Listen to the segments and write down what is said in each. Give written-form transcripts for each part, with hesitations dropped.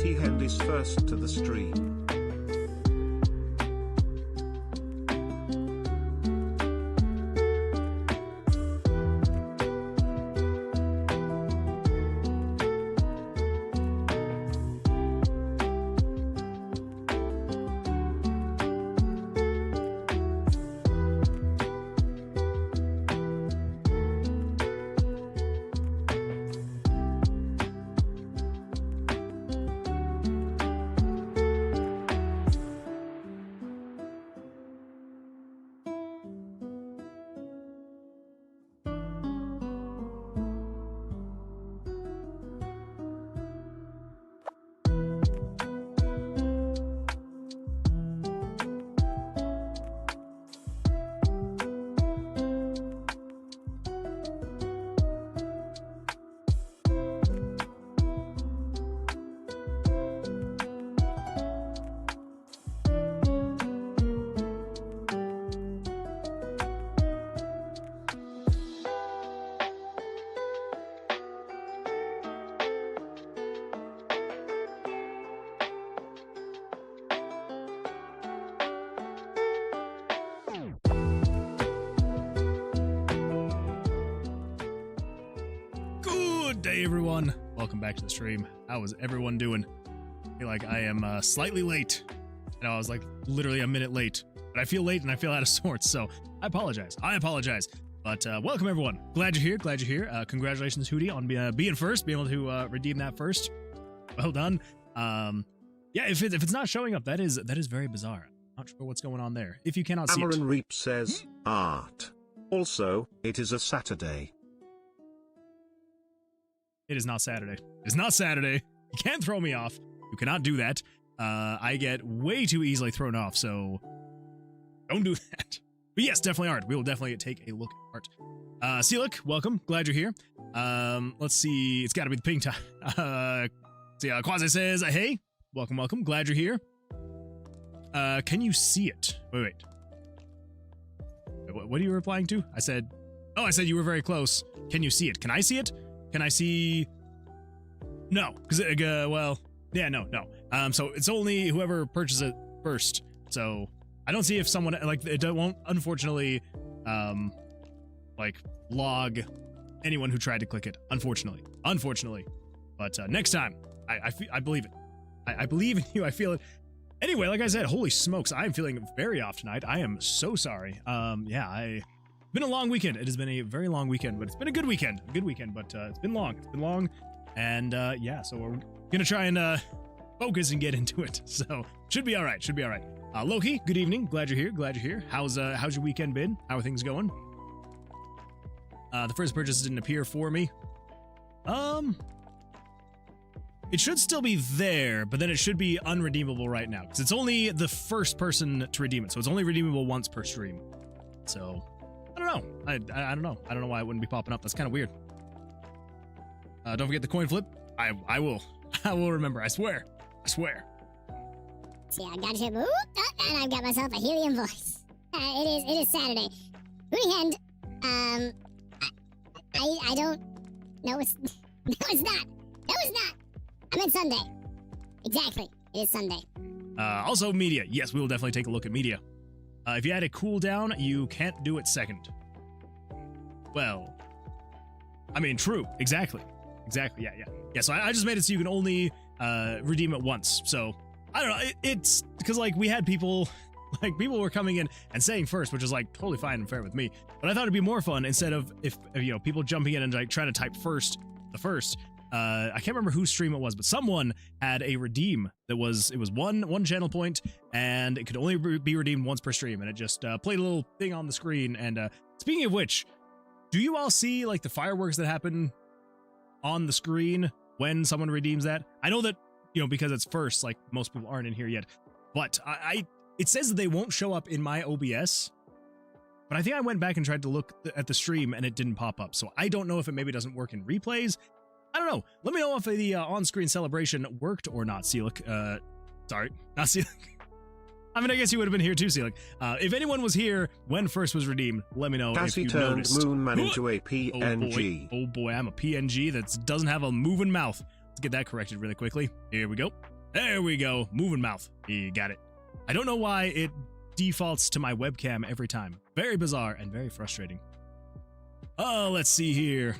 Hootie Hand is first to the stream. Hey everyone, welcome back to the stream. How is everyone doing? I feel like I am slightly late. I was like literally a minute late, but I feel late and I feel out of sorts, so I apologize. But welcome everyone. Glad you're here. Congratulations, Hootie, on being first, being able to redeem that first. Well done. Yeah, if it's not showing up, that is very bizarre. Not sure what's going on there. If you cannot see it. Amaran Reap says, art. Also, it is a Saturday. It is not Saturday. It's not Saturday. You can't throw me off. You cannot do that. I get way too easily thrown off, so don't do that. But yes, definitely art. We will definitely take a look at art. Sealic, welcome. Glad you're here. Let's see. It's got to be the ping time. See, Quasi says, hey, welcome. Glad you're here. Can you see it? Wait. What are you replying to? I said you were very close. Can you see it? Can I see it? Can I see? No, because well, yeah, no. So it's only whoever purchases it first. So I don't see if someone like it won't unfortunately, like log anyone who tried to click it. Unfortunately. But next time, I believe it. I believe in you. I feel it. Anyway, like I said, holy smokes, I am feeling very off tonight. I am so sorry. Yeah, It's been a long weekend. It has been a very long weekend, but it's been a good weekend. But it's been long. And yeah, so we're gonna try and focus and get into it. So should be all right. Loki, good evening. Glad you're here. How's your weekend been? How are things going? The first purchase didn't appear for me. It should still be there, but then it should be unredeemable right now because it's only the first person to redeem it. So it's only redeemable once per stream. So I don't know. I don't know. I don't know why it wouldn't be popping up. That's kind of weird. Don't forget the coin flip. I will. I will remember. I swear. See, I got you. And I've got myself a helium voice. It is Saturday. Hootie Hand. I don't. No, it's not. I meant Sunday. Exactly. It is Sunday. Also, media. Yes, we will definitely take a look at media. If you had a cooldown, you can't do it second. Well, I mean, true. Exactly. Yeah. So I just made it so you can only redeem it once. So I don't know. It's because like we had people were coming in and saying first, which is like totally fine and fair with me. But I thought it'd be more fun instead of if people jumping in and like trying to type the first. I can't remember whose stream it was, but someone had a redeem that was one channel point, and it could only be redeemed once per stream, and it just played a little thing on the screen. And speaking of which, do you all see like the fireworks that happen on the screen when someone redeems that? I know that because it's first, like most people aren't in here yet, but it says that they won't show up in my OBS. But I think I went back and tried to look at the stream and it didn't pop up. So I don't know if it maybe doesn't work in replays. I don't know. Let me know if the on-screen celebration worked or not, Sealic. Sorry, not Sealic. I mean, I guess you would have been here too, Sealic. If anyone was here when first was redeemed, let me know if you turned noticed. Moonman into a PNG. Oh boy, I'm a PNG that doesn't have a moving mouth. Let's get that corrected really quickly. Here we go. There we go. Moving mouth. You got it. I don't know why it defaults to my webcam every time. Very bizarre and very frustrating. Oh, let's see here.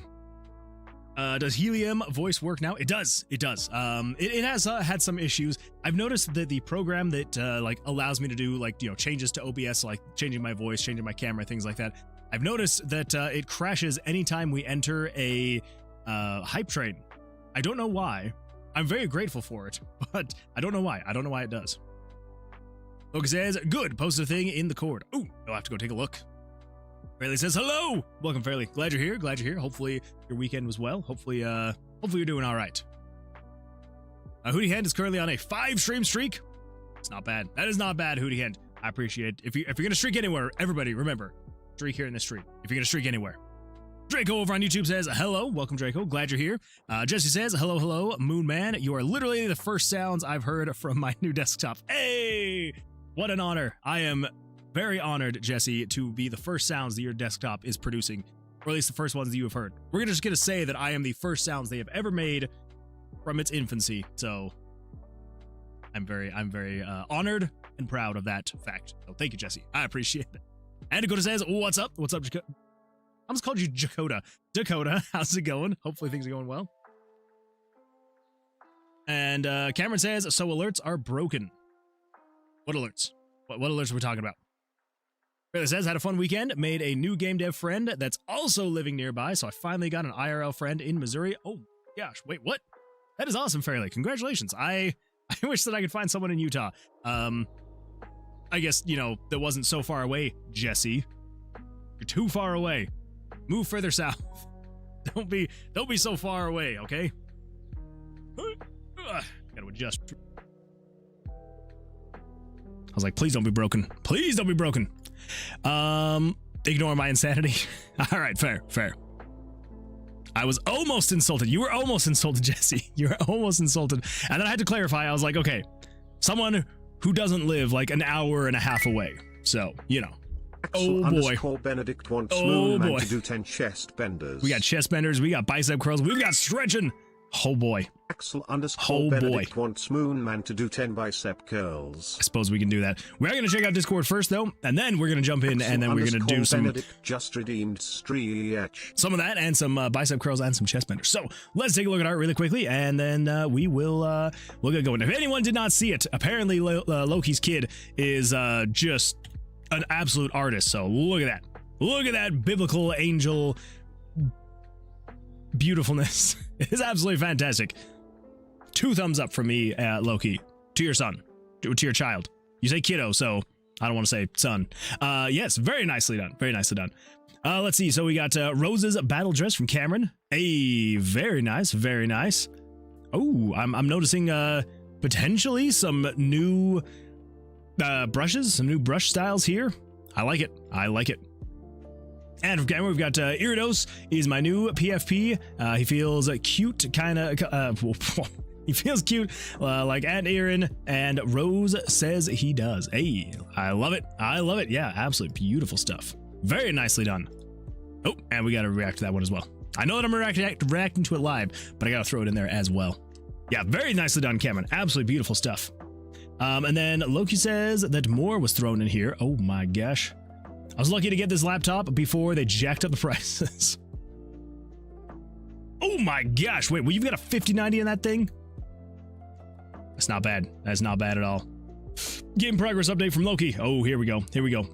Does helium voice work now? It does. It does. It has had some issues. I've noticed that the program that like allows me to do like, you know, changes to OBS, like changing my voice, changing my camera, things like that. I've noticed that it crashes anytime we enter a hype train. I don't know why. I'm very grateful for it, but I don't know why. I don't know why it does. Focus says, good, posted a thing in the cord. Ooh, I'll have to go take a look. Fairley says, hello! Welcome, Fairley. Glad you're here, glad you're here. Hopefully your weekend was well. Hopefully you're doing all right. Hootie Hand is currently on a 5-stream streak. It's not bad. That is not bad, Hootie Hand. I appreciate it. If you're gonna streak anywhere, everybody, remember, streak here in this streak. If you're gonna streak anywhere. Draco over on YouTube says, hello. Welcome, Draco. Glad you're here. Jesse says, hello, hello, Moon Man. You are literally the first sounds I've heard from my new desktop. Hey! What an honor. I am very honored, Jesse, to be the first sounds that your desktop is producing, or at least the first ones that you have heard. We're just going to say that I am the first sounds they have ever made from its infancy. So I'm very honored and proud of that fact. So thank you, Jesse. I appreciate it. And Dakota says, what's up? What's up, Dakota? I almost called you Dakota. Dakota, how's it going? Hopefully things are going well. And Cameron says, so alerts are broken. What alerts? What alerts are we talking about? It says, had a fun weekend, made a new game dev friend that's also living nearby, so I finally got an IRL friend in Missouri. Oh, gosh, wait, what? That is awesome, Fairley. Congratulations. I wish that I could find someone in Utah. I guess, you know, that wasn't so far away, Jesse. You're too far away. Move further south. Don't be so far away, okay? Gotta adjust. I was like, please don't be broken. Please don't be broken. Ignore my insanity. All right, fair. I was almost insulted. You were almost insulted, Jesse. You were almost insulted. And then I had to clarify. I was like, okay, someone who doesn't live like an hour and a half away. So, you know. Oh boy. Benedict wants oh boy. Boy. To do 10 chest benders. We got chest benders. We got bicep curls. We've got stretching. Oh boy. Axel _ Benedict wants Moon Man to do 10 bicep curls. I suppose we can do that. We're going to check out Discord first, though, and then we're going to jump in, and then we're going to do some Benedict just redeemed some of that, and some bicep curls and some chest benders. So let's take a look at art really quickly, and then we'll get going. If anyone did not see it, apparently Loki's kid is just an absolute artist. So look at that. Look at that biblical angel beautifulness. It is absolutely fantastic. 2 thumbs up from me, Loki, to your son, to your child. You say kiddo, so I don't want to say son. Yes, very nicely done. Very nicely done. Let's see. So we got Rose's battle dress from Cameron. Hey, very nice. Very nice. Oh, I'm noticing potentially some new brushes, some new brush styles here. I like it. I like it. And from Cameron, we've got Iridos is my new PFP. He feels cute, kind of. He feels cute, like Aunt Erin, and Rose says he does. Hey, I love it. I love it. Yeah, absolutely beautiful stuff. Very nicely done. Oh, and we got to react to that one as well. I know that I'm reacting to it live, but I got to throw it in there as well. Yeah, very nicely done, Cameron. Absolutely beautiful stuff. And then Loki says that more was thrown in here. Oh my gosh. I was lucky to get this laptop before they jacked up the prices. Oh my gosh. Wait, well, you've got a 5090 in that thing? That's not bad. That's not bad at all. Game progress update from Loki. Oh, here we go. Here we go.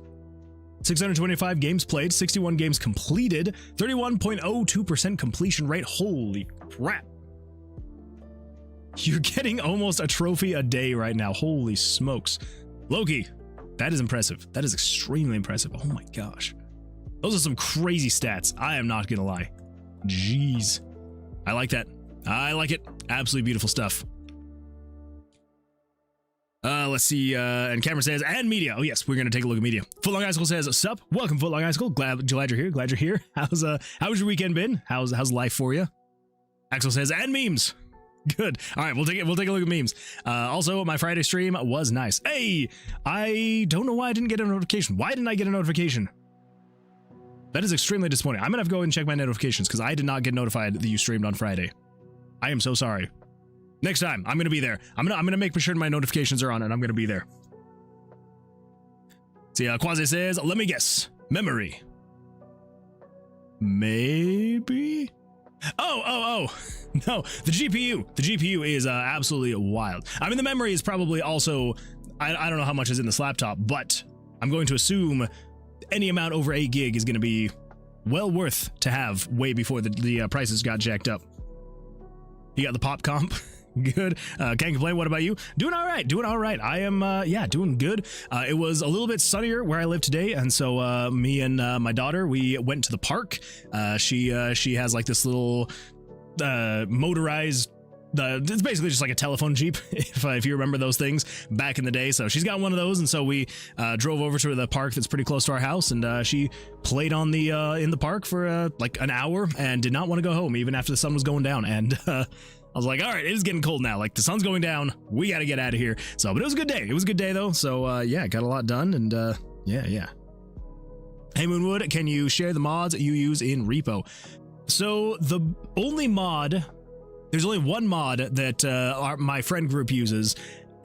625 games played, 61 games completed, 31.02% completion rate. Holy crap. You're getting almost a trophy a day right now. Holy smokes. Loki, that is impressive. That is extremely impressive. Oh my gosh. Those are some crazy stats. I am not gonna lie. Jeez. I like that. I like it. Absolutely beautiful stuff. Let's see, and Cameron says, and media. Oh yes, we're gonna take a look at media. Footlong High School says, sup? Welcome, Footlong High School. Glad you're here. Glad you're here. How's your weekend been? How's life for you? Axel says, and memes. Good. All right, we'll take a look at memes. Also, my Friday stream was nice. Hey, I don't know why I didn't get a notification. Why didn't I get a notification? That is extremely disappointing. I'm gonna have to go and check my notifications because I did not get notified that you streamed on Friday. I am so sorry. Next time, I'm gonna be there. I'm gonna make sure my notifications are on, and I'm gonna be there. See, Quasi says, let me guess. Memory. Maybe? Oh. No, the GPU. The GPU is absolutely wild. I mean, the memory is probably also, I don't know how much is in this laptop, but I'm going to assume any amount over 8 gig is going to be well worth to have way before the prices got jacked up. You got the pop comp. Good. Can't complain. What about you? Doing all right. I am, doing good. It was a little bit sunnier where I live today, and so me and my daughter, we went to the park. She has like this little motorized, it's basically just like a telephone Jeep, if you remember those things back in the day. So she's got one of those, and so we drove over to the park that's pretty close to our house, and she played on the in the park for like an hour and did not want to go home even after the sun was going down. And I was like, all right, it is getting cold now. Like, the sun's going down. We got to get out of here. So, but it was a good day. It was a good day, though. So, yeah, got a lot done. And, yeah. Hey, Moonwood, can you share the mods you use in repo? So, the only mod, there's only one mod that my friend group uses,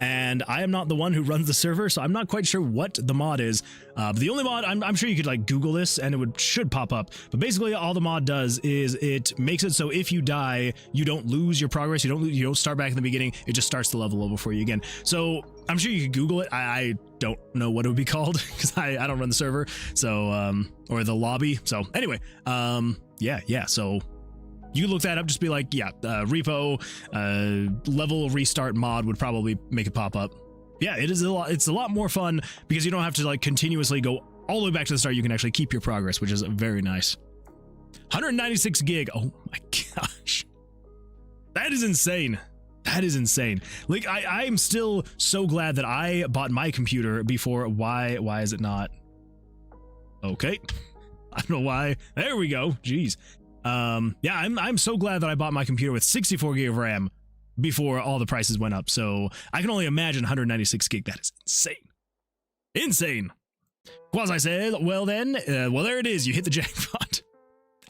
and I am not the one who runs the server, so I'm not quite sure what the mod is. But the only mod, I'm sure you could like Google this and it should pop up. But basically all the mod does is it makes it so if you die, you don't lose your progress. You don't start back in the beginning. It just starts the level over for you again. So I'm sure you could Google it. I don't know what it would be called because I don't run the server. So, or the lobby. So anyway, yeah. So you look that up, just be like, repo, level restart mod would probably make it pop up. Yeah, it's a lot more fun because you don't have to like continuously go all the way back to the start. You can actually keep your progress, which is very nice. 196 gig. Oh my gosh. That is insane. That is insane. Like, I am still so glad that I bought my computer before. Why is it not? Okay. I don't know why. There we go. Jeez. Yeah, I'm so glad that I bought my computer with 64 gig of RAM before all the prices went up. So I can only imagine 196 gig. That is insane. Insane. Quasi said, well then, well there it is. You hit the jackpot.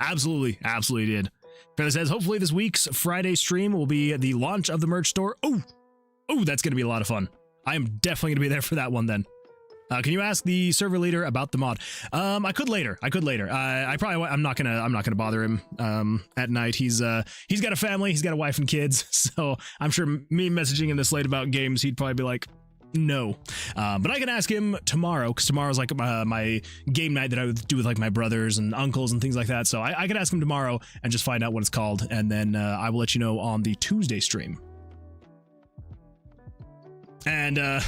Absolutely did. Feather says, hopefully this week's Friday stream will be the launch of the merch store. Oh, that's going to be a lot of fun. I am definitely going to be there for that one then. Can you ask the server leader about the mod? I could later. I'm not gonna bother him at night. He's got a family, he's got a wife and kids, so I'm sure me messaging him this late about games, he'd probably be like, no. But I can ask him tomorrow, because tomorrow's like my game night that I would do with like my brothers and uncles and things like that. So I can ask him tomorrow and just find out what it's called, and then I will let you know on the Tuesday stream. And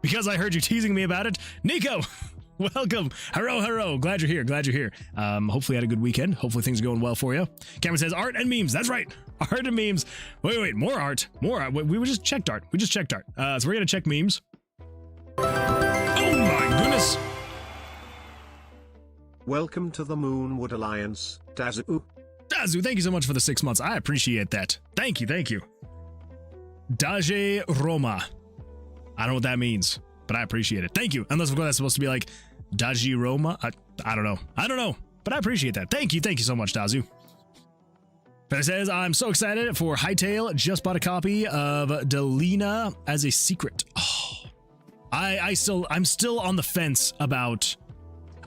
because I heard you teasing me about it, Nico, welcome. Hello. Glad you're here. Hopefully you had a good weekend. Hopefully things are going well for you. Cameron says art and memes. That's right. Art and memes. Wait. More art. We just checked art. So we're going to check memes. Oh my goodness. Welcome to the Moonwood Alliance, Dazu. Dazu, thank you so much for the 6 months. I appreciate that. Thank you. Daje Roma. I don't know what that means, but I appreciate it. Thank you. Unless of course that's supposed to be like Daji Roma. I don't know, but I appreciate that. Thank you so much, Dazu. It says, I'm so excited for Hightail. Just bought a copy of Delina as a secret. Oh, I'm still on the fence about.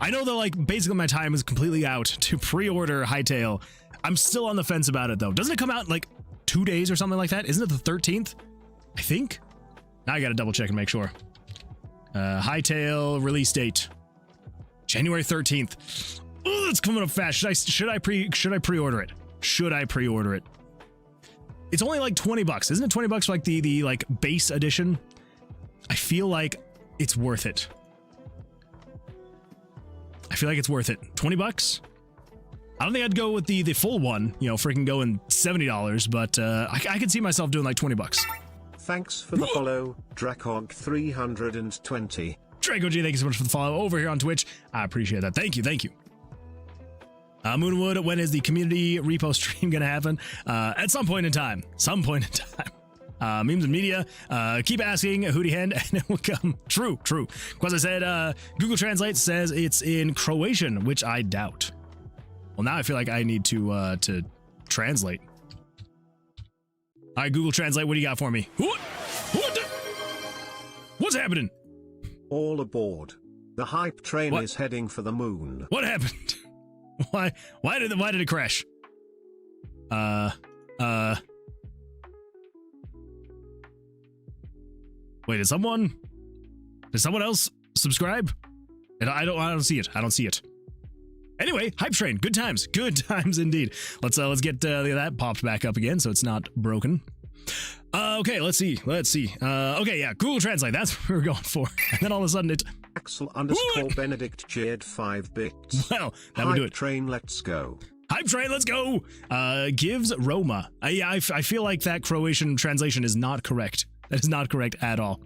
I know that like basically my time is completely out to pre-order Hightail. I'm still on the fence about it though. Doesn't it come out in like 2 days or something like that? Isn't it the 13th? I think. Now I gotta double check and make sure. Hightail release date, January 13th. Oh, it's coming up fast. Should I pre-order it? Should I pre-order it? It's only like $20, isn't it? $20 for like the like base edition. I feel like it's worth it. I feel like it's worth it. $20. I don't think I'd go with the full one. You know, freaking going $70, but I could see myself doing like $20. Thanks for the follow, Dracog320. Draco G, thank you so much for the follow over here on Twitch. I appreciate that. Thank you. Moonwood, when is the community repo stream gonna happen? At some point in time. Memes and media, keep asking Hootie Hen and it will come. True. As I said, Google Translate says it's in Croatian, which I doubt. Well, now I feel like I need to translate. All right, Google Translate, what do you got for me? What? What's happening? All aboard. The hype train What? is heading for the moon. What happened? Why did it crash? Wait, did someone else subscribe? And I don't see it. I don't see it. Anyway, hype train. Good times indeed. Let's get that popped back up again so it's not broken. Okay, let's see. Okay, yeah, Google Translate. That's what we were going for. And then all of a sudden it. Axel _ Benedict Jed 5 bits. Well, that would do Hype it. train, let's go. Hype train, let's go. Gives Roma. Yeah, I feel like that Croatian translation is not correct. That is not correct at all.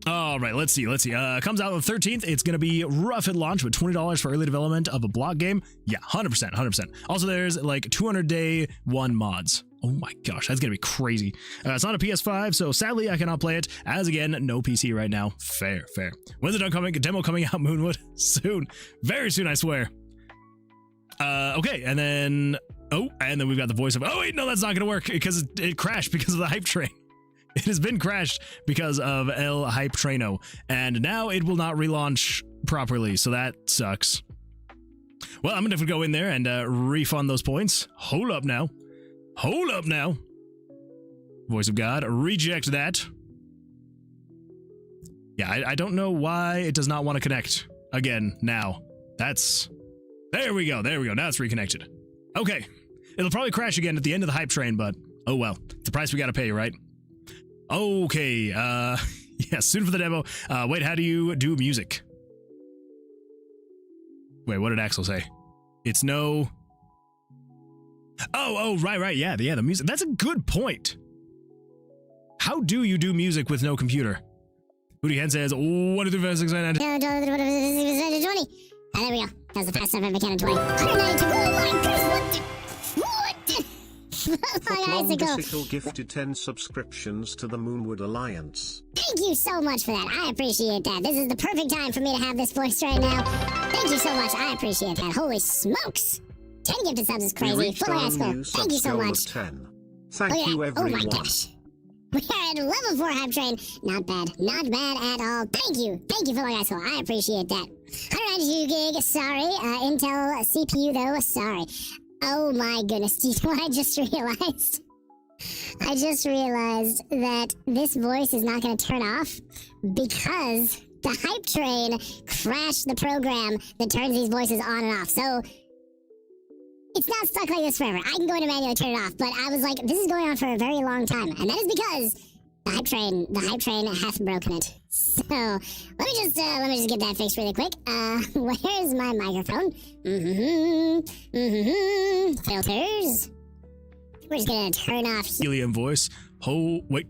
All right, let's see. Comes out on the 13th. It's going to be rough at launch with $20 for early development of a block game. Yeah, 100%. Also, there's like 200-day one mods. Oh my gosh, that's going to be crazy. It's on a PS5, so sadly I cannot play it, as again, no PC right now. Fair. When's the demo coming out, Moonwood? Soon. Very soon, I swear. Okay, and then we've got the voice of, oh wait, no, that's not going to work because it crashed because of the hype train. It has been crashed because of El Hype Traino, and now it will not relaunch properly, so that sucks. Well, I'm gonna have to go in there and refund those points. Hold up now. Voice of God, reject that. Yeah, I don't know why it does not want to connect again now. There we go. Now it's reconnected. Okay. It'll probably crash again at the end of the hype train, but oh well. It's the price we gotta pay, right? Okay, yeah, soon for the demo. Wait, how do you do music? Wait, what did Axel say? It's no... Oh, right, yeah, the music. That's a good point. How do you do music with no computer? Hootie Hen says, 1, 2, 3, 4, 6, 9, 10. 20. There we go. That's the fastest I've ever counted 20. 192. Oh my goodness, what? Bicycle gifted 10 subscriptions to the Moonwood Alliance. Thank you so much for that. I appreciate that. This is the perfect time for me to have this voice right now. Thank you so much. I appreciate that. Holy smokes. 10 gifted subs is crazy. Full high score. Thank you so much. 10. Thank you, everyone. Oh my gosh. We are at level 4 hype train. Not bad at all. Thank you for the score. I appreciate that. 192 gig. Sorry. Intel CPU though. Sorry. Oh my goodness. Do you know what I just realized? I just realized that this voice is not going to turn off because the hype train crashed the program that turns these voices on and off. So it's not stuck like this forever. I can go in and manually turn it off, but I was like, this is going on for a very long time, and that is because the hype train hath broken it. So let me just get that fixed really quick. Where's my microphone? Filters. We're just gonna turn off helium voice. Oh, wait.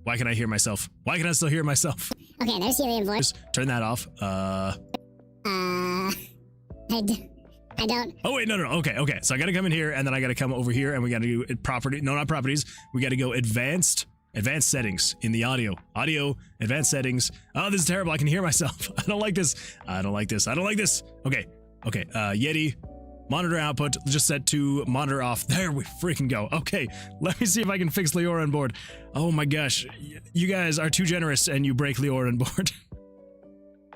Why can I hear myself? Why can I still hear myself? Okay, there's helium voice. Turn that off. I don't. Oh wait, no. Okay. So I gotta come in here, and then I gotta come over here, and we gotta do property. No, not properties. We gotta go advanced settings in the audio. Advanced settings. Oh, this is terrible. I can hear myself. I don't like this. Okay. Yeti. Monitor output just set to monitor off. There we freaking go. Okay, let me see if I can fix Leora on board. Oh my gosh, you guys are too generous and you break Leora on board.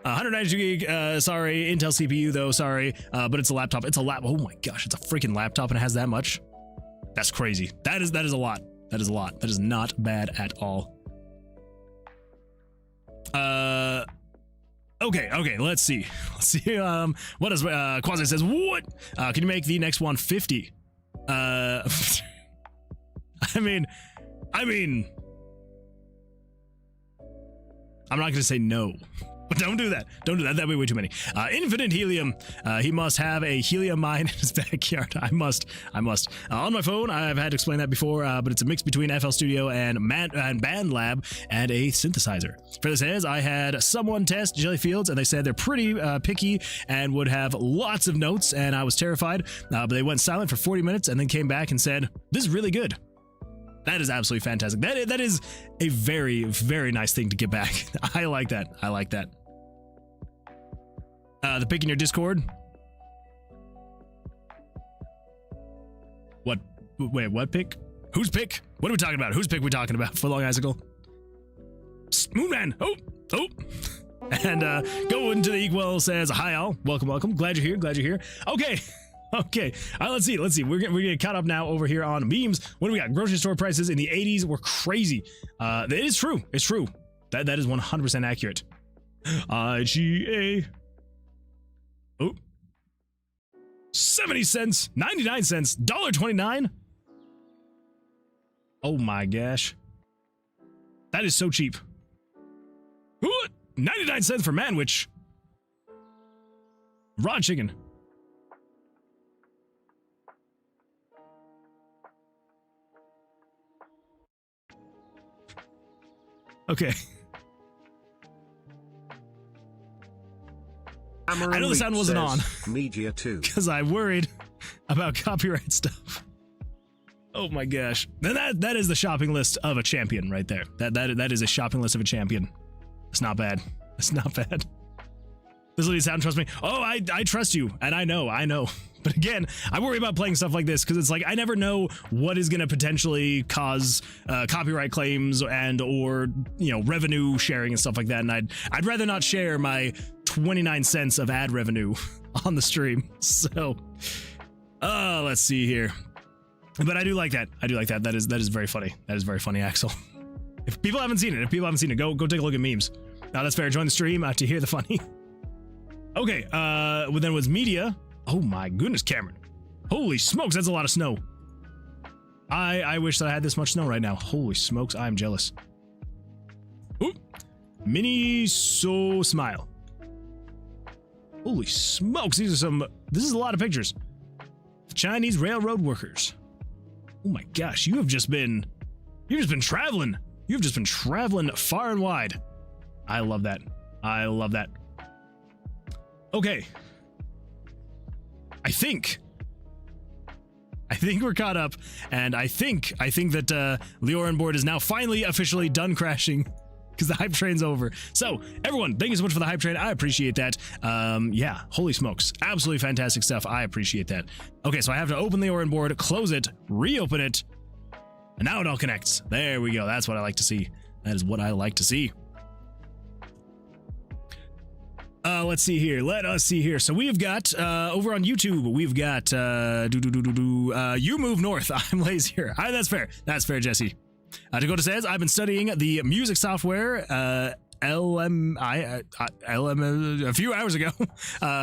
192 gig, sorry. Intel CPU though, sorry. But it's a laptop. Oh my gosh, it's a freaking laptop and it has that much? That's crazy. That is a lot. That is a lot. That is not bad at all. Okay, let's see. What does Quasi says, what? Can you make the next one 50? I mean, I'm not gonna say no. But don't do that. That'd be way too many. Infinite helium. He must have a helium mine in his backyard. I must. On my phone, I've had to explain that before, but it's a mix between FL Studio and Band Lab and a synthesizer. For this says, I had someone test Jellyfields, and they said they're pretty picky and would have lots of notes, and I was terrified. But they went silent for 40 minutes and then came back and said, this is really good. That is absolutely fantastic. That is a very, very nice thing to get back. I like that. The pick in your Discord. What Wait, what pick? Whose pick? What are we talking about? Whose pick are we talking about? Footlong Icicle. Moonman. Oh. And go into the Equal says, hi all. Welcome. Glad you're here. Okay. All right, let's see. We're getting caught up now over here on memes. What do we got? Grocery store prices in the 80s were crazy. It is true. It's true. That is 100% accurate. IGA. Oh. 70 cents, 99 cents, $1.29. Oh my gosh. That is so cheap. Ooh, 99 cents for Manwich. Raw chicken. Okay. I know the sound wasn't on. Media too. Because I worried about copyright stuff. Oh my gosh. That is the shopping list of a champion right there. That is a shopping list of a champion. It's not bad. It's not bad. This lady sound trust me. Oh, I trust you, and I know. But again, I worry about playing stuff like this because it's like I never know what is going to potentially cause copyright claims and or revenue sharing and stuff like that. And I'd rather not share my 29 cents of ad revenue on the stream. So, let's see here. But I do like that. That is very funny. That is very funny, Axel. If people haven't seen it, go take a look at memes. Now that's fair. Join the stream to hear the funny. Okay, well then it was media. Oh my goodness, Cameron. Holy smokes, that's a lot of snow. I wish that I had this much snow right now. Holy smokes, I'm jealous. Ooh. Mini So Smile. Holy smokes, this is a lot of pictures. Chinese railroad workers. Oh my gosh, you've just been traveling. You've just been traveling far and wide. I love that. Okay. I think we're caught up, and I think that Leorin board is now finally officially done crashing because the hype train's over. So everyone, thank you so much for the hype train. I appreciate that. Yeah, holy smokes, absolutely fantastic stuff. I appreciate that. Okay, so I have to open the Leorin board, close it, reopen it, and now it all connects. There we go. That's what I like to see. That is what I like to see. Let's see here. Let us see here. So we've got over on YouTube, we've got You Move North. I'm lazier. That's fair. That's fair, Jesse. Dakota says, I've been studying the music software LM a few hours ago.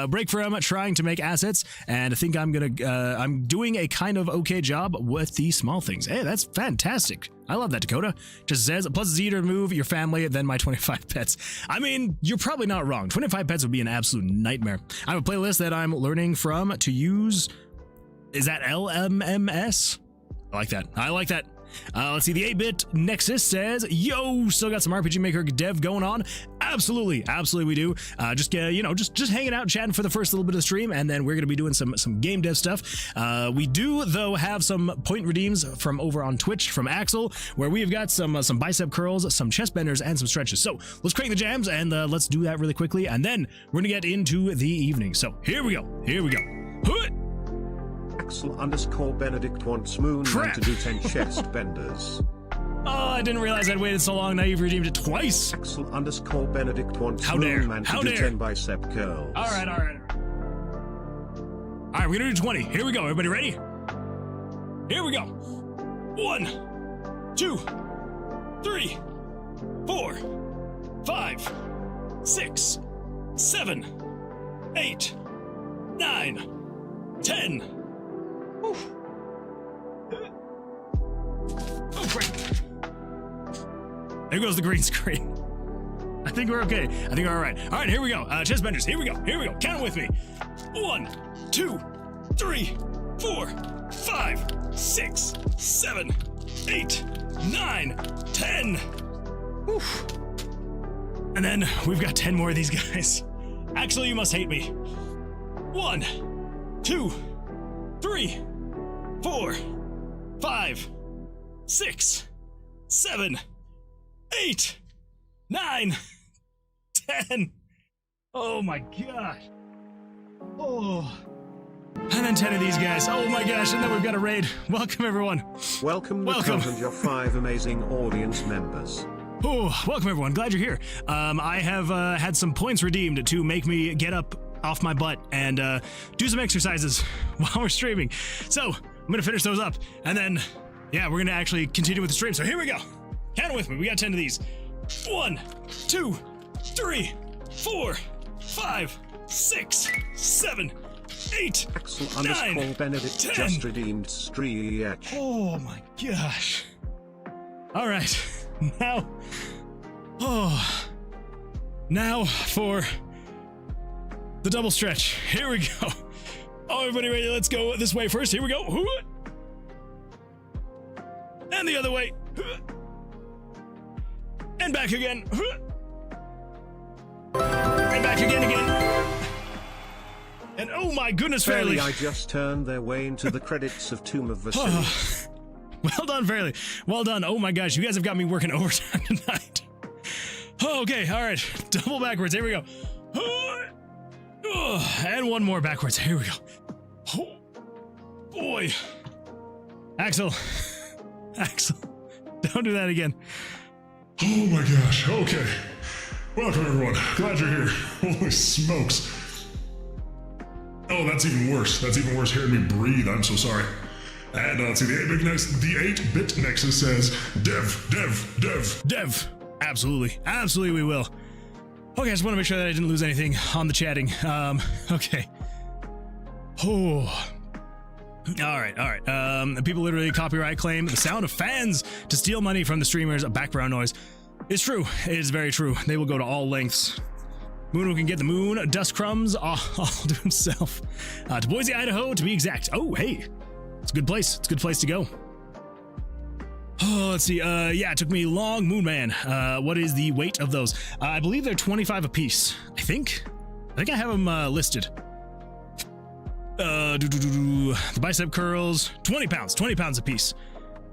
Break from trying to make assets, and I think I'm doing a kind of okay job with the small things. Hey, that's fantastic. I love that, Dakota. Just says, plus it's easier to move your family than my 25 pets. I mean, you're probably not wrong. 25 pets would be an absolute nightmare. I have a playlist that I'm learning from to use. Is that LMMS? I like that. Let's see, the 8-bit Nexus says, yo, still got some RPG Maker dev going on. Absolutely we do. Just hanging out, chatting for the first little bit of the stream, and then we're going to be doing some game dev stuff. We do, though, have some point redeems from over on Twitch from Axel, where we've got some bicep curls, some chest benders, and some stretches. So let's crank the jams, and let's do that really quickly, and then we're going to get into the evening. So here we go. Axel_Benedict wants Moonman to do 10 chest benders. Oh, I didn't realize I'd waited so long. Now you've redeemed it twice. Axel_Benedict wants Moonman to do 10 bicep curls. All right. All right, we're gonna do 20. Here we go. Everybody ready? Here we go. 1, 2, 3, 4, 5, 6, 7, 8, 9, 10. Oof. Oh, great. There goes the green screen. I think we're okay. I think we're all right. All right, here we go. Chest benders. Here we go. Count them with me. 1, 2, 3, 4, 5, 6, 7, 8, 9, 10. Oof. And then we've got 10 more of these guys. Actually, you must hate me. 1, 2, 3, 4, 5, 6, 7, 8, 9, 10. Oh my gosh. Oh. And then 10 of these guys. Oh my gosh, and then we've got a raid. Welcome, everyone. Welcome. And your 5 amazing audience members. Oh, welcome, everyone. Glad you're here. I have had some points redeemed to make me get up off my butt and do some exercises while we're streaming. So I'm going to finish those up. And then, yeah, we're going to actually continue with the stream. So here we go. Count with me. We got 10 of these. 1, 2, 3, 4, 5, 6, 7, 8, Axel 9, _ Benedict 10. just redeemed Streech. Oh my gosh. All right. Now for the double stretch. Here we go. Oh, everybody ready? Let's go this way first. Here we go. And the other way. And back again. And back again. And oh my goodness, Fairly. I just turned their way into the credits of Tomb of Vercilias. Well done, Fairly. Well done. Oh my gosh, you guys have got me working overtime tonight. Okay, all right. Double backwards. Here we go. And one more backwards. Here we go. Oh, boy. Axel, don't do that again. Oh my gosh, okay. Welcome everyone, glad you're here. Holy smokes. Oh, that's even worse. That's even worse hearing me breathe, I'm so sorry. And let's see, the 8-bit Nexus says, Dev. Absolutely we will. Okay, I just want to make sure that I didn't lose anything on the chatting. Okay. Oh. All right. People literally copyright claim the sound of fans to steal money from the streamers' background noise. It's true. It is very true. They will go to all lengths. Moonwood can get the moon, dust crumbs, all to himself. To Boise, Idaho, to be exact. Oh, hey. It's a good place. It's a good place to go. Oh, let's see. Yeah, it took me long. Moonman. What is the weight of those? I believe they're 25 apiece. I think I have them listed. The bicep curls, 20 pounds a piece.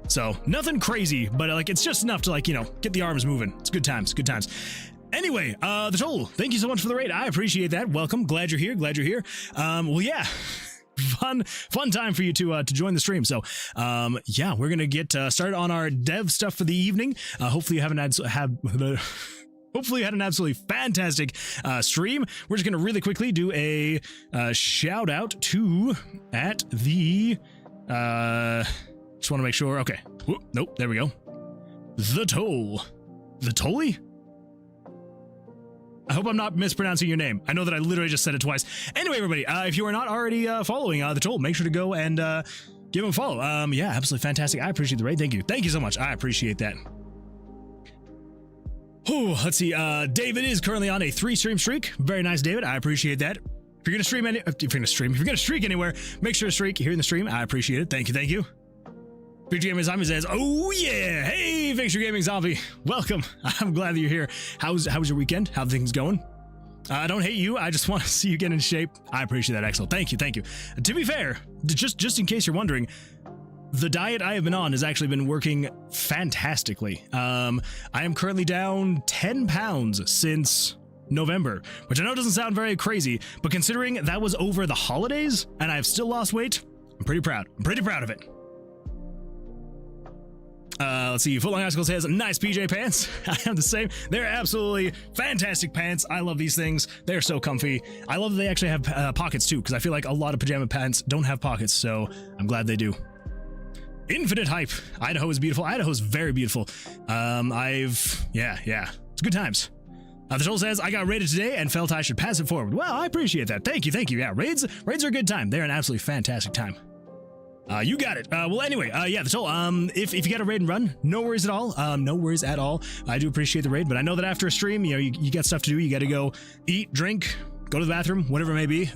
So nothing crazy, but like it's just enough to like, get the arms moving. It's good times. Anyway, the Toll, thank you so much for the raid. I appreciate that. Welcome. Glad you're here. Well, yeah, fun time for you to join the stream. So, yeah, we're going to get started on our dev stuff for the evening. Hopefully you haven't Hopefully you had an absolutely fantastic stream. We're just going to really quickly do a shout out to at the just want to make sure. Okay. Whoop, nope. There we go. The Toll. The Tolly? I hope I'm not mispronouncing your name. I know that I literally just said it twice. Anyway, everybody, if you are not already following The Toll, make sure to go and give him a follow. Yeah, absolutely fantastic. I appreciate the raid. Thank you. Thank you so much. I appreciate that. Oh, let's see. David is currently on a 3-stream streak. Very nice, David. I appreciate that. If you're gonna streak anywhere, make sure to streak here in the stream. I appreciate it. Thank you. Victor Gaming Zombie says, "Oh yeah, hey, Victor Gaming Zombie, welcome. I'm glad that you're here. How's your weekend? How are things going? I don't hate you. I just want to see you get in shape. I appreciate that, Axel. Thank you. To be fair, just in case you're wondering, the diet I have been on has actually been working fantastically. I am currently down 10 pounds since November, which I know doesn't sound very crazy, but considering that was over the holidays and I've still lost weight, I'm pretty proud. I'm pretty proud of it. Let's see. Footlong Icicle says, nice PJ pants. I have the same. They're absolutely fantastic pants. I love these things. They're so comfy. I love that they actually have pockets too, because I feel like a lot of pajama pants don't have pockets, so I'm glad they do. Infinite hype. Idaho is beautiful. Idaho is very beautiful. Yeah. It's good times. The Troll says, I got raided today and felt I should pass it forward. Well, I appreciate that. Thank you. Yeah, raids are a good time. They're an absolutely fantastic time. You got it. Well, anyway, yeah, the Troll, if you got a raid and run, no worries at all. No worries at all. I do appreciate the raid, but I know that after a stream, you got stuff to do. You got to go eat, drink, go to the bathroom, whatever it may be.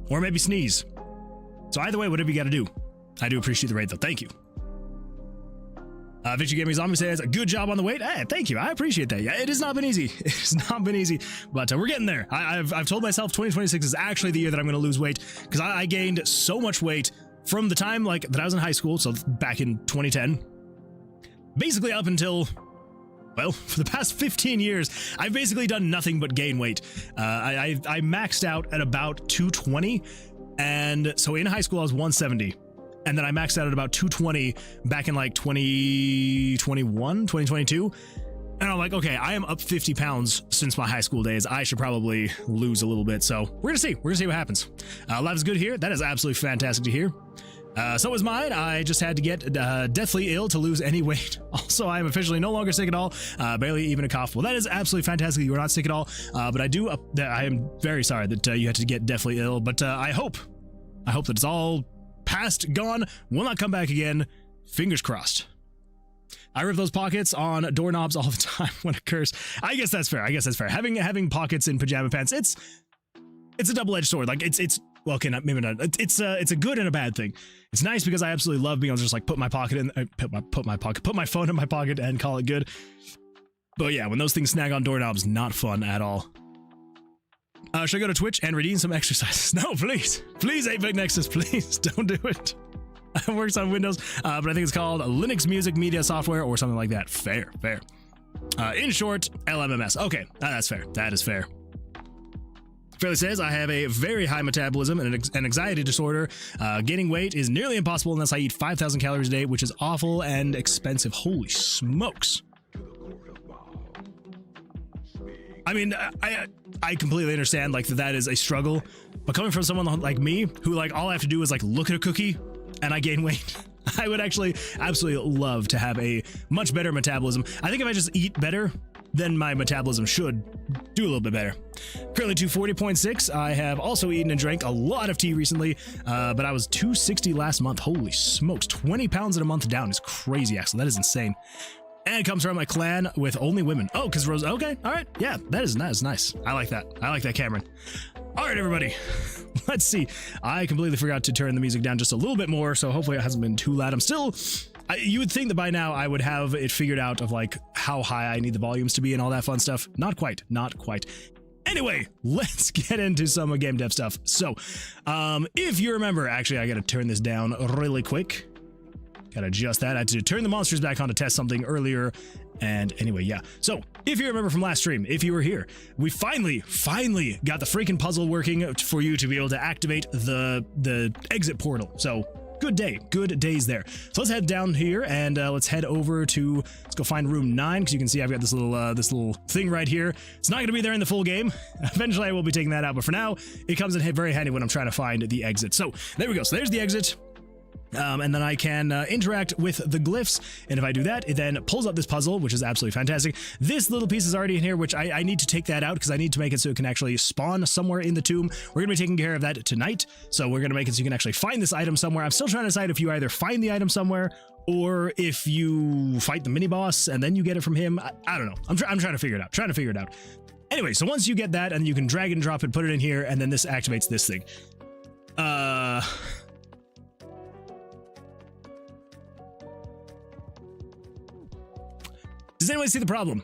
Or maybe sneeze. So either way, whatever you got to do. I do appreciate the raid, though. Thank you. Victor Gaming Zombie says, good job on the weight. Hey, thank you. I appreciate that. Yeah, it has not been easy. It's not been easy, but we're getting there. I've told myself 2026 is actually the year that I'm going to lose weight, because I gained so much weight from the time that I was in high school, so back in 2010, basically up until Well, for the past 15 years, I've basically done nothing but gain weight. I maxed out at about 220, and so in high school I was 170, and then I maxed out at about 220 back in like 2021, 2022, and I'm like, okay, I am up 50 pounds since my high school days. I should probably lose a little bit, so we're gonna see what happens. Life is good here. That is absolutely fantastic to hear. So was mine. I just had to get deathly ill to lose any weight. Also, I am officially no longer sick at all, barely even a cough. Well, that is absolutely fantastic. You are not sick at all, but I am very sorry that you had to get deathly ill, but I hope that it's all past, gone, will not come back again. Fingers crossed. I rip those pockets on doorknobs all the time when it occurs. I guess that's fair. Having pockets in pajama pants, it's a double-edged sword. Like it's well, okay, maybe not. It's a good and a bad thing. It's nice because I absolutely love being able to just like put my phone in my pocket and call it good. But yeah, when those things snag on doorknobs, not fun at all. Should I go to Twitch and redeem some exercises? No, please, 8-Bit Nexus, please don't do it. It works on Windows, but I think it's called Linux Music Media Software or something like that. Fair. In short, LMMS. Okay, that's fair. That is fair. Fairly says, I have a very high metabolism and an anxiety disorder. Gaining weight is nearly impossible unless I eat 5,000 calories a day, which is awful and expensive. Holy smokes. I mean, I completely understand like that is a struggle, but coming from someone like me, who like all I have to do is like look at a cookie and I gain weight, I would actually absolutely love to have a much better metabolism. I think if I just eat better, then my metabolism should do a little bit better. Currently 240.6. I have also eaten and drank a lot of tea recently, but I was 260 last month. Holy smokes, 20 pounds in a month down is crazy, actually. That is insane. And it comes from a clan with only women. Oh, because Rose, okay, all right. Yeah, that is nice. I like that, Cameron. All right, everybody, let's see. I completely forgot to turn the music down just a little bit more, so hopefully it hasn't been too loud. I'm still... you would think that by now I would have it figured out of like how high I need the volumes to be and all that fun stuff. Not quite. Anyway, let's get into some game dev stuff. So, if you remember, actually, I gotta turn this down really quick. Gotta adjust that. I had to turn the monsters back on to test something earlier. And anyway, yeah. So, if you remember from last stream, if you were here, we finally got the freaking puzzle working for you to be able to activate the exit portal. So, good days there. So let's head down here and let's head over to, let's go find room 9, because you can see I've got this little thing right here. It's not going to be there in the full game. Eventually I will be taking that out, but for now it comes in very handy when I'm trying to find the exit. So there we go. So there's the exit. And then I can interact with the glyphs, and if I do that, it then pulls up this puzzle, which is absolutely fantastic. This little piece is already in here, which I need to take that out because I need to make it so it can actually spawn somewhere in the tomb. We're going to be taking care of that tonight, so we're going to make it so you can actually find this item somewhere. I'm still trying to decide if you either find the item somewhere or if you fight the mini-boss and then you get it from him. I don't know. I'm trying to figure it out. Anyway, so once you get that, and you can drag and drop it, put it in here, and then this activates this thing. Does anybody see the problem?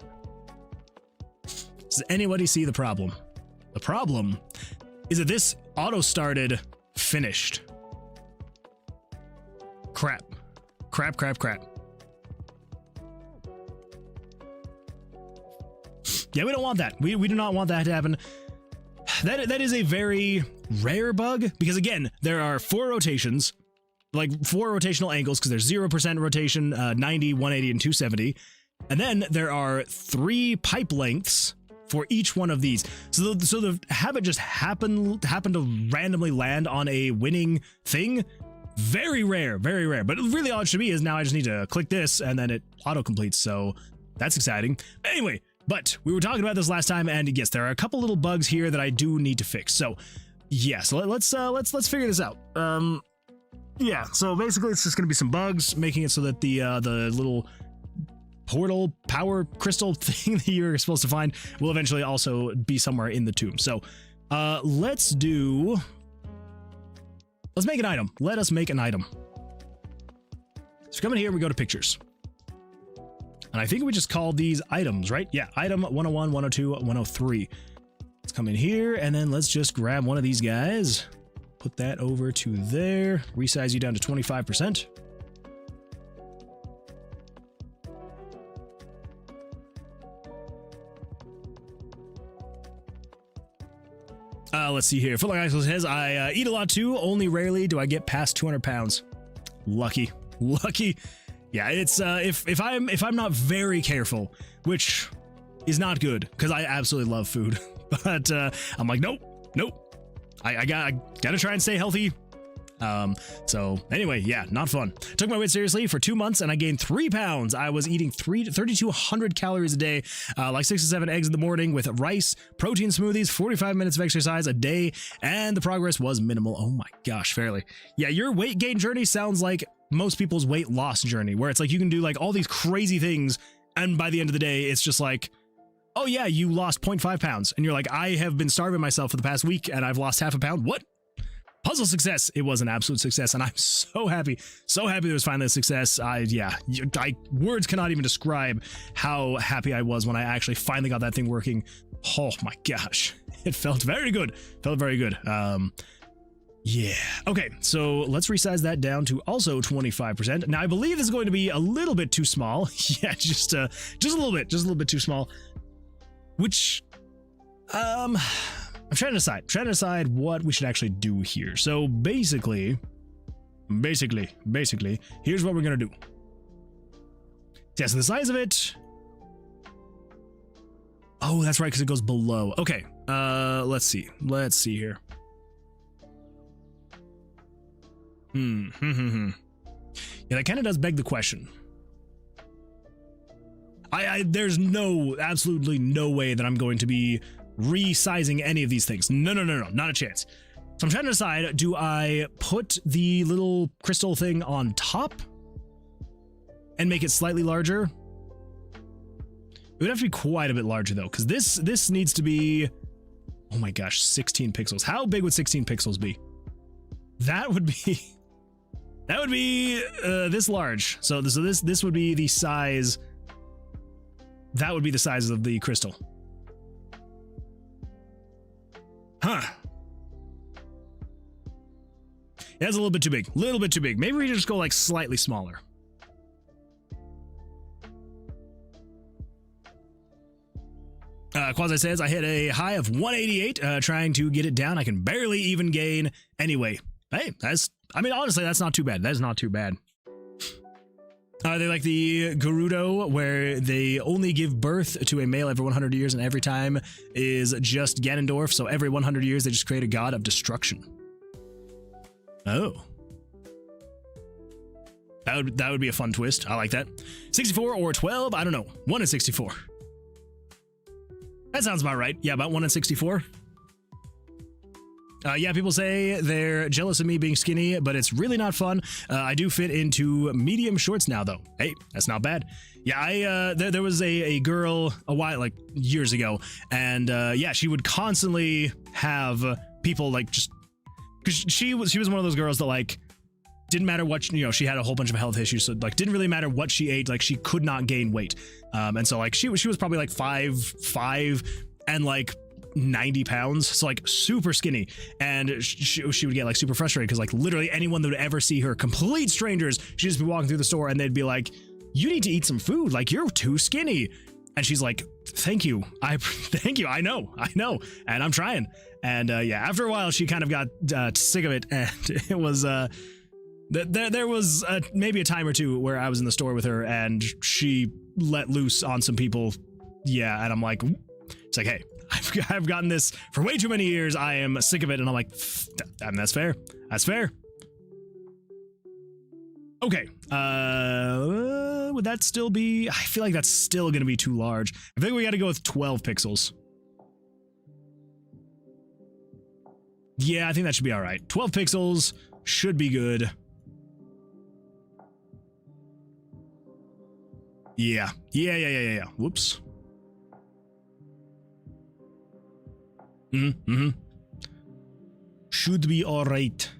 Does anybody see the problem? The problem is that this auto-started finished. Crap. Yeah, we don't want that. We do not want that to happen. That is a very rare bug, because again, there are 4 rotations, like 4 rotational angles, because there's 0% rotation, 90, 180, and 270. And then there are 3 pipe lengths for each one of these. So the have it just happen to randomly land on a winning thing, very rare. But really all it should be is now I just need to click this and then it auto-completes. So that's exciting. Anyway, but we were talking about this last time, and yes, there are a couple little bugs here that I do need to fix. So yeah, so let's figure this out. Yeah, so basically it's just gonna be some bugs, making it so that the little portal power crystal thing that you're supposed to find will eventually also be somewhere in the tomb. So let's make an item. Let us make an item. So come in here, we go to pictures. And I think we just called these items, right? Yeah, item 101, 102, 103. Let's come in here and then let's just grab one of these guys. Put that over to there. Resize you down to 25%. Let's see here. Footlong Axel says, I eat a lot too. Only rarely do I get past 200 pounds. Lucky. Yeah, it's if I'm not very careful, which is not good because I absolutely love food. But I'm like, nope. I gotta try and stay healthy. So anyway, yeah, not fun. Took my weight seriously for 2 months and I gained 3 pounds. I was eating 3,200 calories a day, like 6 to 7 eggs in the morning with rice, protein smoothies, 45 minutes of exercise a day, and the progress was minimal. Oh my gosh, fairly. Yeah, your weight gain journey sounds like most people's weight loss journey, where it's like you can do like all these crazy things, and by the end of the day, it's just like, oh yeah, you lost 0.5 pounds. And you're like, I have been starving myself for the past week and I've lost half a pound. What? Puzzle success. It was an absolute success, and I'm so happy there was finally a success. Words cannot even describe how happy I was when I actually finally got that thing working. Oh my gosh, it felt very good. Yeah. Okay, so let's resize that down to also 25%. Now I believe this is going to be a little bit too small. Yeah, just a little bit too small. Which, I'm trying to decide what we should actually do here. So basically, here's what we're gonna do. Yeah, so the size of it. Oh, that's right, because it goes below. Okay, let's see here. Yeah, that kind of does beg the question. There's absolutely no way that I'm going to be resizing any of these things. No, not a chance. So I'm trying to decide, do I put the little crystal thing on top and make it slightly larger? It would have to be quite a bit larger though, because this needs to be, oh my gosh, 16 pixels. How big would 16 pixels be? That would be this large. So this would be the size. That would be the size of the crystal. Huh. That's a little bit too big. Maybe we just go like slightly smaller. Quasi says, I hit a high of 188, trying to get it down. I can barely even gain. Anyway, hey, honestly, that's not too bad. That is not too bad. They like the Gerudo, where they only give birth to a male every 100 years, and every time is just Ganondorf, so every 100 years they just create a god of destruction. Oh. That would be a fun twist. I like that. 64 or 12? I don't know. 1 in 64. That sounds about right. Yeah, about 1 in 64. Yeah, people say they're jealous of me being skinny, but it's really not fun. I do fit into medium shorts now, though. Hey, that's not bad. Yeah, there was a girl years ago, and yeah, she would constantly have people because she was one of those girls that like didn't matter what, she had a whole bunch of health issues, so like didn't really matter what she ate, like she could not gain weight. And so like she was probably like 5'5" and like 90 pounds, so like super skinny, and she would get like super frustrated because like literally anyone that would ever see her, complete strangers, she'd just be walking through the store and they'd be like, you need to eat some food, like you're too skinny. And she's like, thank you, I know, and I'm trying. And yeah, after a while she kind of got sick of it, and it was there was maybe a time or two where I was in the store with her and she let loose on some people. Yeah, and I'm like, it's like, hey, I've gotten this for way too many years. I am sick of it. And I'm like, that's fair. That's fair. Okay. Would that still be, I feel like that's still going to be too large. I think we got to go with 12 pixels. Yeah, I think that should be all right. 12 pixels should be good. Yeah. Whoops. Should be all right.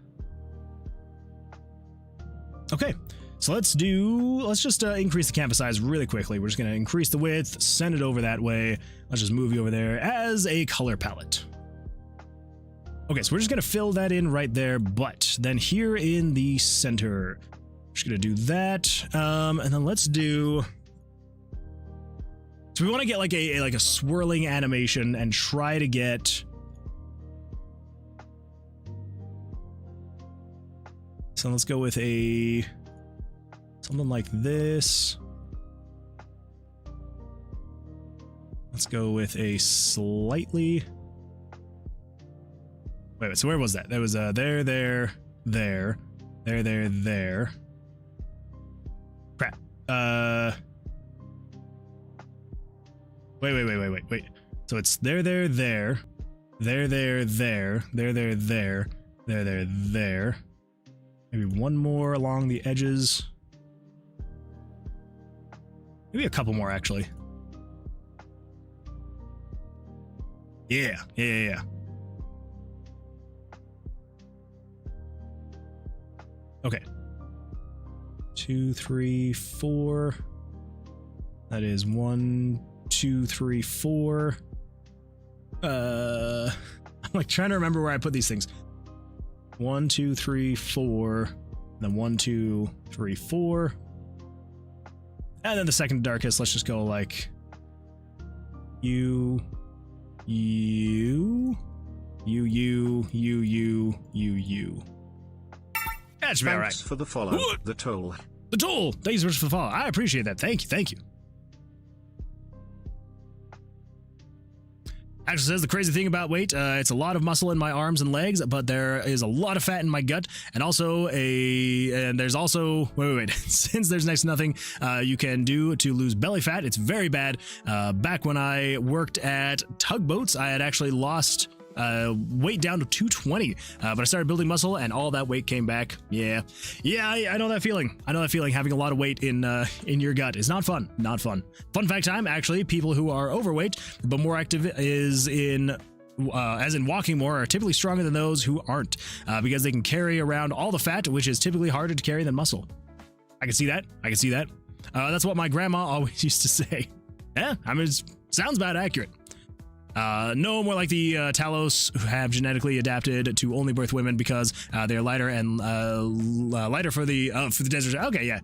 Okay, so let's just increase the canvas size really quickly. We're just going to increase the width, send it over that way. Let's just move you over there as a color palette. Okay, so we're just going to fill that in right there, but then here in the center, just going to do that. And then let's do... So we want to get like a swirling animation and try to get So let's go with something like this. Let's go with a slightly... Wait, so where was that? That was there. Crap. Wait. So it's there. There. Maybe one more along the edges. Maybe a couple more, actually. Yeah. Okay. 2, 3, 4. That is 1, 2, 3, 4. I'm like trying to remember where I put these things. 1, 2, 3, 4. Then 1, 2, 3, 4. And then the second darkest, let's just go like you. That's about right. Thanks for the follow. Ooh. The toll. The toll. Thanks so much for the follow. I appreciate that. Thank you. Actually says the crazy thing about weight, it's a lot of muscle in my arms and legs, but there is a lot of fat in my gut, and also there's also wait. Since there's next to nothing you can do to lose belly fat, it's very bad. Back when I worked at tugboats, I had actually lost weight down to 220, but I started building muscle and all that weight came back. Yeah, I know that feeling. Having a lot of weight in your gut is not fun. Fun fact time, actually, people who are overweight but more active as in walking more are typically stronger than those who aren't, because they can carry around all the fat, which is typically harder to carry than muscle. I can see that. That's what my grandma always used to say. Yeah, I mean, it sounds about accurate. No, more like the Talos, who have genetically adapted to only birth women because they're lighter and lighter for the desert. Okay, yeah.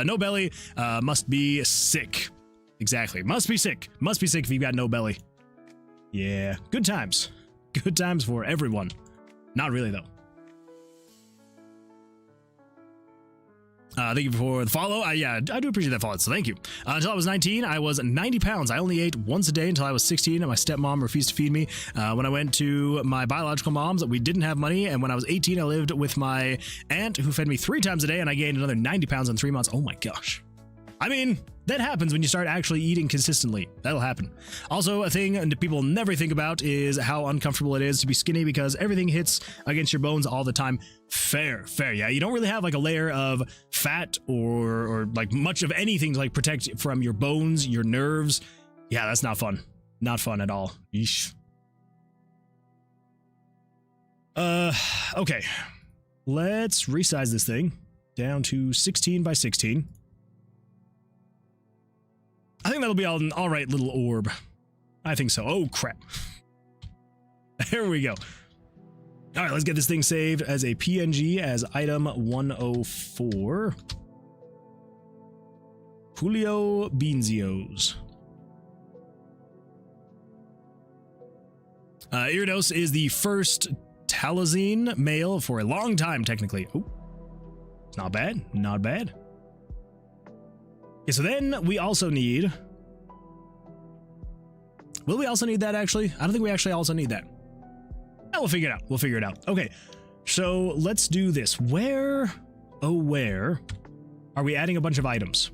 No belly, must be sick. Exactly, must be sick if you've got no belly. Yeah, good times for everyone. Not really though. Thank you for the follow. Yeah, I do appreciate that follow, so thank you. Until I was 19, I was 90 pounds. I only ate once a day until I was 16, and my stepmom refused to feed me. When I went to my biological mom's, we didn't have money, and when I was 18, I lived with my aunt, who fed me 3 times a day, and I gained another 90 pounds in 3 months. Oh my gosh. I mean, that happens when you start actually eating consistently. That'll happen. Also, a thing that people never think about is how uncomfortable it is to be skinny because everything hits against your bones all the time. Fair. Yeah, you don't really have like a layer of fat or like much of anything to like protect from your bones, your nerves. Yeah, that's not fun. Not fun at all. Yeesh. Okay. Let's resize this thing down to 16 by 16. I think that'll be an all right little orb. I think so. Oh, crap. There we go. All right, let's get this thing saved as a PNG as item 104. Julio Beanzios. Iridos is the first Talazine male for a long time, technically. Oh, it's not bad. Okay, so then we also need... Will we also need that, actually? I don't think we actually also need that. We'll figure it out. Okay, so let's do this. Where are we adding a bunch of items?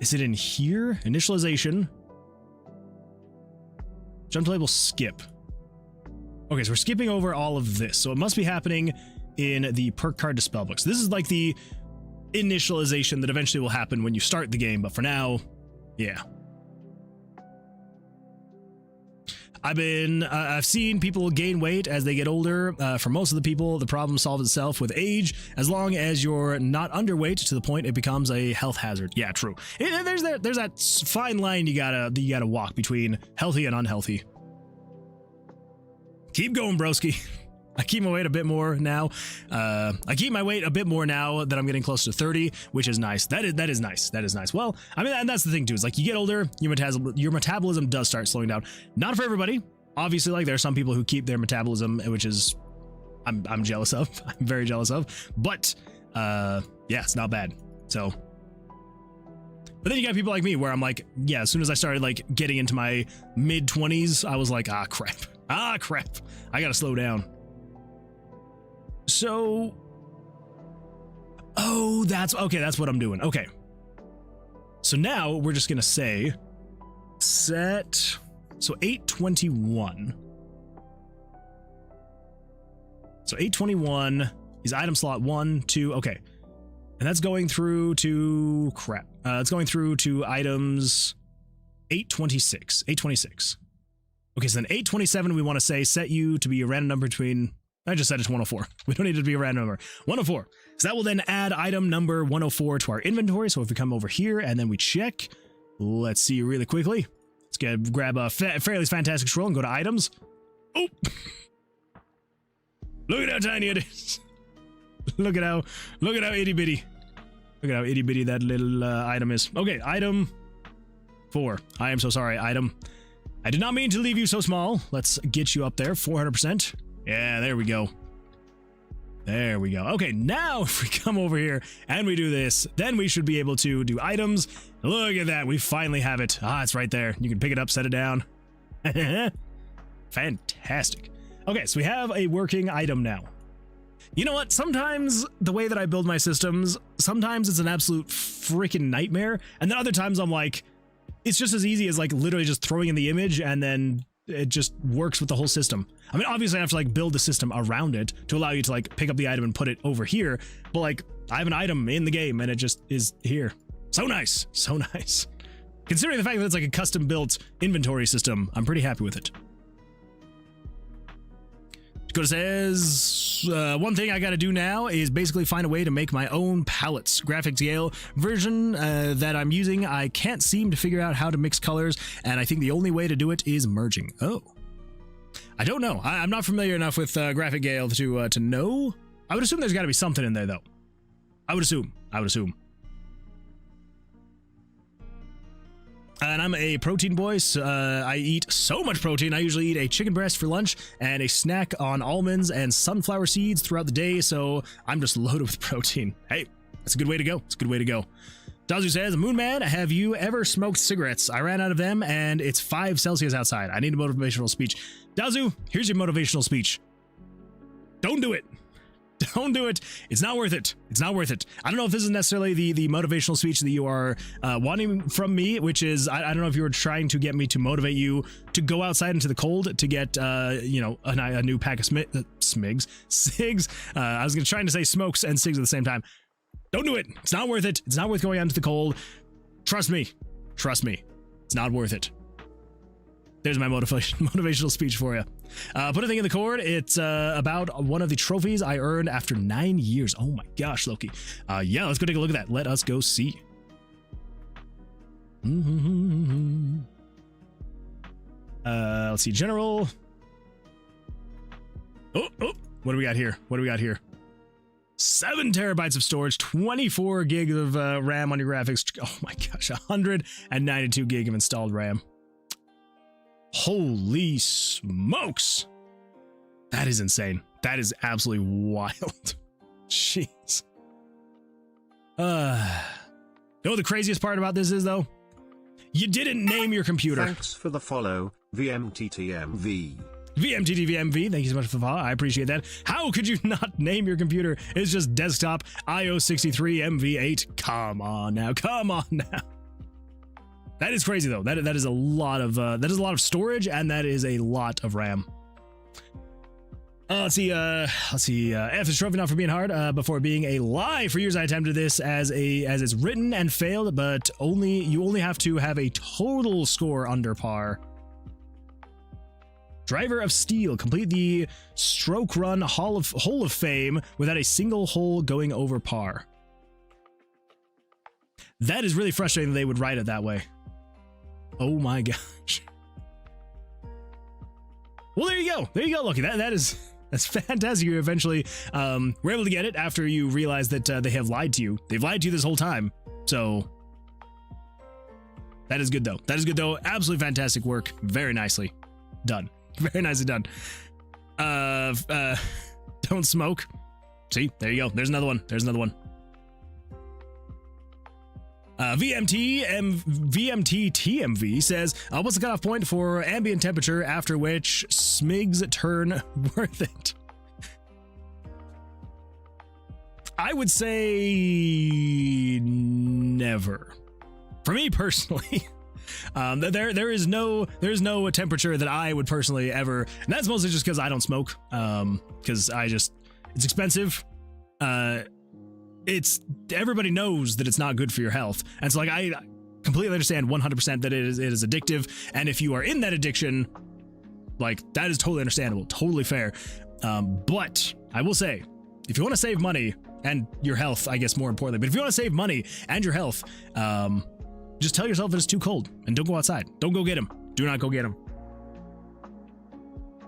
Is it in here? Initialization. Jump to label skip. Okay, so we're skipping over all of this. So it must be happening in the perk card to spellbooks. This is like the initialization that eventually will happen when you start the game, but for now, yeah. I've seen people gain weight as they get older. For most of the people, the problem solves itself with age, as long as you're not underweight to the point it becomes a health hazard. Yeah, true. There's that fine line you gotta walk between healthy and unhealthy. Keep going, broski. I keep my weight a bit more now. I keep my weight a bit more now that I'm getting close to 30, which is nice. That is nice. Well, I mean, and that's the thing too, is like you get older, your metabolism does start slowing down. Not for everybody. Obviously, like there are some people who keep their metabolism, which is, I'm jealous of. I'm very jealous of. But yeah, it's not bad. So, but then you got people like me where I'm like, yeah, as soon as I started like getting into my mid-20s, I was like, ah crap, I gotta slow down. So, oh, that's okay. That's what I'm doing. Okay. So now we're just gonna say set, so 821. So 821 is item slot 1, 2, okay. And that's going through to, crap. It's going through to items 826, 826. Okay, so then 827 we want to say set you to be a random number between, I just said it's 104. We don't need it to be a random number. 104. So that will then add item number 104 to our inventory. So if we come over here and then we check, let's see really quickly. Let's grab a fairly fantastic scroll and go to items. Oh! Look at how tiny it is. Look at how itty bitty. Look at how itty bitty that little item is. Okay, item 4. I am so sorry, item. I did not mean to leave you so small. Let's get you up there, 400%. Yeah, there we go. There we go. Okay, now if we come over here and we do this, then we should be able to do items. Look at that, we finally have it. Ah, it's right there. You can pick it up, set it down. Fantastic. Okay, so we have a working item now. You know what? Sometimes the way that I build my systems, sometimes it's an absolute freaking nightmare. And then other times I'm like, it's just as easy as like literally just throwing in the image and then it just works with the whole system. I mean, obviously I have to like build the system around it to allow you to like pick up the item and put it over here. But like I have an item in the game and it just is here. So nice. So nice. Considering the fact that it's like a custom built inventory system, I'm pretty happy with it. Dakota says, one thing I gotta do now is basically find a way to make my own palettes. Graphic scale version that I'm using, I can't seem to figure out how to mix colors, and I think the only way to do it is merging. Oh. I don't know. I'm not familiar enough with graphic scale to know. I would assume there's gotta be something in there, though. I would assume. And I'm a protein boy, so I eat so much protein. I usually eat a chicken breast for lunch and a snack on almonds and sunflower seeds throughout the day, so I'm just loaded with protein. Hey, that's a good way to go. It's a good way to go. Dazu says, Moonman, have you ever smoked cigarettes? I ran out of them and it's 5 Celsius outside. I need a motivational speech. Dazu, here's your motivational speech. Don't do it. Don't do it. It's not worth it. It's not worth it. I don't know if this is necessarily the motivational speech that you are wanting from me, which is, I don't know if you were trying to get me to motivate you to go outside into the cold to get, you know, a new pack of SIGs. I was trying to say smokes and SIGs at the same time. Don't do it. It's not worth it. It's not worth going out into the cold. Trust me. Trust me. It's not worth it. There's my motivational speech for you. Put a thing in the cord. It's about one of the trophies I earned after 9 years. Oh my gosh, Loki. Yeah, let's go take a look at that. Let us go see. Let's see, general. Oh, what do we got here? What do we got here? 7 terabytes of storage, 24 gigs of RAM on your graphics. Oh my gosh, 192 gig of installed RAM. Holy smokes. That is insane. That is absolutely wild. Jeez. You know what the craziest part about this is, though? You didn't name your computer. Thanks for the follow, VMTTMV. VMTTVMV, thank you so much for the follow. I appreciate that. How could you not name your computer? It's just desktop IO63MV8. Come on now. Come on now. That is crazy though. That is a lot of storage, and that is a lot of RAM. Let's see. F is trophy not for being hard, but for being a lie. For years I attempted this as it's written and failed, but you only have to have a total score under par. Driver of Steel, complete the stroke run Hall of Fame without a single hole going over par. That is really frustrating that they would write it that way. Oh my gosh. Well, there you go. There you go, Loki. That's fantastic. You eventually were able to get it after you realized that they have lied to you. They've lied to you this whole time. So that is good though. That is good though. Absolutely fantastic work. Very nicely done. Very nicely done. Don't smoke. See, there you go. There's another one. There's another one. VMT-TMV says, what's the cutoff point for ambient temperature after which smigs turn worth it? I would say never. For me personally, there's no temperature that I would personally ever, and that's mostly just because I don't smoke, because it's expensive. Everybody knows that it's not good for your health, and so like I completely understand 100% that it is addictive, and if you are in that addiction, like that is totally understandable, totally fair. But I will say, if you want to save money and your health, I guess more importantly, but if you want to save money and your health, just tell yourself that it's too cold and don't go outside. Don't go get them. Do not go get them.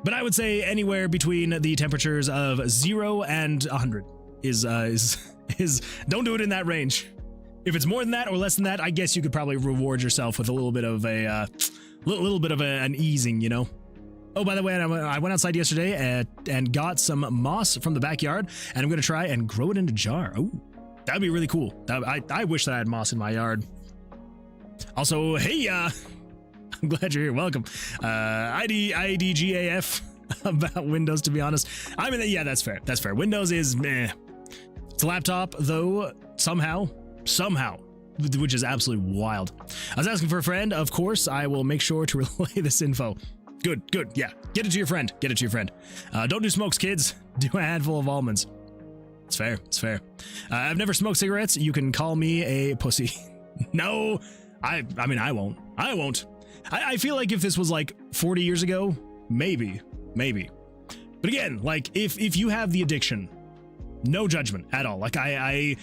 But I would say anywhere between the temperatures of 0 and 100 is don't do it in that range. If it's more than that or less than that, I guess you could probably reward yourself with a little bit of an easing, you know. Oh, by the way, I went outside yesterday and got some moss from the backyard, and I'm going to try and grow it in a jar. Oh, that'd be really cool. I wish that I had moss in my yard. Also, hey, I'm glad you're here. Welcome. IDGAF about Windows, to be honest. I mean, yeah, that's fair. That's fair. Windows is meh. It's a laptop, though, somehow, which is absolutely wild. I was asking for a friend. Of course, I will make sure to relay this info. Good. Yeah, get it to your friend. Don't do smokes, kids. Do a handful of almonds. It's fair. I've never smoked cigarettes. You can call me a pussy. No, I mean, I won't. I feel like if this was like 40 years ago, maybe. But again, like if you have the addiction, no judgment at all. Like I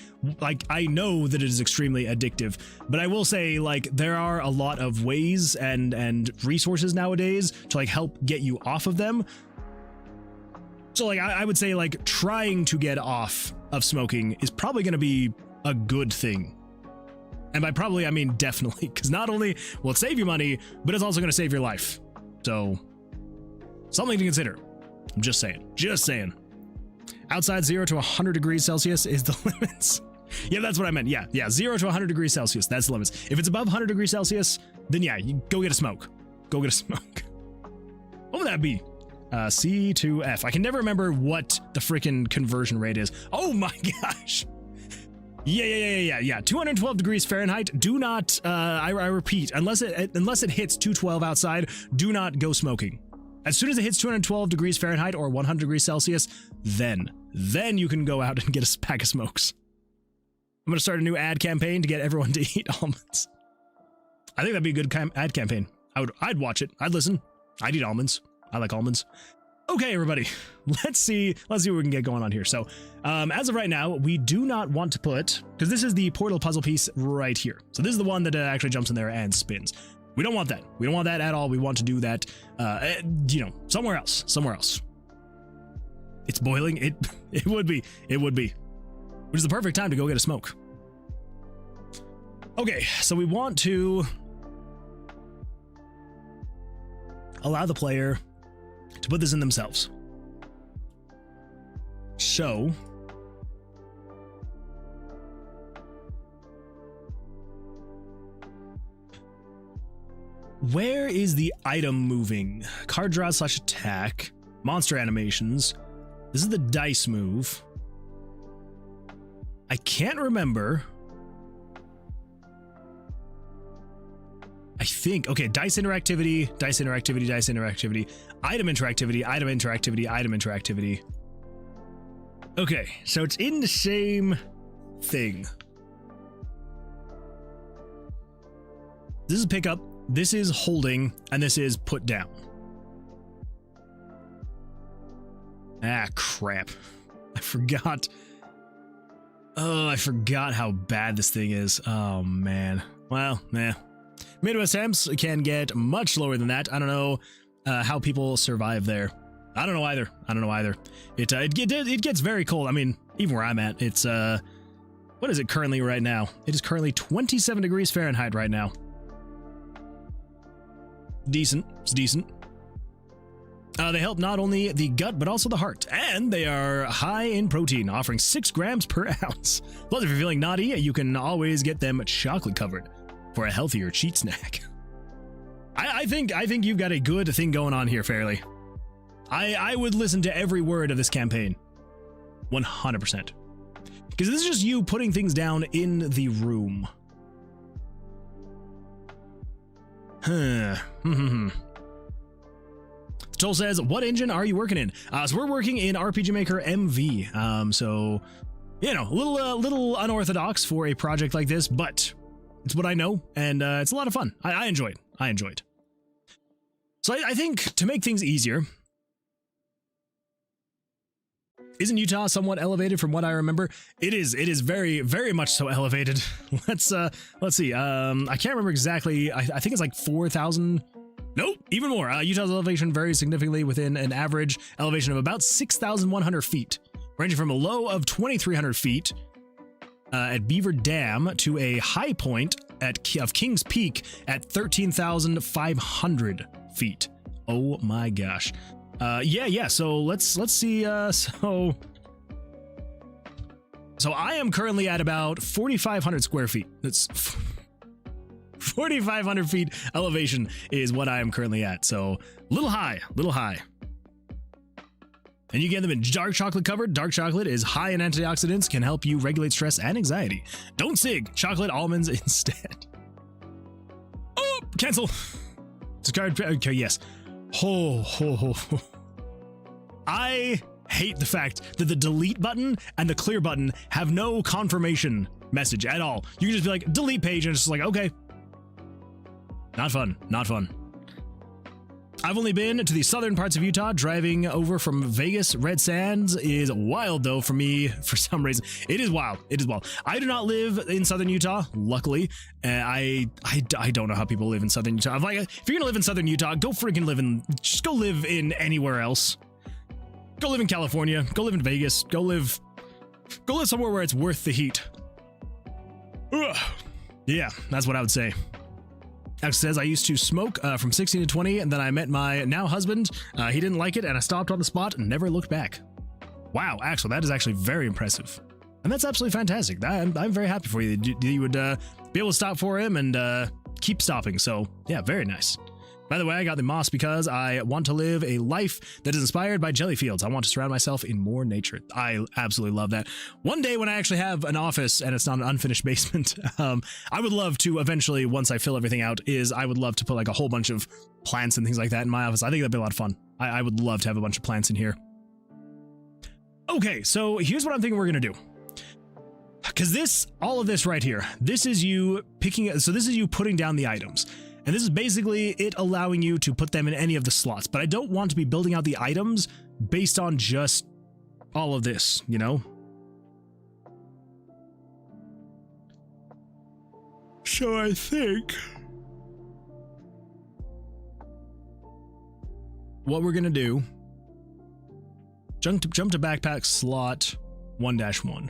know that it is extremely addictive, but I will say, like, there are a lot of ways and resources nowadays to like help get you off of them. So like I would say, like, trying to get off of smoking is probably going to be a good thing. And by probably, I mean definitely, because not only will it save you money, but it's also going to save your life. So something to consider. I'm just saying. Outside 0 to 100 degrees Celsius is the limits. Yeah, that's what I meant. Yeah, 0 to 100 degrees Celsius, that's the limits. If it's above 100 degrees Celsius, then yeah, you go get a smoke. What would that be? C to F. I can never remember what the freaking conversion rate is. Oh my gosh. Yeah. 212 degrees Fahrenheit. Do not, I repeat, unless it hits 212 outside, do not go smoking. As soon as it hits 212 degrees Fahrenheit or 100 degrees Celsius, then you can go out and get a pack of smokes. I'm going to start a new ad campaign to get everyone to eat almonds. I think that'd be a good ad campaign. I'd watch it. I'd listen. I'd eat almonds. I like almonds. Okay, everybody, let's see what we can get going on here. So, as of right now, we do not want to put, because this is the portal puzzle piece right here. So this is the one that actually jumps in there and spins. We don't want that. We don't want that at all. We want to do that, somewhere else. It's boiling. It would be. Which is the perfect time to go get a smoke. Okay, so we want to allow the player to put this in themselves. So where is the item moving? Card draw / attack, monster animations. This is the dice move. I can't remember. I think, okay, dice interactivity, item interactivity. Okay, so it's in the same thing. This is pick up, this is holding, and this is put down. Ah, crap. I forgot. Oh, I forgot how bad this thing is. Oh, man. Well, Midwest temps can get much lower than that. I don't know how people survive there. I don't know either. It gets very cold. I mean, even where I'm at, it's what is it currently right now? It is currently 27 degrees Fahrenheit right now. Decent. It's decent. They help not only the gut, but also the heart. And they are high in protein, offering 6 grams per ounce. Plus, if you're feeling naughty, you can always get them chocolate covered for a healthier cheat snack. I think you've got a good thing going on here, Fairly. I would listen to every word of this campaign. 100%. Because this is just you putting things down in the room. Joel says, what engine are you working in? So we're working in RPG Maker MV. So, you know, a little unorthodox for a project like this, but it's what I know, and it's a lot of fun. I enjoy it. I enjoy it. So I think to make things easier, isn't Utah somewhat elevated from what I remember? It is very, very much so elevated. Let's see. I can't remember exactly. I think it's like 4,000. Nope, even more. Utah's elevation varies significantly within an average elevation of about 6,100 feet, ranging from a low of 2,300 feet at Beaver Dam to a high point of King's Peak at 13,500 feet. Oh my gosh. Yeah. So let's see. So I am currently at about 4,500 square feet. That's 4,500 feet elevation is what I am currently at. So little high. And you get them in dark chocolate covered. Dark chocolate is high in antioxidants, can help you regulate stress and anxiety. Don't sig, chocolate almonds instead. Oh, cancel. Discard. Okay, yes. I hate the fact that the delete button and the clear button have no confirmation message at all. You can just be like, delete page, and it's just like, okay. Not fun. I've only been to the southern parts of Utah. Driving over from Vegas, Red Sands is wild, though, for me, for some reason. It is wild. I do not live in southern Utah, luckily. I don't know how people live in southern Utah. I'm like, if you're gonna live in southern Utah, go live in anywhere else. Go live in California. Go live in Vegas. Go live somewhere where it's worth the heat. Ugh. Yeah, that's what I would say. Alex says, I used to smoke from 16 to 20, and then I met my now husband. He didn't like it, and I stopped on the spot and never looked back. Wow, Axel, that is actually very impressive. And that's absolutely fantastic. I'm very happy for you. You would be able to stop for him and keep stopping. So, yeah, very nice. By the way, I got the moss because I want to live a life that is inspired by jelly fields. I want to surround myself in more nature. I absolutely love that. One day when I actually have an office and it's not an unfinished basement, I would love to eventually, once I fill everything out, I would love to put like a whole bunch of plants and things like that in my office. I think that'd be a lot of fun. I would love to have a bunch of plants in here. Okay, so here's what I'm thinking we're going to do. Because all of this right here, this is you putting down the items. And this is basically it allowing you to put them in any of the slots. But I don't want to be building out the items based on just all of this, you know? So I think what we're going to do, jump to backpack slot 1-1.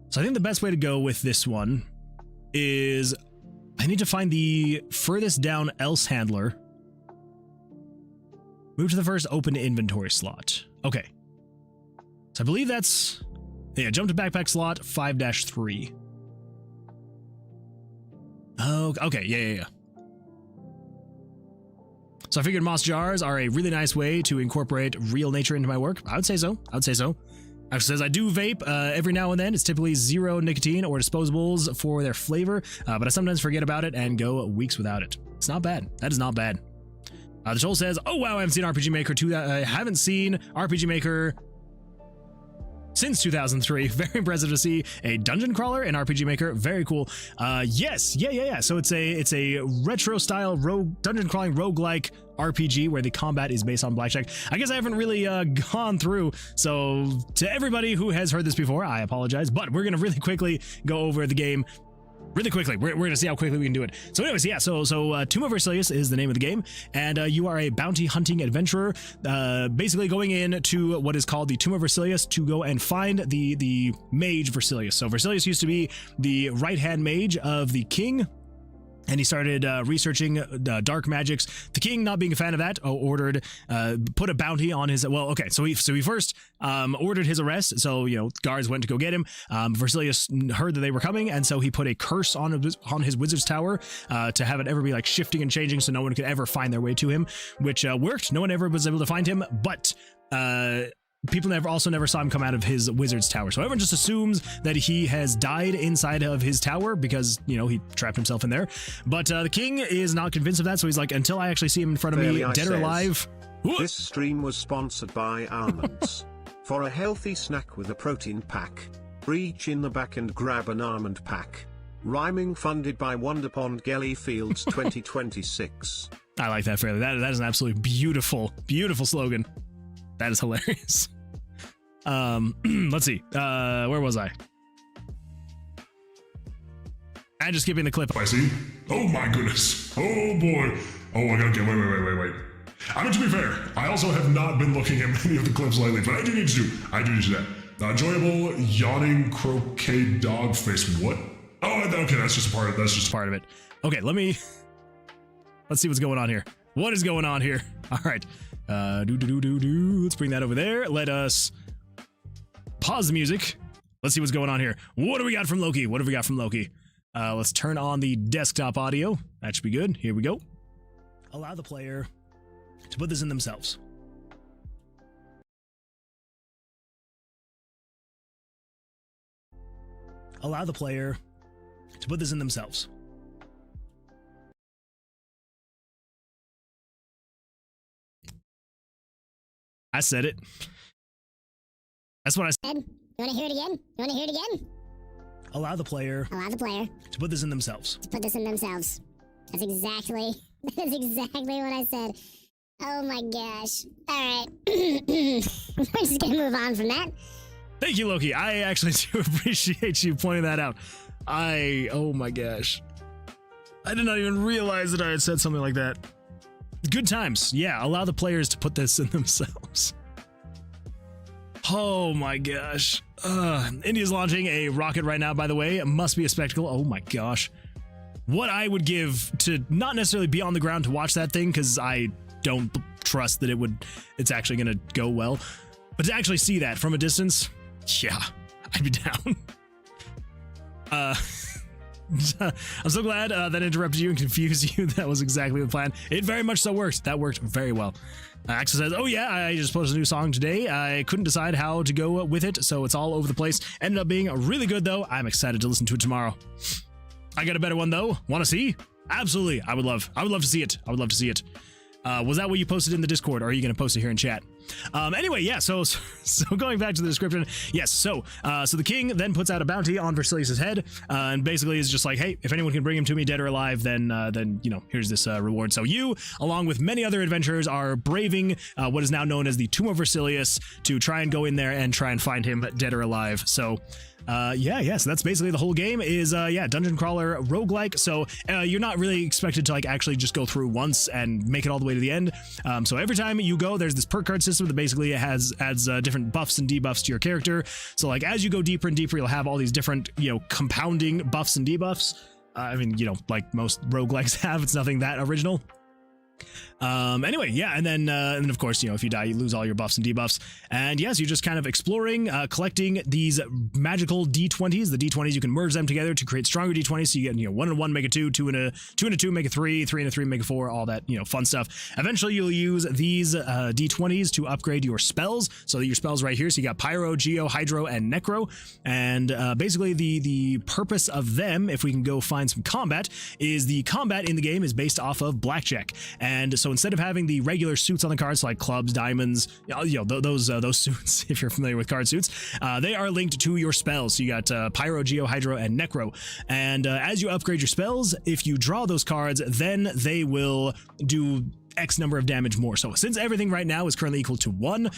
So I think the best way to go with this one is I need to find the furthest down else handler. Move to the first open inventory slot. Okay. So I believe that's, yeah, jump to backpack slot 5-3. Oh, okay, yeah. So I figured moss jars are a really nice way to incorporate real nature into my work. I would say so. Actually says, I do vape every now and then. It's typically 0 nicotine or disposables for their flavor, but I sometimes forget about it and go weeks without it. It's not bad. That is not bad. The Troll says, oh wow, I haven't seen RPG Maker 2. I haven't seen RPG Maker since 2003. Very impressive to see a dungeon crawler in RPG Maker. Very cool. Yes, yeah. So it's a retro style dungeon crawling roguelike RPG where the combat is based on blackjack. I guess I haven't really gone through, so to everybody who has heard this before, I apologize, but we're gonna really quickly go over the game. Really quickly, we're gonna see how quickly we can do it. So anyways, yeah, so Tomb of Vercilias is the name of the game, and you are a bounty hunting adventurer, basically going into what is called the Tomb of Vercilias to go and find the Mage Vercilias. So Vercilias used to be the right-hand mage of the king and he started researching dark magics. The king, not being a fan of that, ordered put a bounty on his. Well, okay, so he first ordered his arrest. So guards went to go get him. Vercilias heard that they were coming, and so he put a curse on his wizard's tower to have it ever be like shifting and changing, so no one could ever find their way to him, which worked. No one ever was able to find him, but people never saw him come out of his wizard's tower. So everyone just assumes that he has died inside of his tower because, he trapped himself in there. But the king is not convinced of that. So he's like, until I actually see him in front of me, dead or alive. This stream was sponsored by almonds. For a healthy snack with a protein pack, reach in the back and grab an almond pack. Rhyming funded by Wonderpond Gelly Fields 2026. I like that fairly. That is an absolutely beautiful, beautiful slogan. That is hilarious. Let's see. Where was I? I'm just skipping the clip. I see. Oh my goodness. Oh boy. Oh, I gotta get. Wait. I mean, to be fair, I also have not been looking at many of the clips lately, but I do need to do that. Enjoyable yawning croquet dog face. What? Oh, okay. That's just part of it. Okay, let's see what's going on here. What is going on here? All right. Let's bring that over there. Let us pause the music. Let's see what's going on here. What do we got from Loki? Let's turn on the desktop audio. That should be good. Here we go. Allow the player to put this in themselves. Allow the player to put this in themselves. I said it. That's what I said. You want to hear it again? Allow the player to put this in themselves. That's exactly what I said. Oh my gosh. All right. We're just going to move on from that. Thank you, Loki. I actually do appreciate you pointing that out. Oh my gosh. I did not even realize that I had said something like that. Good times. Yeah, allow the players to put this in themselves. Oh my gosh. India's launching a rocket right now, by the way. It must be a spectacle. Oh my gosh. What I would give to not necessarily be on the ground to watch that thing, because I don't trust that it's actually going to go well. But to actually see that from a distance, yeah, I'd be down. I'm so glad that interrupted you and confused you. That was exactly the plan. It very much so worked. That worked very well. Axel says, oh yeah, I just posted a new song today. I couldn't decide how to go with it, so it's all over the place. Ended up being really good, though. I'm excited to listen to it tomorrow. I got a better one, though. Want to see? Absolutely. I would love to see it. Was that what you posted in the Discord, or are you going to post it here in chat? Anyway, yeah, so going back to the description, yes, so the king then puts out a bounty on Vercilias' head, and basically is just like, hey, if anyone can bring him to me dead or alive, then here's this reward. So you, along with many other adventurers, are braving what is now known as the Tomb of Vercilias to try and go in there and try and find him dead or alive. So so that's basically the whole game is, dungeon crawler roguelike. So you're not really expected to actually just go through once and make it all the way to the end. So every time you go, there's this perk card system that basically adds different buffs and debuffs to your character. So as you go deeper and deeper, you'll have all these different, compounding buffs and debuffs. Like most roguelikes have. It's nothing that original. Anyway, yeah, and then of course, if you die, you lose all your buffs and debuffs. And yes, you're just kind of exploring, collecting these magical D20s. The D20s, you can merge them together to create stronger D20s. So you get, 1 and 1 make a 2, 2 and a 2 make a 3, 3 and a 3 make a 4, all that, fun stuff. Eventually, you'll use these D20s to upgrade your spells. So your spells right here. So you got Pyro, Geo, Hydro, and Necro. And basically, the purpose of them, if we can go find some combat, is the combat in the game is based off of Blackjack. And so instead of having the regular suits on the cards, like clubs, diamonds, those suits, if you're familiar with card suits, they are linked to your spells. So you got Pyro, Geo, Hydro, and Necro. And as you upgrade your spells, if you draw those cards, then they will do X number of damage more. So since everything right now is currently equal to 1,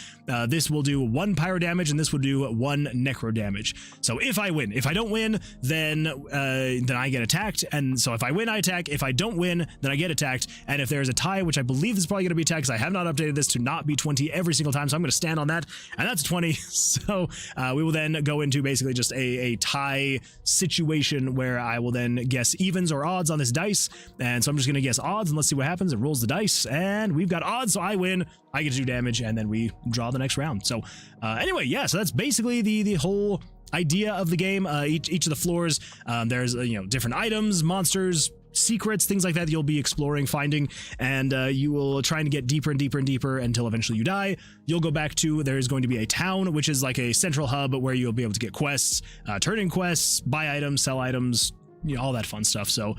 this will do 1 pyro damage, and this will do 1 necro damage. So if I win, if I don't win, then I get attacked, and so if I win, I attack. If I don't win, then I get attacked, and if there's a tie, which I believe is probably going to be attacked, because I have not updated this to not be 20 every single time, so I'm going to stand on that, and that's 20. So we will then go into basically just a tie situation where I will then guess evens or odds on this dice, and so I'm just going to guess odds, and let's see what happens. It rolls the dice, and we've got odds, so I win. I get to do damage, and then we draw the next round. So anyway, yeah, so that's basically the whole idea of the game. Each of the floors, there's different items, monsters, secrets, things like that you'll be exploring, finding, and you will try and get deeper and deeper and deeper until eventually you die. You'll go back to, there's going to be a town, which is like a central hub where you'll be able to get quests, turn in quests, buy items, sell items, all that fun stuff. So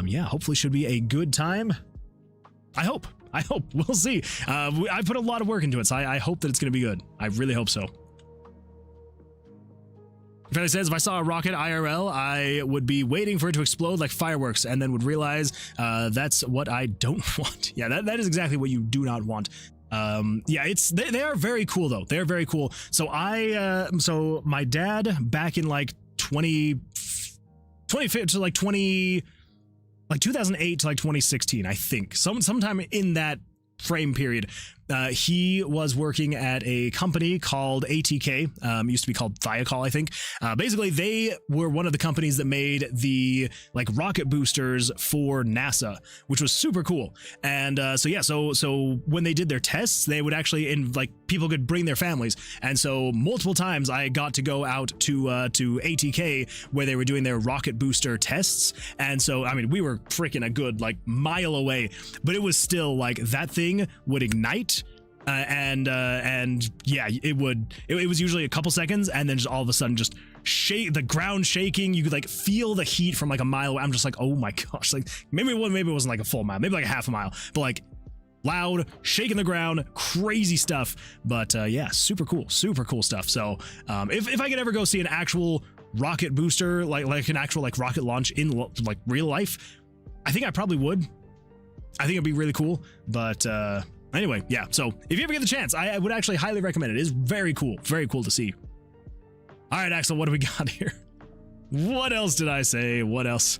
yeah, hopefully should be a good time. I hope. We'll see. I put a lot of work into it, so I hope that it's going to be good. I really hope so. Fairly says, if I saw a rocket IRL, I would be waiting for it to explode like fireworks, and then would realize that's what I don't want. Yeah, that is exactly what you do not want. Yeah, they are very cool though. They're very cool. So so my dad back in like 2008 to like 2016, I think, sometime in that frame period, he was working at a company called ATK, used to be called Thiokol, I think. Basically, they were one of the companies that made the like rocket boosters for NASA, which was super cool. And so yeah, so when they did their tests, they would actually, people could bring their families. And so multiple times I got to go out to ATK where they were doing their rocket booster tests. And so, I mean, we were freaking a good like mile away, but it was still like that thing would ignite. And yeah, it was usually a couple seconds, and then just all of a sudden just shake, the ground shaking. You could like feel the heat from like a mile away. I'm just like, oh my gosh, like maybe it wasn't like a full mile, maybe like a half a mile, but like loud, shaking the ground, crazy stuff. But yeah, super cool stuff. So if I could ever go see an actual rocket booster, like an actual like rocket launch in like real life, I think I probably would. I think it'd be really cool. But anyway, yeah, so if you ever get the chance, I would actually highly recommend it. It is very cool to see. All right, Axel, what do we got here? What else did I say? What else?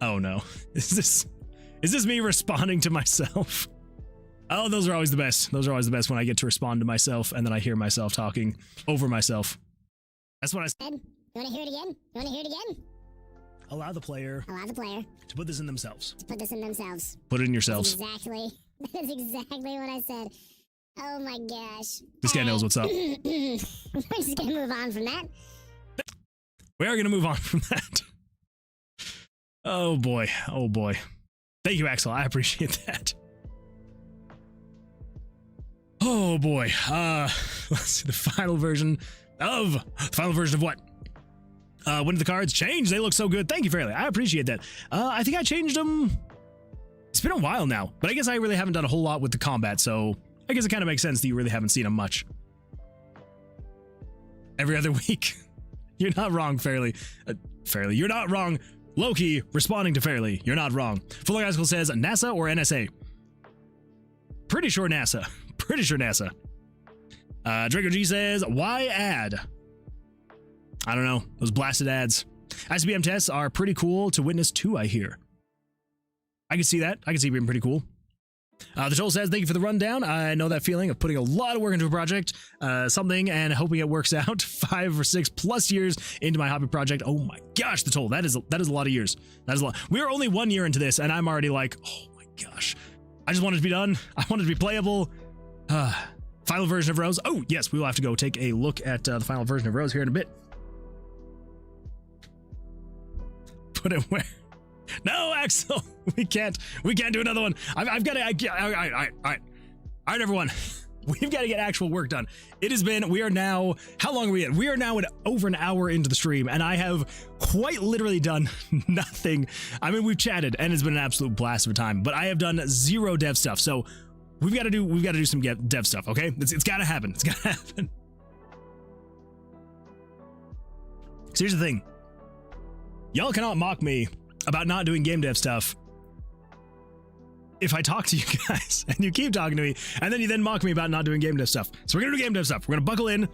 Oh no, is this me responding to myself? Oh, those are always the best. Those are always the best when I get to respond to myself and then I hear myself talking over myself. That's what I said. You want to hear it again? You want to hear it again? Allow the player to put this in themselves. Put this in themselves. Put it in yourselves. That is exactly what I said. Oh my gosh. This guy knows what's up. We're just gonna move on from that. We are gonna move on from that. Oh boy. Thank you, Axel. I appreciate that. Oh boy. Let's see the final version of what? When did the cards change? They look so good. Thank you, Fairly. I appreciate that. I think I changed them. It's been a while now, but I guess I really haven't done a whole lot with the combat, so I guess it kind of makes sense that you really haven't seen them much. Every other week. You're not wrong, Fairly. Fairly, you're not wrong. Loki responding to Fairly. You're not wrong. Full Icicle says NASA or NSA? Pretty sure NASA. Draco G says, why ad? I don't know. Those blasted ads. ICBM tests are pretty cool to witness too, I hear. I can see that. I can see it being pretty cool. The Troll says, thank you for the rundown. I know that feeling of putting a lot of work into a project, something, and hoping it works out. 5 or 6 plus years into my hobby project. Oh my gosh, the Troll. That is a lot of years. That is a lot. We're only 1 year into this, and I'm already like, oh my gosh. I just want it to be done. I want it to be playable. Final version of Rose. Oh, yes, we will have to go take a look at the final version of Rose here in a bit. Put it where? No, Axel, we can't do another one. I've got to. All right, everyone, we've got to get actual work done. We are now, how long are we in? We are now at over an hour into the stream, and I have quite literally done nothing. I mean, we've chatted, and it's been an absolute blast of a time, but I have done 0 dev stuff. So we've got to do some dev stuff. Okay, it's got to happen. It's got to happen. So here's the thing. Y'all cannot mock me about not doing game dev stuff if I talk to you guys and you keep talking to me and then you then mock me about not doing game dev stuff. So we're gonna do game dev stuff. We're gonna buckle in.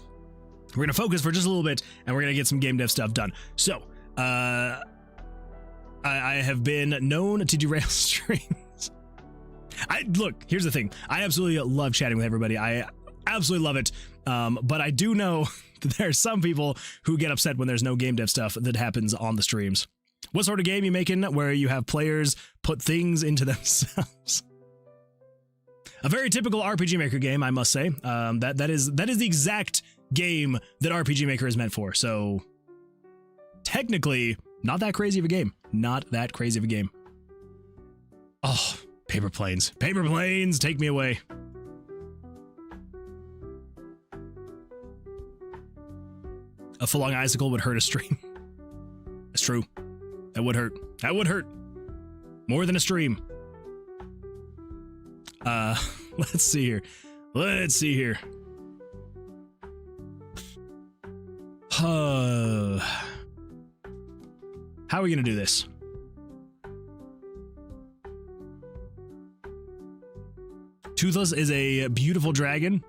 We're gonna focus for just a little bit and we're gonna get some game dev stuff done. So, I have been known to derail streams. Look, here's the thing. I absolutely love chatting with everybody. I absolutely love it. But I do know that there are some people who get upset when there's no game dev stuff that happens on the streams. What sort of game you making where you have players put things into themselves? A very typical RPG Maker game, I must say. That is the exact game that RPG Maker is meant for. So technically, not that crazy of a game. Not that crazy of a game. Oh, paper planes. Paper planes, take me away. A full-on icicle would hurt a stream. That's true. That would hurt. That would hurt. More than a stream. Let's see here. Let's see here. How are we gonna do this? Toothless is a beautiful dragon.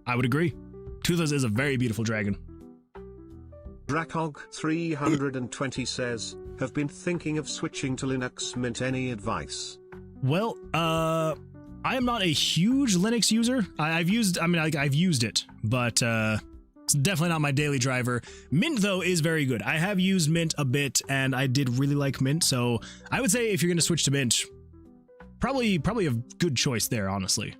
I would agree. Toothless is a very beautiful dragon. Drakog 320 says, have been thinking of switching to Linux Mint. Any advice? Well, I am not a huge Linux user. I've used it, but it's definitely not my daily driver. Mint, though, is very good. I have used Mint a bit, and I did really like Mint, so I would say if you're going to switch to Mint, probably a good choice there, honestly.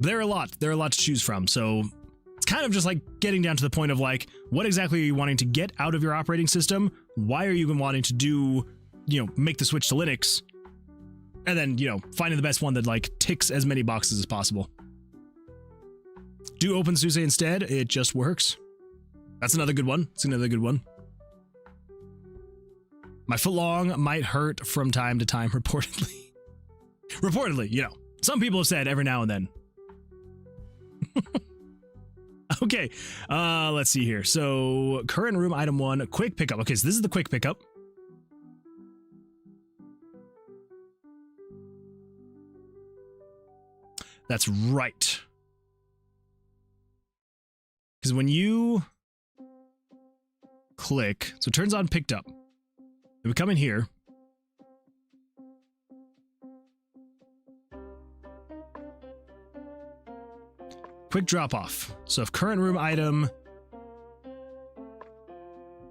There are a lot to choose from, so it's kind of just like getting down to the point of like, what exactly are you wanting to get out of your operating system? Why are you wanting to do, make the switch to Linux? And then, finding the best one that like ticks as many boxes as possible. Do OpenSUSE instead. It just works. That's another good one. It's another good one. My footlong might hurt from time to time, reportedly. Reportedly, some people have said every now and then. Okay, let's see here. So, current room item 1, quick pickup. Okay, so this is the quick pickup. That's right. Because when you click, so it turns on picked up. Then we come in here. Quick drop off. So if current room item.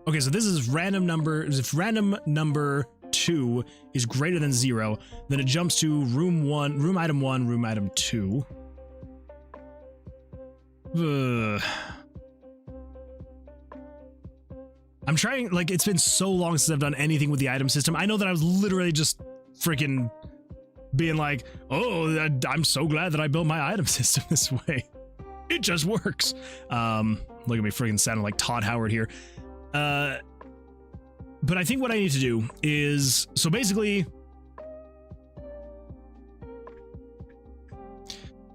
Okay, so this is random number. If random number 2 is greater than 0, then it jumps to room item 1, room item 2. I'm trying, like, it's been so long since I've done anything with the item system. I know that I was literally just freaking being like, oh, I'm so glad that I built my item system this way. It just works. Look at me freaking sounding like Todd Howard here. But I think what I need to do is, so basically,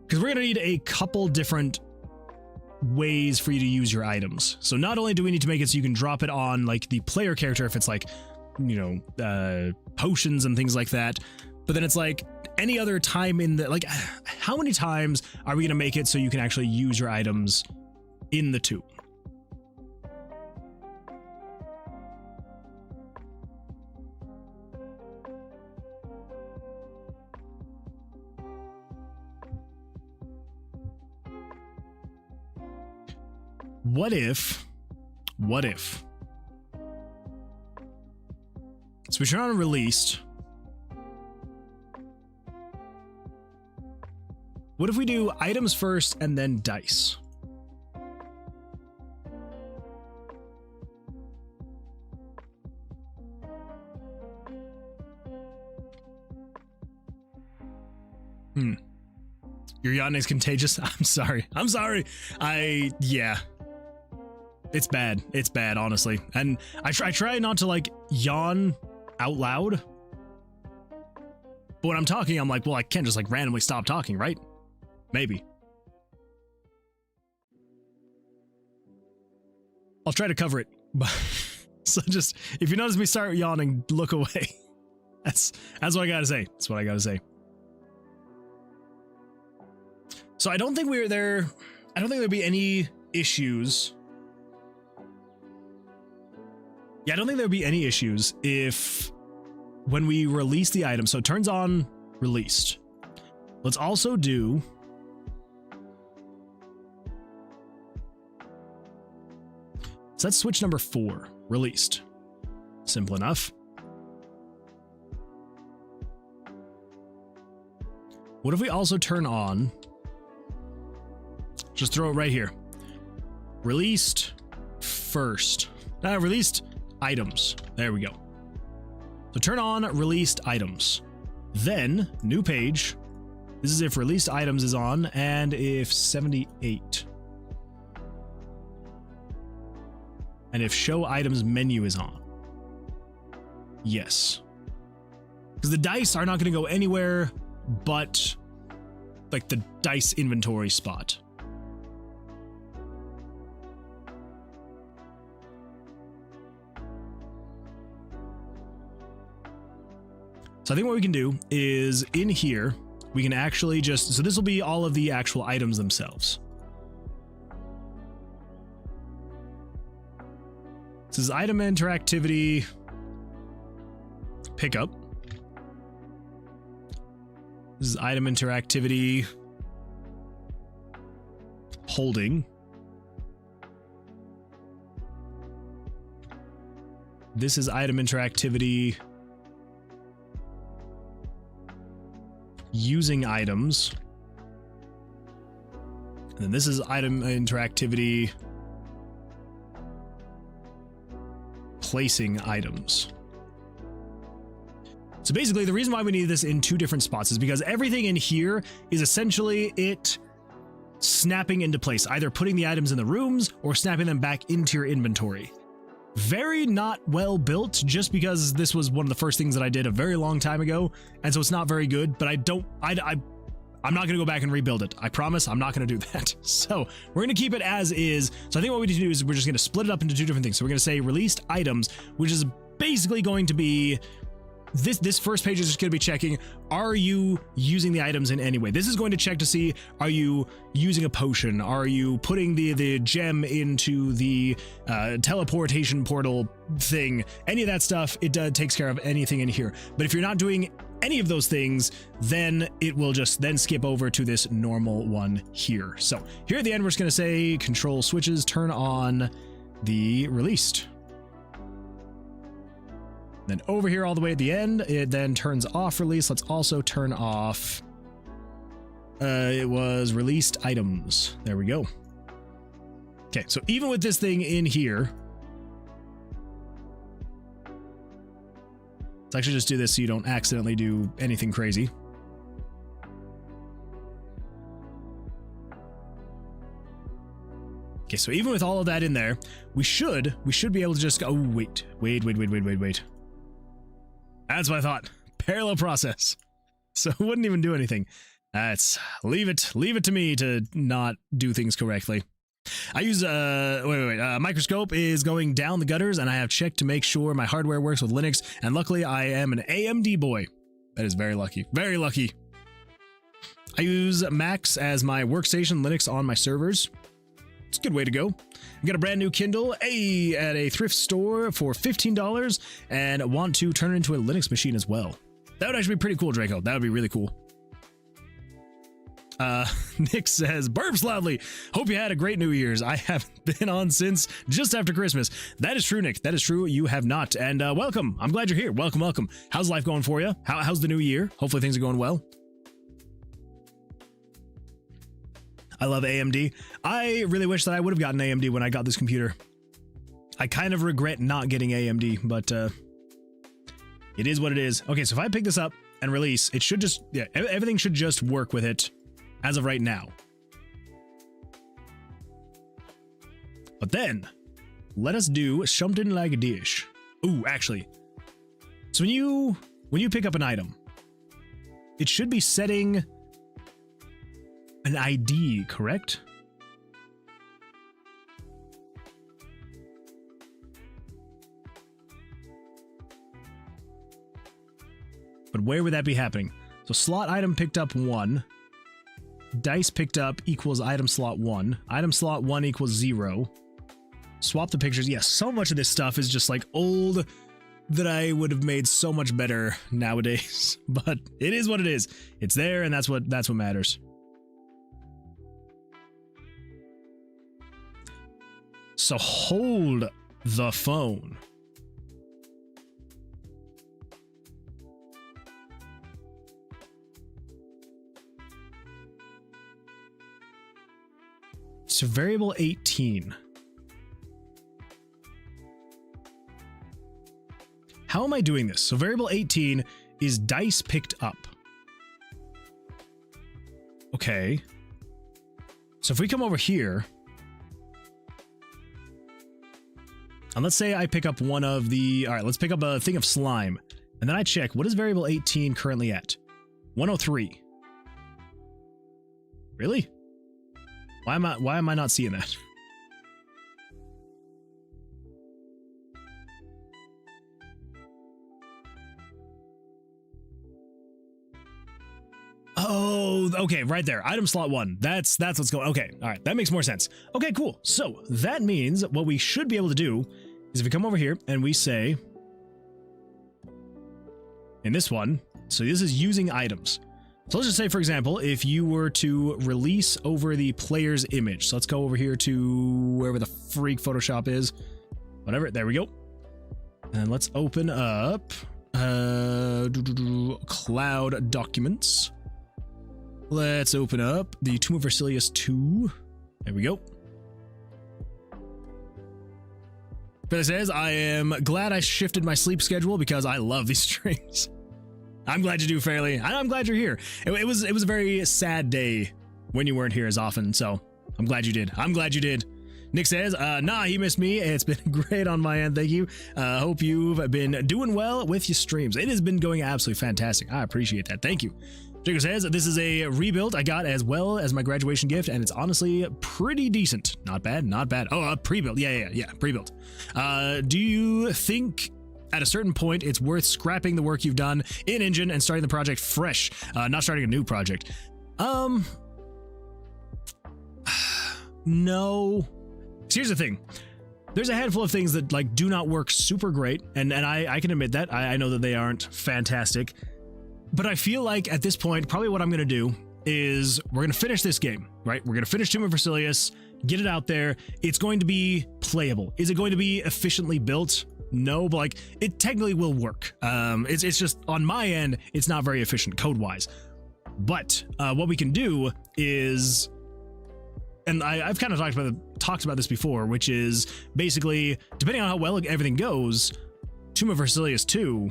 because we're going to need a couple different ways for you to use your items. So not only do we need to make it so you can drop it on like the player character if it's like, potions and things like that, but then it's like any other time in the, like, how many times are we going to make it so you can actually use your items in the tube? What if, so we turn on released. What if we do items first and then dice? Your yawn is contagious. I'm sorry. Yeah. It's bad. It's bad, honestly. And I try not to like yawn out loud. But when I'm talking, I'm like, well, I can't just like randomly stop talking, right? Maybe. I'll try to cover it. So just, if you notice me start yawning, look away. That's what I gotta say. That's what I gotta say. So I don't think we're there. I don't think there'll be any issues. Yeah, I don't think there'll be any issues if when we release the item. So it turns on released. Let's also do. So that's switch number 4, released. Simple enough. What if we also turn on, just throw it right here, released first, released items. There we go. So turn on released items, then new page. This is if released items is on and if 78. And if show items menu is on. Yes. Because the dice are not going to go anywhere but like the dice inventory spot. So I think what we can do is in here, we can actually just, so this will be all of the actual items themselves. This is item interactivity, pickup. This is item interactivity, holding. This is item interactivity, using items. And then this is item interactivity, placing items. So basically, the reason why we need this in 2 different spots is because everything in here is essentially it snapping into place, either putting the items in the rooms or snapping them back into your inventory. Very not well built, just because this was one of the first things that I did a very long time ago, and so it's not very good, but I'm not going to go back and rebuild it. I promise I'm not going to do that. So we're going to keep it as is. So I think what we need to do is we're just going to split it up into 2 different things. So we're going to say released items, which is basically going to be this first page is just going to be checking, are you using the items in any way? This is going to check to see, are you using a potion? Are you putting the gem into the teleportation portal thing? Any of that stuff, it takes care of anything in here. But if you're not doing any of those things, then it will just then skip over to this normal one here. So here at the end, we're just going to say control switches, turn on the released. Then over here all the way at the end, it then turns off release. Let's also turn off, it was released items. There we go. Okay, so even with this thing in here, let's actually just do this so you don't accidentally do anything crazy. Okay, so even with all of that in there, we should be able to just go, oh, wait. That's what I thought. Parallel process. So it wouldn't even do anything. That's leave it to me to not do things correctly. I use microscope is going down the gutters, and I have checked to make sure my hardware works with Linux, and luckily I am an AMD boy. That is very lucky. Very lucky. I use Macs as my workstation, Linux on my servers. It's a good way to go. I got a brand new Kindle at a thrift store for $15 and want to turn it into a Linux machine as well. That would actually be pretty cool, Draco. That would be really cool. Nick says, burps loudly. Hope you had a great New Year's. I haven't been on since just after Christmas. That is true, Nick. That is true. You have not. And welcome. I'm glad you're here. Welcome. How's life going for you? How's the new year? Hopefully things are going well. I love AMD. I really wish that I would have gotten AMD when I got this computer. I kind of regret not getting AMD, but it is what it is. Okay, so if I pick this up and release, it should just, yeah, everything should just work with it as of right now. But then, let us do something like this. Ooh, actually. So when you pick up an item, it should be setting an ID, correct? but where would that be happening? So slot item picked up 1. Dice picked up equals item slot 1. Item slot 1 equals 0. Swap the pictures. Yes, so much of this stuff is just like old that I would have made so much better nowadays. But it is what it is. It's there, and that's what matters. So hold the phone. So variable 18. How am I doing this? So variable 18 is dice picked up. Okay. So if we come over here, and let's say I pick up one of the, all right, let's pick up a thing of slime. And then I check, what is variable 18 currently at? 103. Really? Why am I not seeing that? Oh, okay, right there. Item slot 1. That's what's going. Okay, all right, that makes more sense. Okay, cool. So that means what we should be able to do is if we come over here and we say in this one, so this is using items. So let's just say, for example, if you were to release over the player's image. So let's go over here to wherever the freak Photoshop is. Whatever, there we go. And let's open up cloud documents. Let's open up the Tomb of Vercilias 2. There we go. But it says, I am glad I shifted my sleep schedule because I love these streams. I'm glad you do, Fairly. I'm glad you're here. It was a very sad day when you weren't here as often, so I'm glad you did. I'm glad you did. Nick says, nah, he missed me. It's been great on my end. Thank you. Hope you've been doing well with your streams. It has been going absolutely fantastic. I appreciate that. Thank you. Jacob says, this is a rebuild I got as well as my graduation gift, and it's honestly pretty decent. Not bad, not bad. Oh, pre-built. Yeah, pre-built. Do you think at a certain point it's worth scrapping the work you've done in engine and starting the project fresh, not starting a new project? No. So here's the thing. There's a handful of things that like do not work super great, and I can admit that. I know that they aren't fantastic. But I feel like at this point, probably what I'm going to do is we're going to finish this game, right? We're going to finish Tomb of Vercilias, get it out there. It's going to be playable. Is it going to be efficiently built? No, but like it technically will work. It's just on my end, it's not very efficient code-wise. But what we can do is, and I've kind of talked about this before, which is basically, depending on how well everything goes, Tomb of Vercilias 2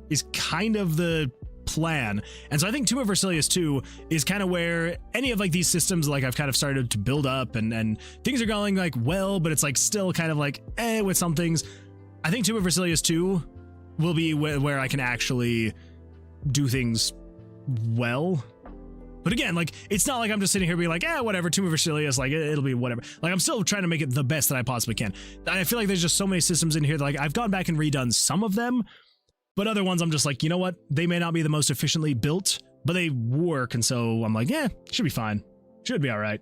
is kind of the plan. And so I think Tomb of Vercilias 2 is kind of where any of like these systems like I've kind of started to build up and things are going like well, but it's like still kind of like with some things. I think Tomb of Vercilias 2 will be where I can actually do things well. But again, like it's not like I'm just sitting here being like, whatever, Tomb of Vercilias, like it'll be whatever. Like I'm still trying to make it the best that I possibly can. I feel like there's just so many systems in here that like I've gone back and redone some of them, but other ones I'm just like, you know what? They may not be the most efficiently built, but they work. And so I'm like, should be fine. Should be all right.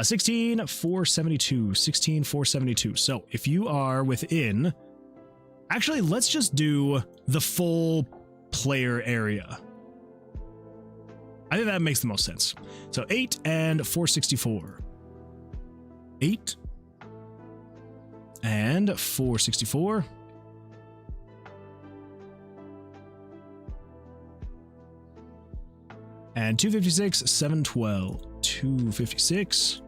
16,472, 16,472. So if you are within, actually, let's just do the full player area. I think that makes the most sense. So 8 and 464. 8 and 464. And 256, 712. 256,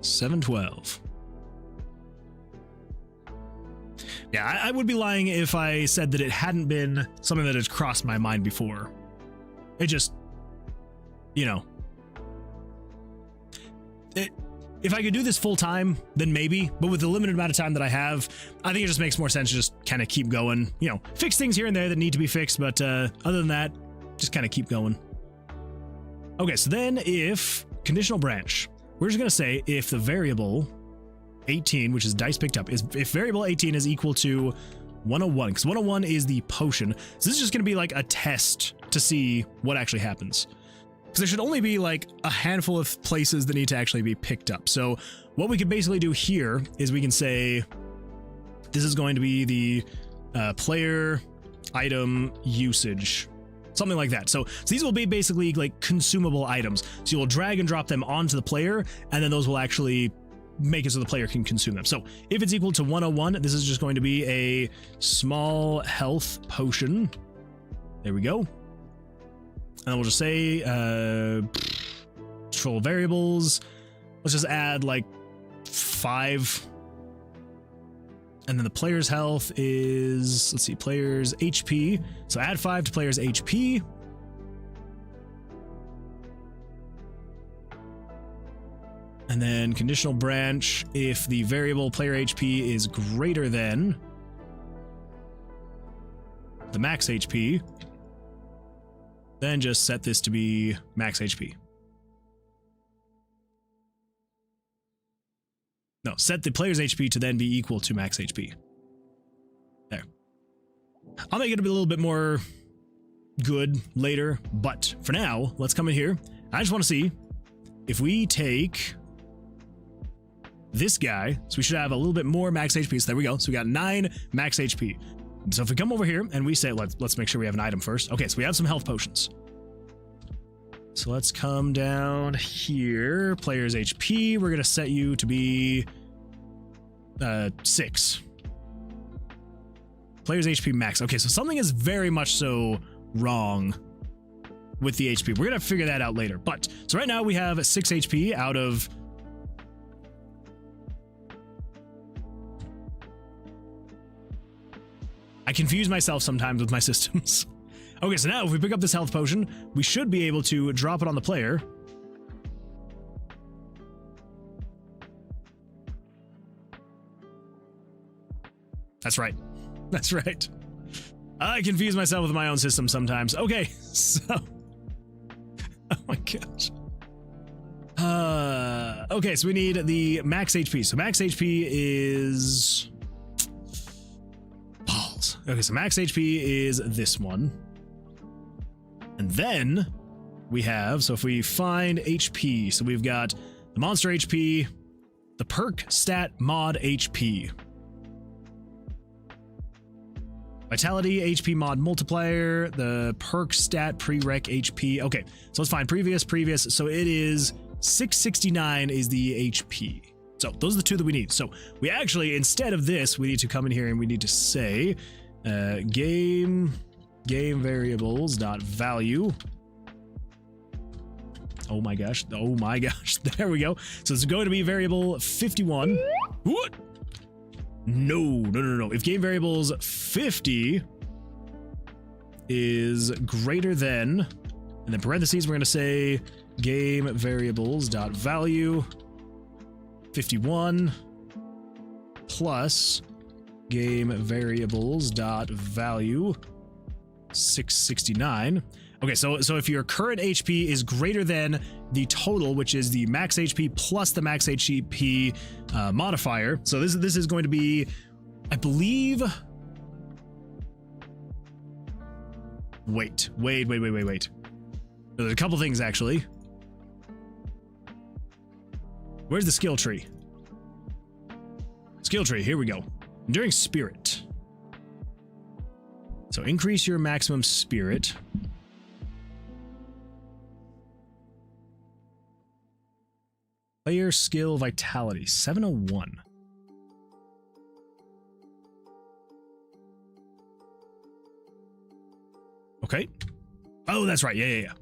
712. Yeah, I would be lying if I said that it hadn't been something that has crossed my mind before. It just, you know. If I could do this full time, then maybe. But with the limited amount of time that I have, I think it just makes more sense to just kind of keep going. You know, fix things here and there that need to be fixed. But other than that, just kind of keep going. Okay, so then if conditional branch, we're just going to say if the variable 18, which is dice picked up, if variable 18 is equal to 101, because 101 is the potion. So this is just going to be like a test to see what actually happens. Because there should only be like a handful of places that need to actually be picked up. So what we could basically do here is we can say this is going to be the player item usage, something like that. So these will be basically like consumable items. So you'll drag and drop them onto the player, and then those will actually make it so the player can consume them. So if it's equal to 101, this is just going to be a small health potion. There we go. And we'll just say control variables. Let's just add like 5. And then the player's health is, let's see, player's HP. So add 5 to player's HP. And then conditional branch, if the variable player HP is greater than the max HP, then just set this to be max HP. No, set the player's HP to then be equal to max HP. There. I'll make it a little bit more good later, but for now, let's come in here. I just want to see if we take this guy, so we should have a little bit more max HP. So there we go. So we got 9 max HP. So if we come over here and we say, let's make sure we have an item first. Okay, so we have some health potions. So let's come down here. Player's HP, we're going to set you to be 6. Player's HP max. Okay, so something is very much so wrong with the HP. We're going to figure that out later. But, so right now we have 6 HP out of... I confuse myself sometimes with my systems. Okay, so now if we pick up this health potion, we should be able to drop it on the player. That's right. That's right. I confuse myself with my own system sometimes. Okay, so... Oh my gosh. Okay, so we need the max HP. So max HP is... balls. Okay, so max HP is this one. And then we have, so if we find HP, so we've got the monster HP, the perk stat mod HP, vitality HP mod multiplier, the perk stat prereq HP. Okay, so let's find previous. So it is 669 is the HP. So those are the 2 that we need. So we actually, instead of this, we need to come in here and we need to say game variables.value. Oh my gosh. There we go. So it's going to be variable 51. What? No. If game variables 50 is greater than, and then parentheses, we're going to say game variables.value 51 plus game variables.value 669. Okay, so if your current HP is greater than the total, which is the max HP plus the max HP modifier. So this is going to be, I believe. Wait. There's a couple things actually. Where's the skill tree? Skill tree, here we go. Enduring Spirit. So increase your maximum spirit. Player skill vitality, 701. Okay. Oh, that's right. Yeah.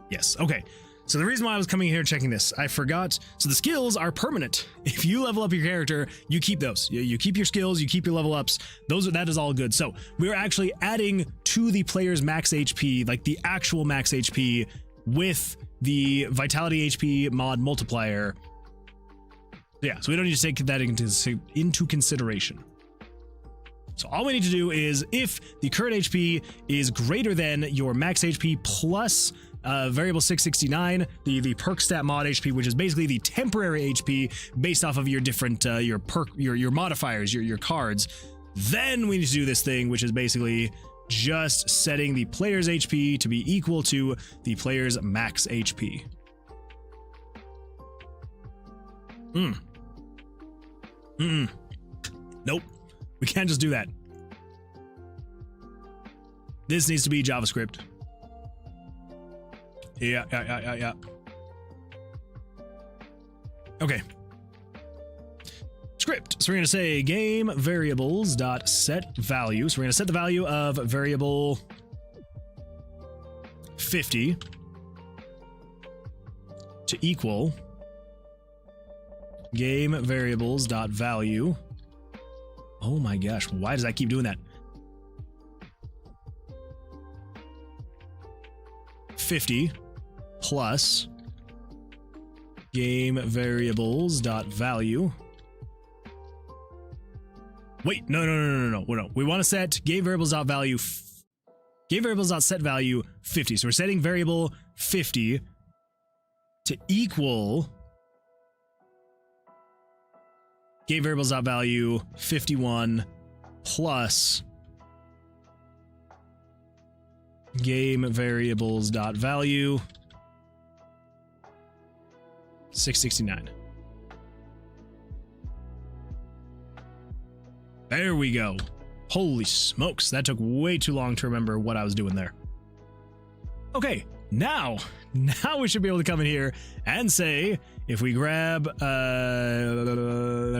Yes, okay. So the reason why I was coming here checking this, I forgot. So the skills are permanent. If you level up your character, you keep those. You keep your skills, you keep your level ups. That is all good. So we're actually adding to the player's max HP, like the actual max HP with the vitality HP mod multiplier. Yeah, so we don't need to take that into consideration. So all we need to do is if the current HP is greater than your max HP plus variable 669, the perk stat mod HP, which is basically the temporary HP based off of your different your modifiers, your cards. Then we need to do this thing, which is basically just setting the player's HP to be equal to the player's max HP. Nope. We can't just do that. This needs to be JavaScript. Yeah. Okay. Script. So we're going to say game variables dot set value. So we're going to set the value of variable 50 to equal game variables dot value. Oh my gosh, why does that keep doing that? 50 plus game variables dot value. Wait, no. We want to set game variables dot value. Game variables dot set value 50. So we're setting variable 50 to equal game variables dot value 51 plus game variables dot value 669. There we go. Holy smokes, that took way too long to remember what I was doing there. Okay, now we should be able to come in here and say, if we grab,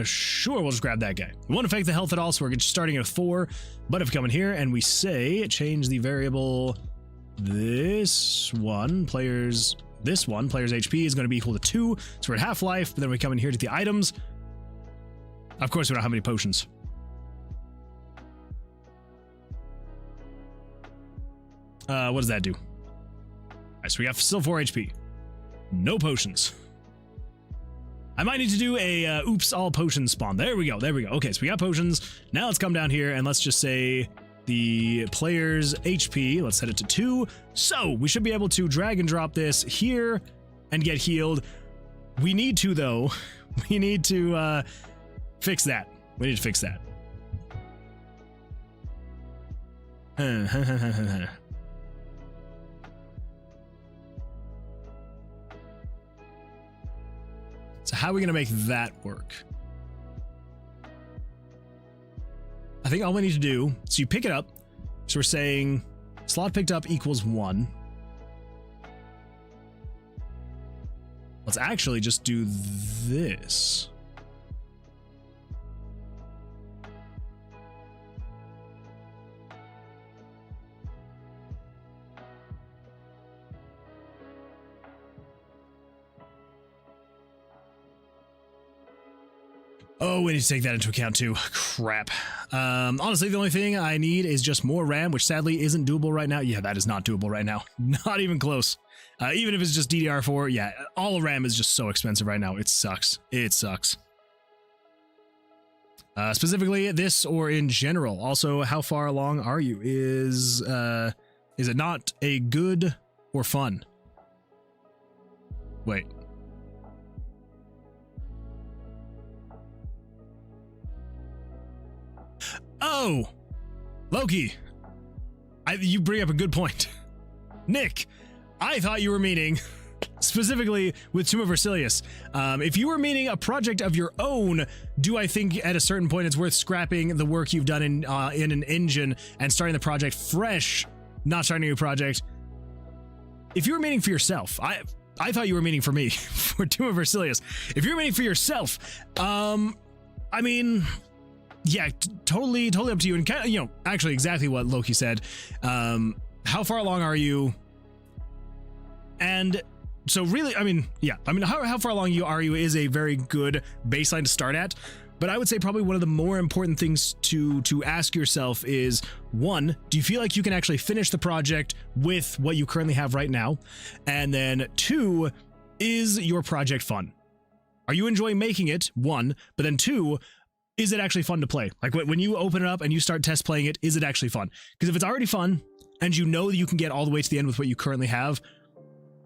sure, we'll just grab that guy. It won't affect the health at all, so we're just starting at 4. But if we come in here and we say, change the variable, player's HP is going to be equal to 2, so we're at half life, but then we come in here to the items. Of course, we don't have any potions. What does that do? All right, so we got still 4 HP. No potions. I might need to do a oops all potions spawn. There we go. Okay, so we got potions. Now let's come down here and let's just say the player's HP. Let's set it to 2. So we should be able to drag and drop this here and get healed. We need to, though. We need to fix that. We need to fix that. So how are we going to make that work? I think all we need to do, so you pick it up. So we're saying slot picked up equals 1. Let's actually just do this. Oh, we need to take that into account too. Crap. Honestly, the only thing I need is just more RAM, which sadly isn't doable right now. Yeah, that is not doable right now. Not even close. Even if it's just DDR4, yeah, all RAM is just so expensive right now. It sucks. It sucks. Specifically this or in general. Also, how far along are you? Is it not a good or fun? Wait. Oh, Loki, you bring up a good point. Nick, I thought you were meaning, specifically with Tomb of Vercilias, if you were meaning a project of your own, do I think at a certain point it's worth scrapping the work you've done in an engine and starting the project fresh, not starting a new project? If you were meaning for yourself, I thought you were meaning for me, for Tomb of Vercilias. If you're meaning for yourself, I mean... yeah, totally up to you. And kind of, you know, actually exactly what Loki said. How far along are you? And so really, I mean, yeah, I mean, how far along are you is a very good baseline to start at. But I would say probably one of the more important things to ask yourself is, 1, do you feel like you can actually finish the project with what you currently have right now? And then 2, is your project fun? Are you enjoying making it? 1, but then 2, is it actually fun to play? Like when you open it up and you start test playing it, is it actually fun? Because if it's already fun and you know that you can get all the way to the end with what you currently have,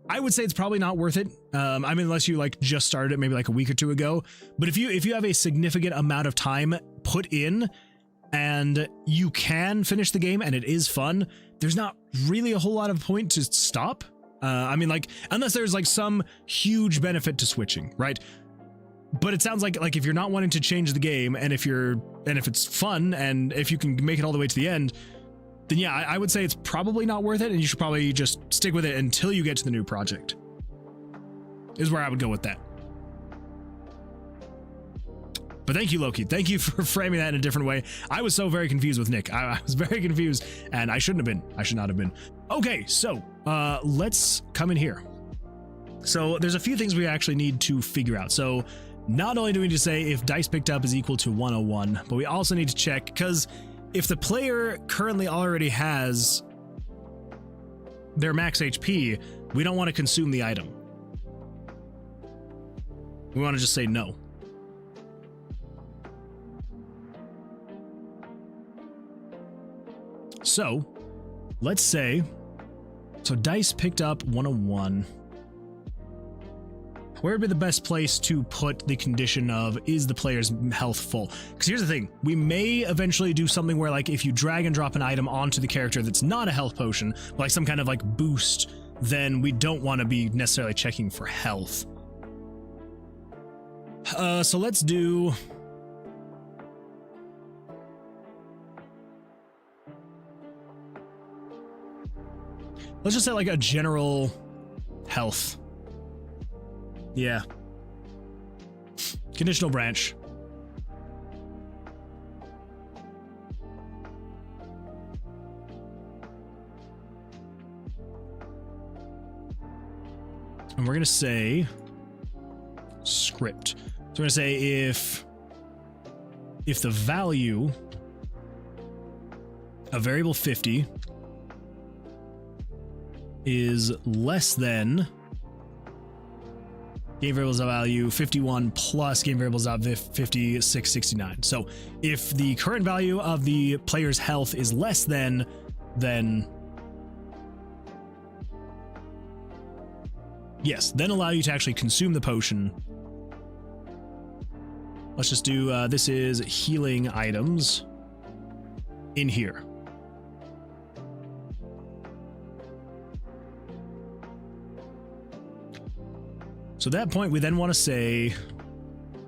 I would say it's probably not worth it. I mean, unless you like just started it maybe like a week or two ago. But if you have a significant amount of time put in and you can finish the game and it is fun, there's not really a whole lot of point to stop. I mean, like, unless there's like some huge benefit to switching, right? But it sounds like if you're not wanting to change the game and if it's fun and if you can make it all the way to the end, then yeah, I would say it's probably not worth it, and you should probably just stick with it until you get to the new project. Is where I would go with that. But thank you, Loki. Thank you for framing that in a different way. I was so very confused with Nick. I was very confused, and I shouldn't have been. I should not have been. Okay, so let's come in here. So there's a few things we actually need to figure out. So not only do we need to say if dice picked up is equal to 101, but we also need to check, because if the player currently already has their max HP, we don't want to consume the item. We want to just say no. So, let's say, so dice picked up 101. Where would be the best place to put the condition of, is the player's health full? Because here's the thing, we may eventually do something where, like, if you drag and drop an item onto the character that's not a health potion, like some kind of like boost, then we don't want to be necessarily checking for health. So let's do... let's just say like a general health. Yeah. Conditional branch. And we're going to say script. So we're going to say if the value of variable 50 is less than game variables of value 51 plus game variables of 5669. So if the current value of the player's health is less than, then yes, then allow you to actually consume the potion. Let's just do, this is healing items in here. So at that point, we then want to say,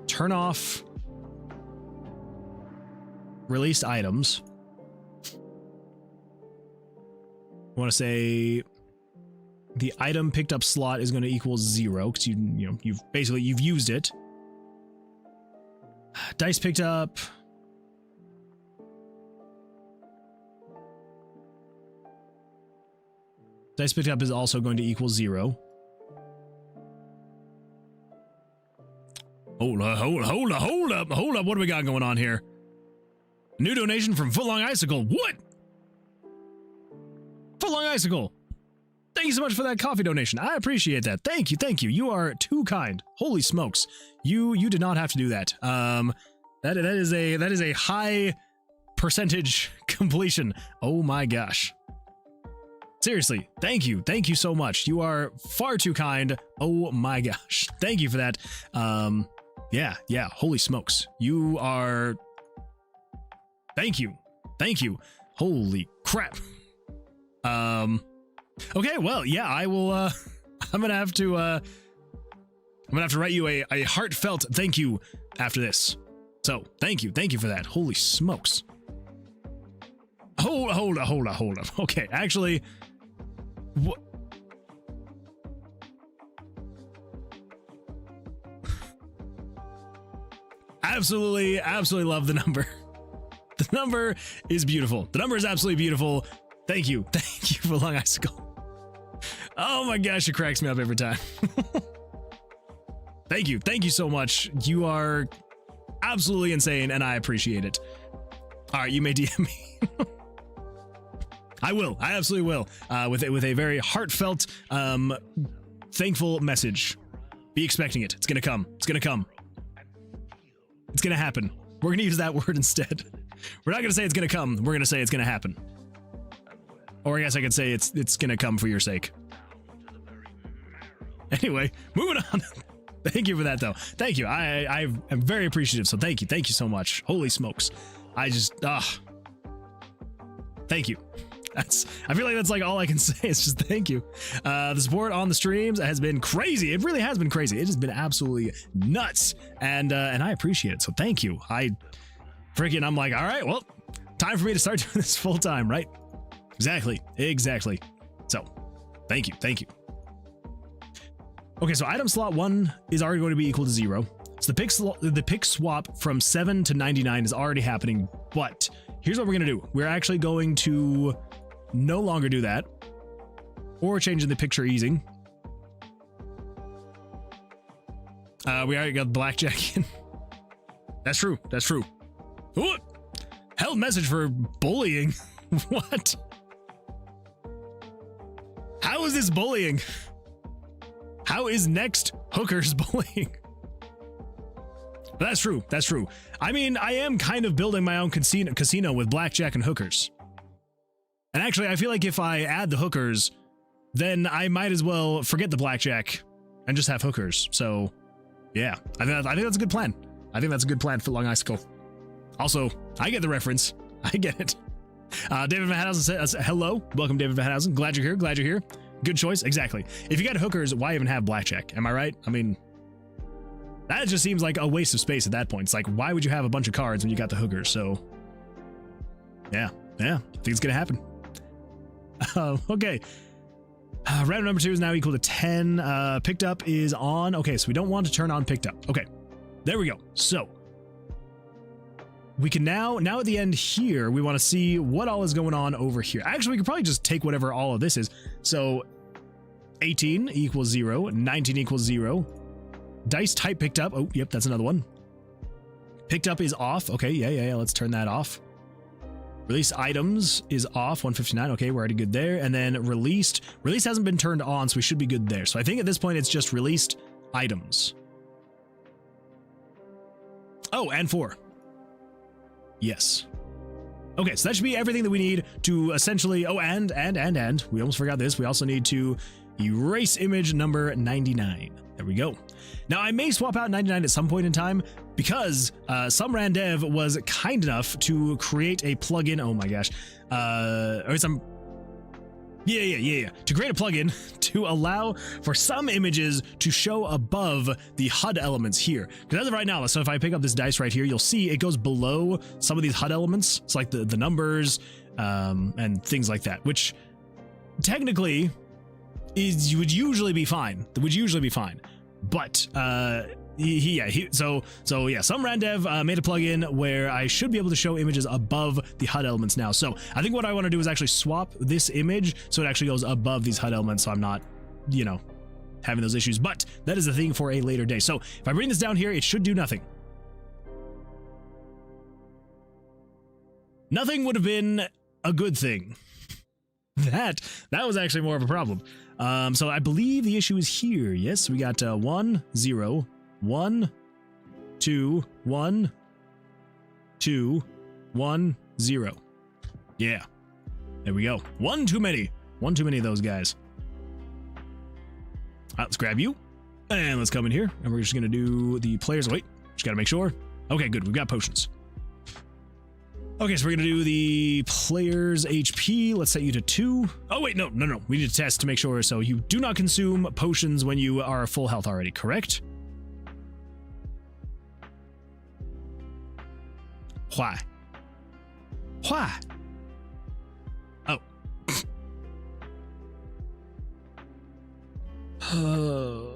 turn off released items. We want to say the item picked up slot is going to equal 0 because you've used it. Dice picked up. Dice picked up is also going to equal 0. Hold up. What do we got going on here? New donation from Footlong Icicle. What? Footlong Icicle. Thank you so much for that coffee donation. I appreciate that. Thank you. You are too kind. Holy smokes. You did not have to do that. That is a high percentage completion. Oh my gosh. Seriously, thank you so much. You are far too kind. Oh my gosh. Thank you for that. Yeah, holy smokes. You are... Thank you. Holy crap. Okay, well, yeah, I will, I'm gonna have to write you a heartfelt thank you after this. So, thank you for that. Holy smokes. Hold up. Okay, actually... What? Absolutely love the number. The number is beautiful. The number is absolutely beautiful. Thank you for Long Icicle. Oh my gosh, it cracks me up every time. Thank you so much. You are absolutely insane, and I appreciate it. All right, you may DM me. I absolutely will. With a very heartfelt, thankful message. Be expecting it. It's gonna come. It's gonna happen. We're gonna use that word instead. We're not gonna say it's gonna come. We're gonna say it's gonna happen. Or I guess I could say it's gonna come for your sake. Anyway, moving on. Thank you for that, though. Thank you. I am very appreciative, so thank you. Thank you so much. Holy smokes. I just, thank you. I feel like that's like all I can say. It's just thank you. The support on the streams has been crazy. It really has been crazy. It has been absolutely nuts, and I appreciate it. So thank you. I'm like, all right, well, time for me to start doing this full time, right? Exactly. So, thank you. Okay, so item slot 1 is already going to be equal to 0. So the pick swap from 7 to 99 is already happening, but here's what we're going to do. We're actually going to no longer do that, or changing the picture easing. We already got blackjack in. That's true. Ooh, hell message for bullying. What? How is this bullying? How is next hookers bullying? But that's true. I mean, I am kind of building my own casino with blackjack and hookers. And actually, I feel like if I add the hookers, then I might as well forget the blackjack and just have hookers. So, yeah, I think that's a good plan. I think that's a good plan for Long Icicle. Also, I get the reference. I get it. David Van Housen says, hello. Welcome, David Van Housen. Glad you're here. Good choice. Exactly. If you got hookers, why even have blackjack? Am I right? I mean, that just seems like a waste of space at that point. It's like, why would you have a bunch of cards when you got the hookers? So, yeah, I think it's going to happen. Okay. Round number 2 is now equal to 10. Picked up is on. Okay, so we don't want to turn on picked up. Okay, there we go. So, we can now at the end here, we want to see what all is going on over here. Actually, we could probably just take whatever all of this is. So 18 equals 0, 19 equals 0. Dice type picked up. Oh, yep, that's another one. Picked up is off. Okay, yeah, let's turn that off. Release items is off, 159. Okay, we're already good there. And then released. Release hasn't been turned on, so we should be good there. So I think at this point, it's just released items. Oh, and 4. Yes. Okay, so that should be everything that we need to essentially... Oh, and we almost forgot this. We also need to erase image number 99. There we go. Now, I may swap out 99 at some point in time because some randev was kind enough to create a plugin. Oh my gosh. Or some... Yeah. To create a plugin to allow for some images to show above the HUD elements here. Because as of right now, so if I pick up this dice right here, you'll see it goes below some of these HUD elements. It's like the numbers and things like that, which technically would usually be fine. But some randev made a plugin where I should be able to show images above the HUD elements now. So I think what I want to do is actually swap this image so it actually goes above these HUD elements, so I'm not, having those issues. But that is a thing for a later day. So if I bring this down here, it should do nothing. Nothing would have been a good thing. That was actually more of a problem. So I believe the issue is here. Yes, we got 1, 0, 1, 2, 1, 2, 1, 0. Yeah. There we go. One too many of those guys. All right, let's grab you. And let's come in here. And we're just going to do the players. Wait, just got to make sure. Okay, good. We've got potions. Okay, so we're going to do the player's HP. Let's set you to 2. Oh, wait, no. We need to test to make sure. So you do not consume potions when you are full health already, correct? Why? Oh.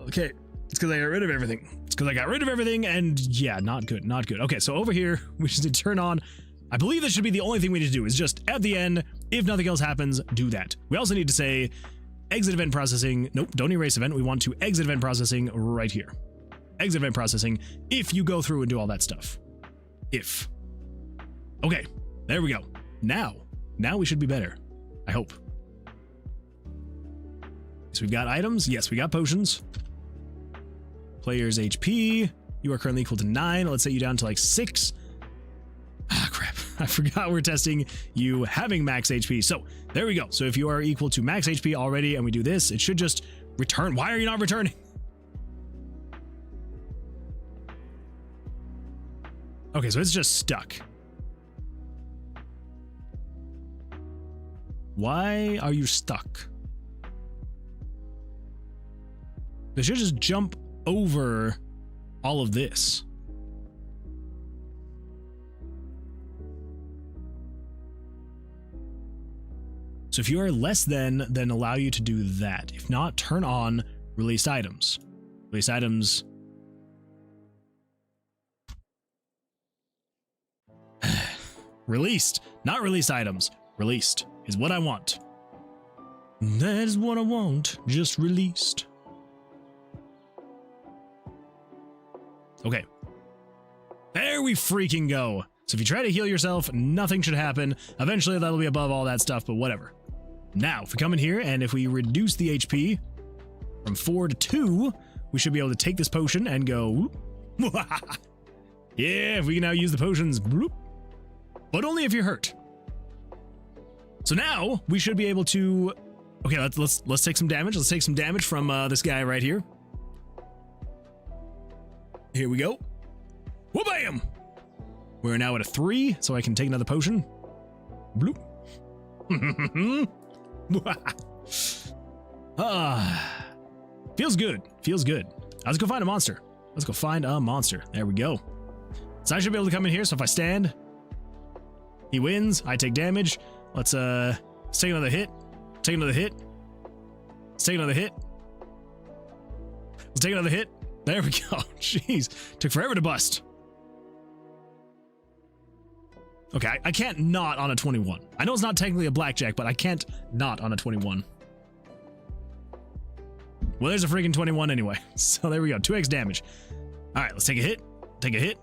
Okay. It's because I got rid of everything. And yeah, not good. Okay, so over here, we just need to turn on... I believe this should be the only thing we need to do is just at the end, if nothing else happens, do that. We also need to say exit event processing. Nope, don't erase event. We want to exit event processing right here. Exit event processing if you go through and do all that stuff. If. Okay, there we go. Now we should be better. I hope. So we've got items. Yes, we got potions. Player's HP. You are currently equal to 9. Let's set you down to like 6. Ah, crap. I forgot we're testing you having max HP. So there we go. So if you are equal to max HP already and we do this, it should just return. Why are you not returning? Okay, so it's just stuck. Why are you stuck? They should just jump over all of this. So if you are less than, then allow you to do that. If not, turn on released items. Released items. Released, not released items. Released is what I want. That is what I want, just released. Okay. There we freaking go. So if you try to heal yourself, nothing should happen. Eventually that'll be above all that stuff, but whatever. Now, if we come in here and if we reduce the HP from 4 to 2, we should be able to take this potion and go. Yeah, if we can now use the potions. But only if you're hurt. So now we should be able to. Okay, let's take some damage. Let's take some damage from this guy right here. Here we go. Wha-bam! We're now at a 3, so I can take another potion. Bloop. Feels good. Feels good. Let's go find a monster. Let's go find a monster. There we go. So I should be able to come in here. So if I stand, he wins. I take damage. Let's take another hit. Take another hit. Let's take another hit. Let's take another hit. There we go. Jeez. Took forever to bust. Okay, I can't not on a 21. I know it's not technically a blackjack, but I can't not on a 21. Well, there's a freaking 21 anyway. So there we go. 2x damage. All right, let's take a hit. Take a hit.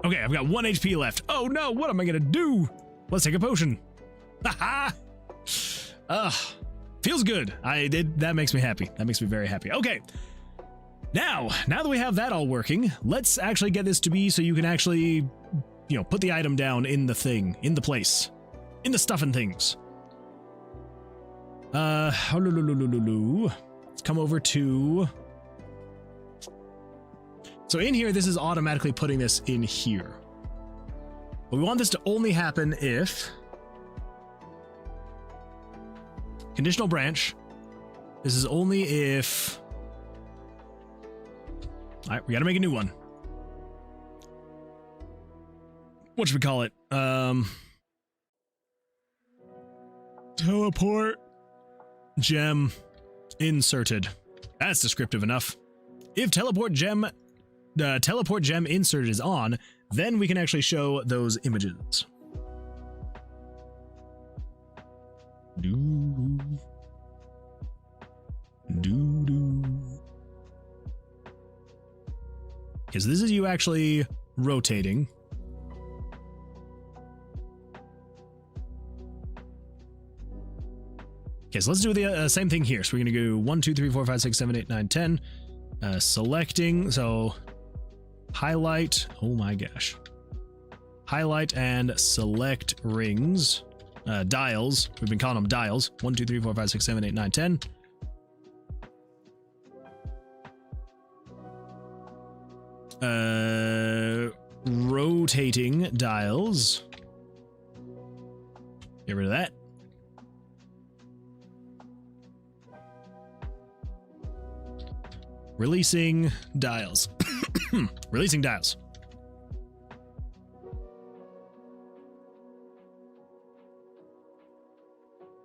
Okay, I've got 1 HP left. Oh no, what am I gonna do? Let's take a potion. Haha. Feels good. That makes me happy. That makes me very happy. Okay. Now that we have that all working, let's actually get this to be so you can actually, put the item down in the thing, in the place, in the stuff and things. Let's come over to. So in here, this is automatically putting this in here. But we want this to only happen if conditional branch. This is only if. All right, we got to make a new one. What should we call it? Teleport gem inserted. That's descriptive enough. If teleport gem inserted is on, then we can actually show those images. Because this is you actually rotating. Okay, so let's do the same thing here. So we're going to go 1, 2, 3, 4, 5, 6, 7, 8, 9, 10. Selecting, so highlight, oh my gosh. Highlight and select rings, dials. We've been calling them dials. 1, 2, 3, 4, 5, 6, 7, 8, 9, 10. Rotating dials. Get rid of that. Releasing dials. Releasing dials.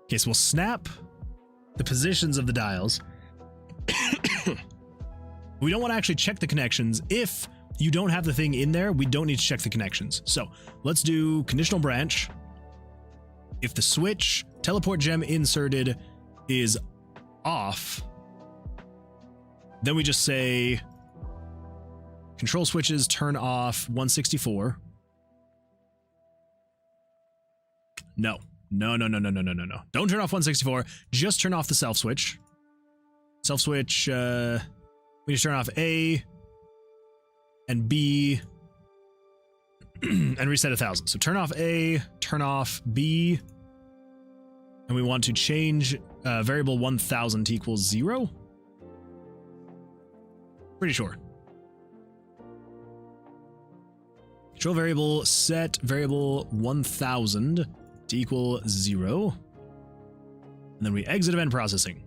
Okay, so we'll snap the positions of the dials. We don't want to actually check the connections. If you don't have the thing in there, we don't need to check the connections. So let's do conditional branch. If the switch teleport gem inserted is off, then we just say control switches turn off 164. No. Don't turn off 164. Just turn off the self switch. Self switch, we just turn off A and B and reset 1,000. So turn off A, turn off B, and we want to change variable 1,000 to equals 0. Pretty sure. Control variable, set variable 1000 to equal 0. And then we exit event processing.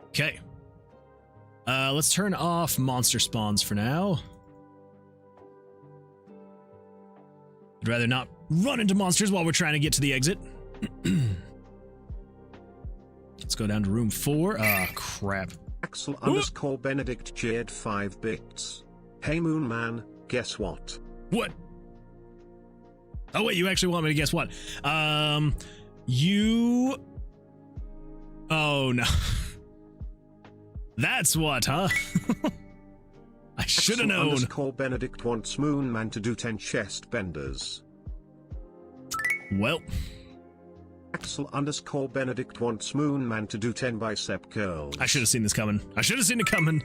Okay. Let's turn off monster spawns for now. I'd rather not run into monsters while we're trying to get to the exit. Let's go down to room 4. Ah, crap. Axel underscore Benedict cheered 5 bits. Hey Moon Man, guess what? What? Oh wait, you actually want me to guess what? You... Oh no. That's what, huh? I should have known. Underscore Benedict wants Moon Man to do 10 chest benders. Well. Axel underscore Benedict wants Moon Man to do 10 bicep curls. I should have seen this coming. I should have seen it coming.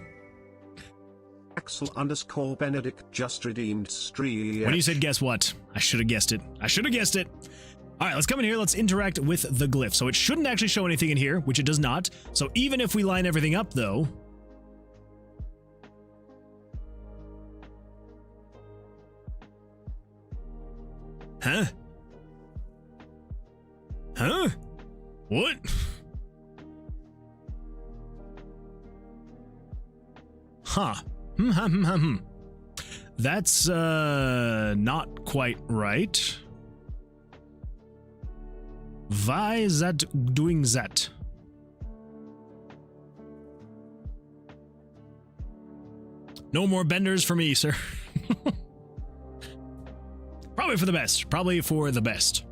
Axel underscore Benedict just redeemed Stree. When you said guess what, I should have guessed it. I should have guessed it. All right, let's come in here. Let's interact with the glyph. So it shouldn't actually show anything in here, which it does not. So even if we line everything up, though... Huh? Huh? What? Huh. That's, not quite right. Why is that doing that? No more benders for me, sir. Probably for the best. Probably for the best.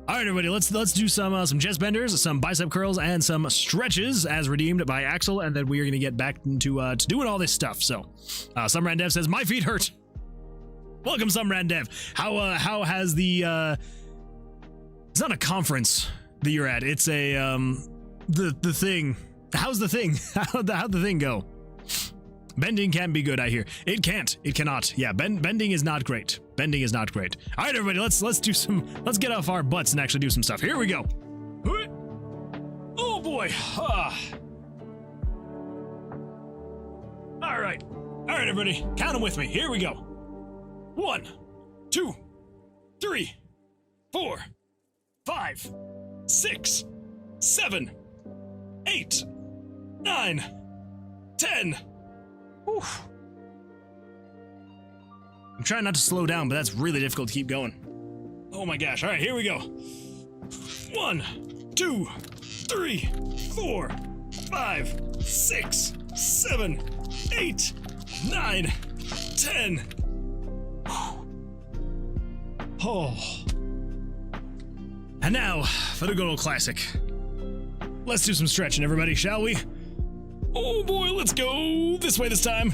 All right, everybody, let's do some chest benders, some bicep curls, and some stretches as redeemed by Axel, and then we are going to get back into to doing all this stuff. So, Sumran Dev says, my feet hurt. Welcome, Sumran Dev. How has the it's not a conference that you're at. It's a the thing. How's the thing? How'd the thing go? Bending can't be good, I hear. It can't. It cannot. Yeah, bending is not great. Bending is not great. All right, everybody, let's get off our butts and actually do some stuff. Here we go. Oh boy. All right, everybody, count them with me. Here we go. 1, 2, 3, 4, 5, 6, 7, 8, 9, 10. Whew. I'm trying not to slow down, but that's really difficult to keep going. Oh my gosh. All right, here we go. 1, 2, 3, 4, 5, 6, 7, 8, 9, 10. Oh. And now for the good old classic. Let's do some stretching, everybody, shall we? Oh boy, let's go this way this time.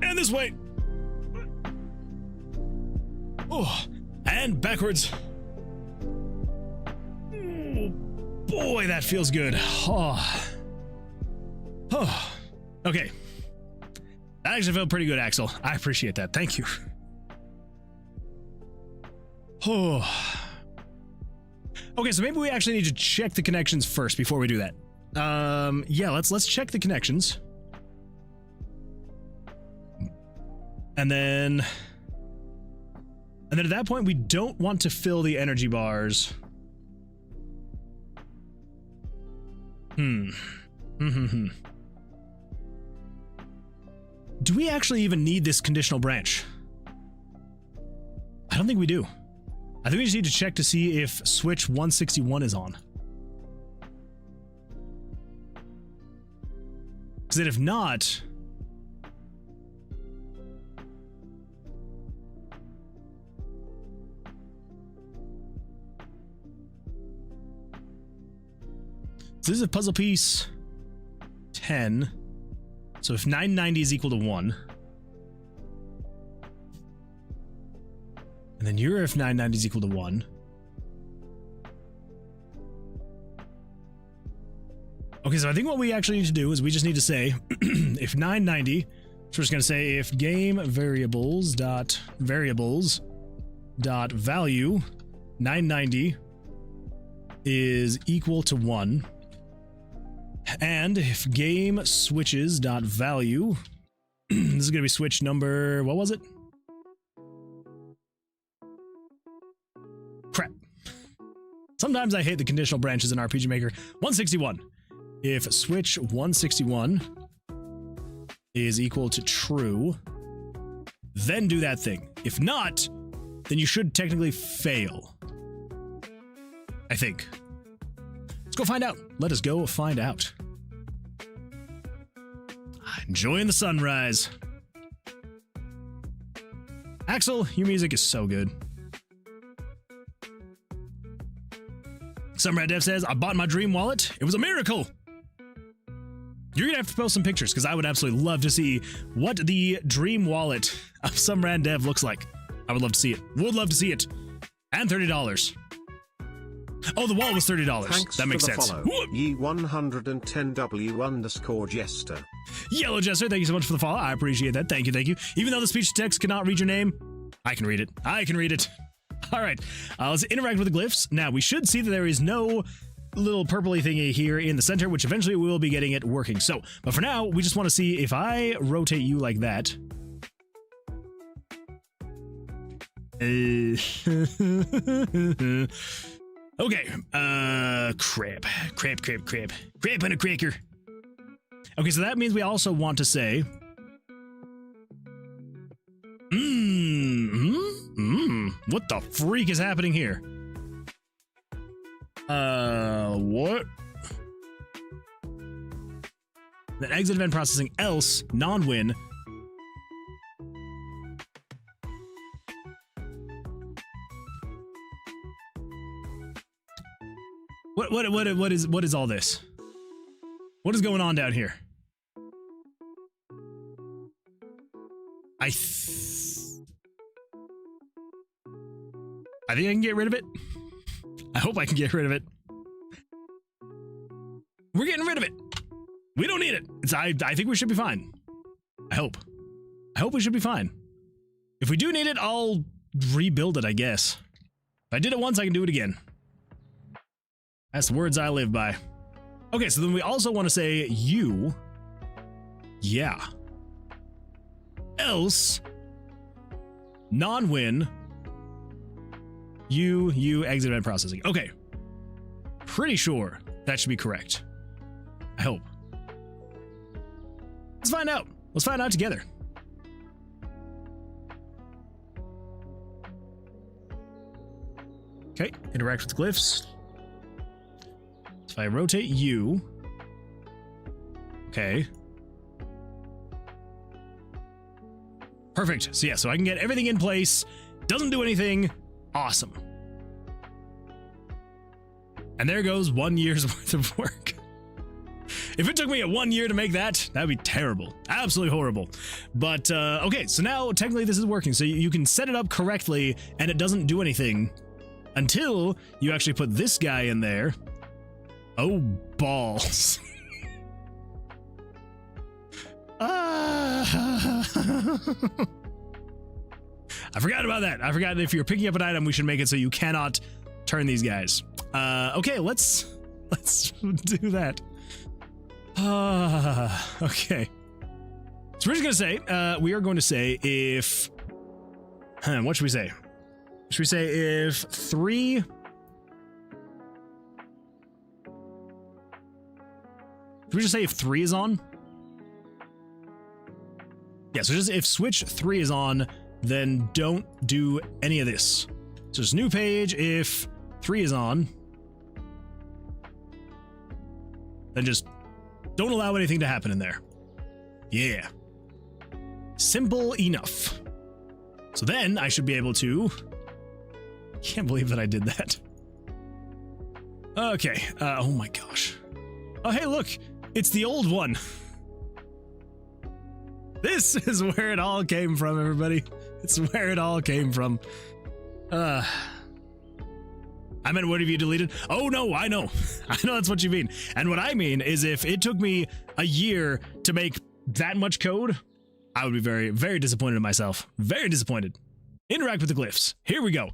And this way. Oh, and backwards. Oh boy, that feels good. Oh. Oh. Okay. That actually felt pretty good, Axel. I appreciate that. Thank you. Oh. Okay, so maybe we actually need to check the connections first before we do that. Yeah, let's check the connections. And then at that point, we don't want to fill the energy bars. Do we actually even need this conditional branch? I don't think we do. I think we just need to check to see if switch 161 is on. Because then if not... So this is a puzzle piece 10. So if 990 is equal to 1... And then your if 990 is equal to 1. Okay, so I think what we actually need to do is we just need to say if 990, so we're just going to say if game variables dot value 990 is equal to 1, and if game switches dot value This is going to be switch number, what was it? Crap. Sometimes I hate the conditional branches in RPG Maker. 161. If switch 161 is equal to true, then do that thing. If not, then you should technically fail. I think. Let's go find out. Let us go find out. Enjoying the sunrise. Axel, your music is so good. Some Red Dev says, I bought my dream wallet. It was a miracle. You're gonna have to post some pictures because I would absolutely love to see what the dream wallet of some Red Dev looks like. I would love to see it. Would love to see it. And $30. Oh, the wallet was $30. Thanks that makes for the sense. Follow. Ye 110W_Jester. Yellow Jester, thank you so much for the follow. I appreciate that. Thank you, thank you. Even though the speech to text cannot read your name, I can read it. I can read it. All right, let's interact with the glyphs. Now, we should see that there is no little purpley thingy here in the center, which eventually we will be getting it working. So, but for now, we just want to see if I rotate you like that. Okay, crap and a cracker. Okay, so that means we also want to say, what the freak is happening here? What? Then exit event processing, else non-win. What is all this? What is going on down here? I think I can get rid of it. I hope I can get rid of it. We're getting rid of it. We don't need it. I think we should be fine. I hope we should be fine. If we do need it, I'll rebuild it, I guess. If I did it once, I can do it again. That's the words I live by. Okay, so then we also want to say you. Yeah. Else. Non-win. You exit event processing. Okay. Pretty sure that should be correct. I hope. Let's find out. Let's find out together. Okay, interact with glyphs. If I rotate you, okay. Perfect. So yeah, so I can get everything in place. Doesn't do anything. Awesome. And there goes 1 year's worth of work. If it took me 1 year to make that, that'd be terrible. Absolutely horrible. But, okay, so now technically this is working. So you can set it up correctly and it doesn't do anything until you actually put this guy in there. Oh, balls. I forgot about that. I forgot that if you're picking up an item, we should make it so you cannot turn these guys. Okay, let's do that. Okay. So we're just gonna say, we are going to say if, what should we say? Should we say if 3... Should we just say if 3 is on? Yeah, so just if switch 3 is on, then don't do any of this. So just new page, if 3 is on, then just don't allow anything to happen in there. Yeah. Simple enough. So then I should be able to... Can't believe that I did that. Okay, oh my gosh. Oh, hey, look, it's the old one. This is where it all came from, everybody. It's where it all came from. I meant, what have you deleted? Oh, no, I know. I know that's what you mean. And what I mean is if it took me a year to make that much code, I would be very, very disappointed in myself. Very disappointed. Interact with the glyphs. Here we go.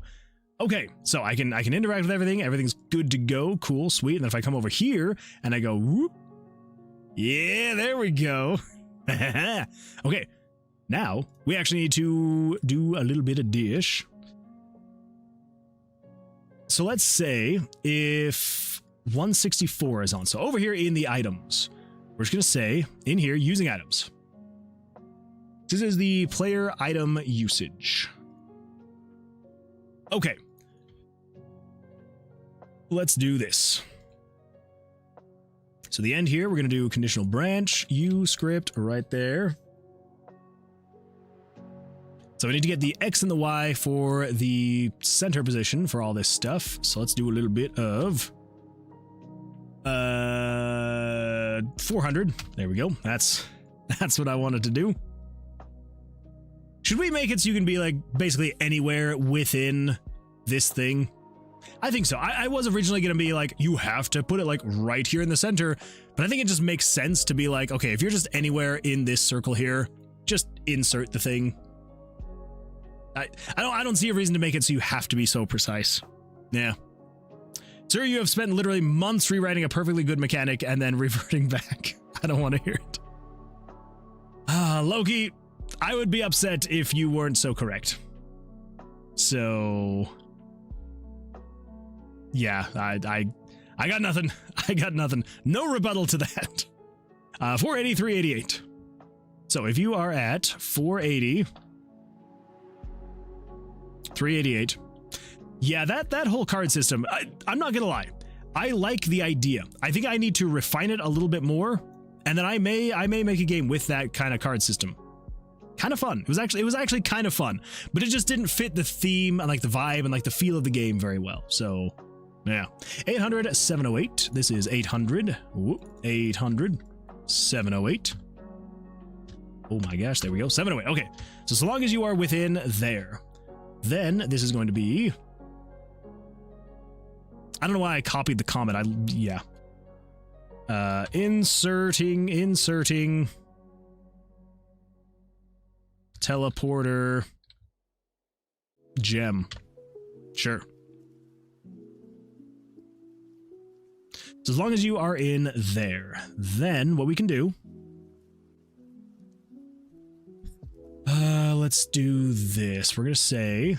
Okay, so I can interact with everything. Everything's good to go. Cool, sweet. And then if I come over here and I go, whoop. Yeah, there we go. Okay, Now, we actually need to do a little bit of dish. So let's say if 164 is on. So over here in the items, we're just going to say in here using items. This is the player item usage. Okay. Let's do this. So the end here, we're going to do conditional branch, U script right there. So we need to get the X and the Y for the center position for all this stuff. So let's do a little bit of 400. There we go. That's what I wanted to do. Should we make it so you can be like basically anywhere within this thing? I think so. I was originally going to be like, you have to put it like right here in the center, but I think it just makes sense to be like, okay, if you're just anywhere in this circle here, just insert the thing. I don't see a reason to make it so you have to be so precise. Yeah. Sir, you have spent literally months rewriting a perfectly good mechanic and then reverting back. I don't want to hear it. Loki, I would be upset if you weren't so correct. So yeah, I got nothing. I got nothing. No rebuttal to that. 480, 388. So if you are at 480, 388. Yeah, that whole card system, I'm not gonna lie. I like the idea. I think I need to refine it a little bit more, and then I may make a game with that kind of card system. Kind of fun. It was actually kind of fun, but it just didn't fit the theme and like the vibe and like the feel of the game very well. So yeah. 800 708. This is 800. 800 708. Oh my gosh, there we go. 708. Okay. So long as you are within there, then this is going to be, I don't know why I copied the comment. Yeah. Inserting teleporter gem. Sure. So as long as you are in there, then what we can do, let's do this. We're going to say,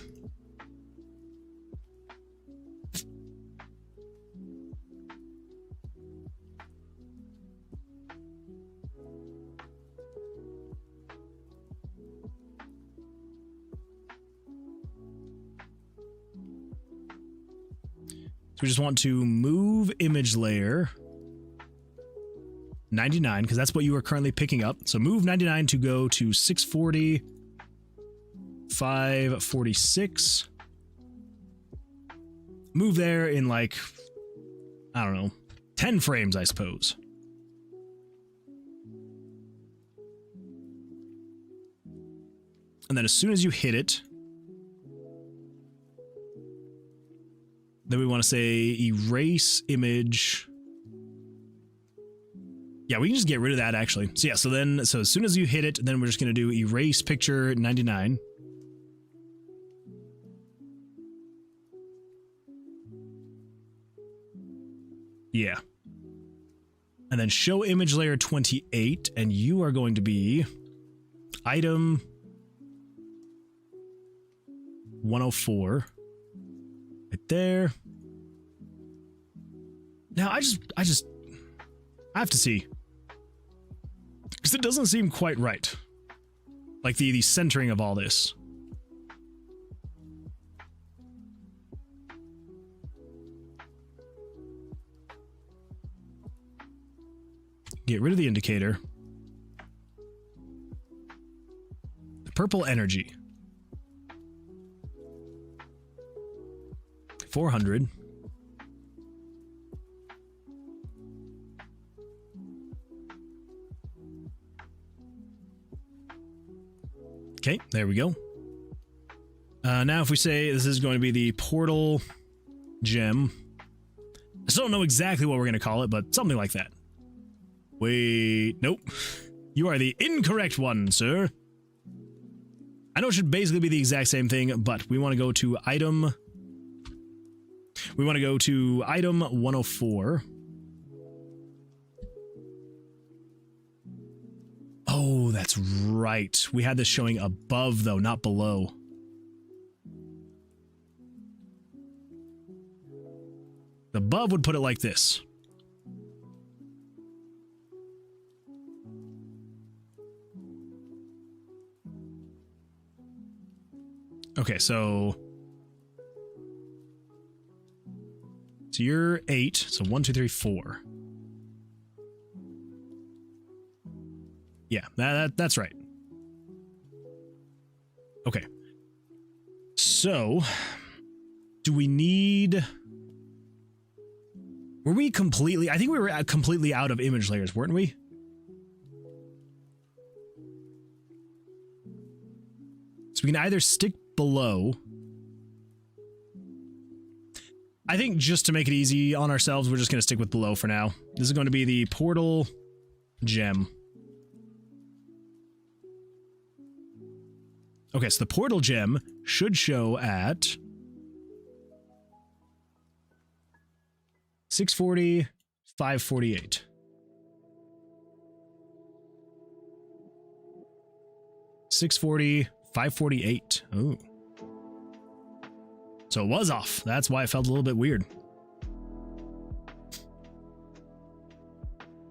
we just want to move image layer 99, because that's what you are currently picking up. So move 99 to go to 640, 546. Move there in like, I don't know, 10 frames, I suppose. And then as soon as you hit it, then we want to say erase image. Yeah, we can just get rid of that actually. So yeah, so as soon as you hit it, then we're just going to do erase picture 99. Yeah. And then show image layer 28, and you are going to be item 104. Right there. Now I have to see, because it doesn't seem quite right. Like the centering of all this. Get rid of the indicator. The purple energy. 400. Okay, there we go. Now if we say this is going to be the portal gem. I still don't know exactly what we're going to call it, but something like that. Wait, nope. You are the incorrect one, sir. I know it should basically be the exact same thing, but we want to go to item. We want to go to item 104. Oh, that's right. We had this showing above, though, not below. The above would put it like this. Okay, so you're 8. So 1, 2, 3, 4. Yeah, that's right. Okay. So, do we need... Were we completely... I think we were completely out of image layers, weren't we? So we can either stick below... I think just to make it easy on ourselves, we're just going to stick with below for now. This is going to be the portal gem. Okay, so the portal gem should show at 640, 548. $640, $548. Oh. So it was off. That's why it felt a little bit weird.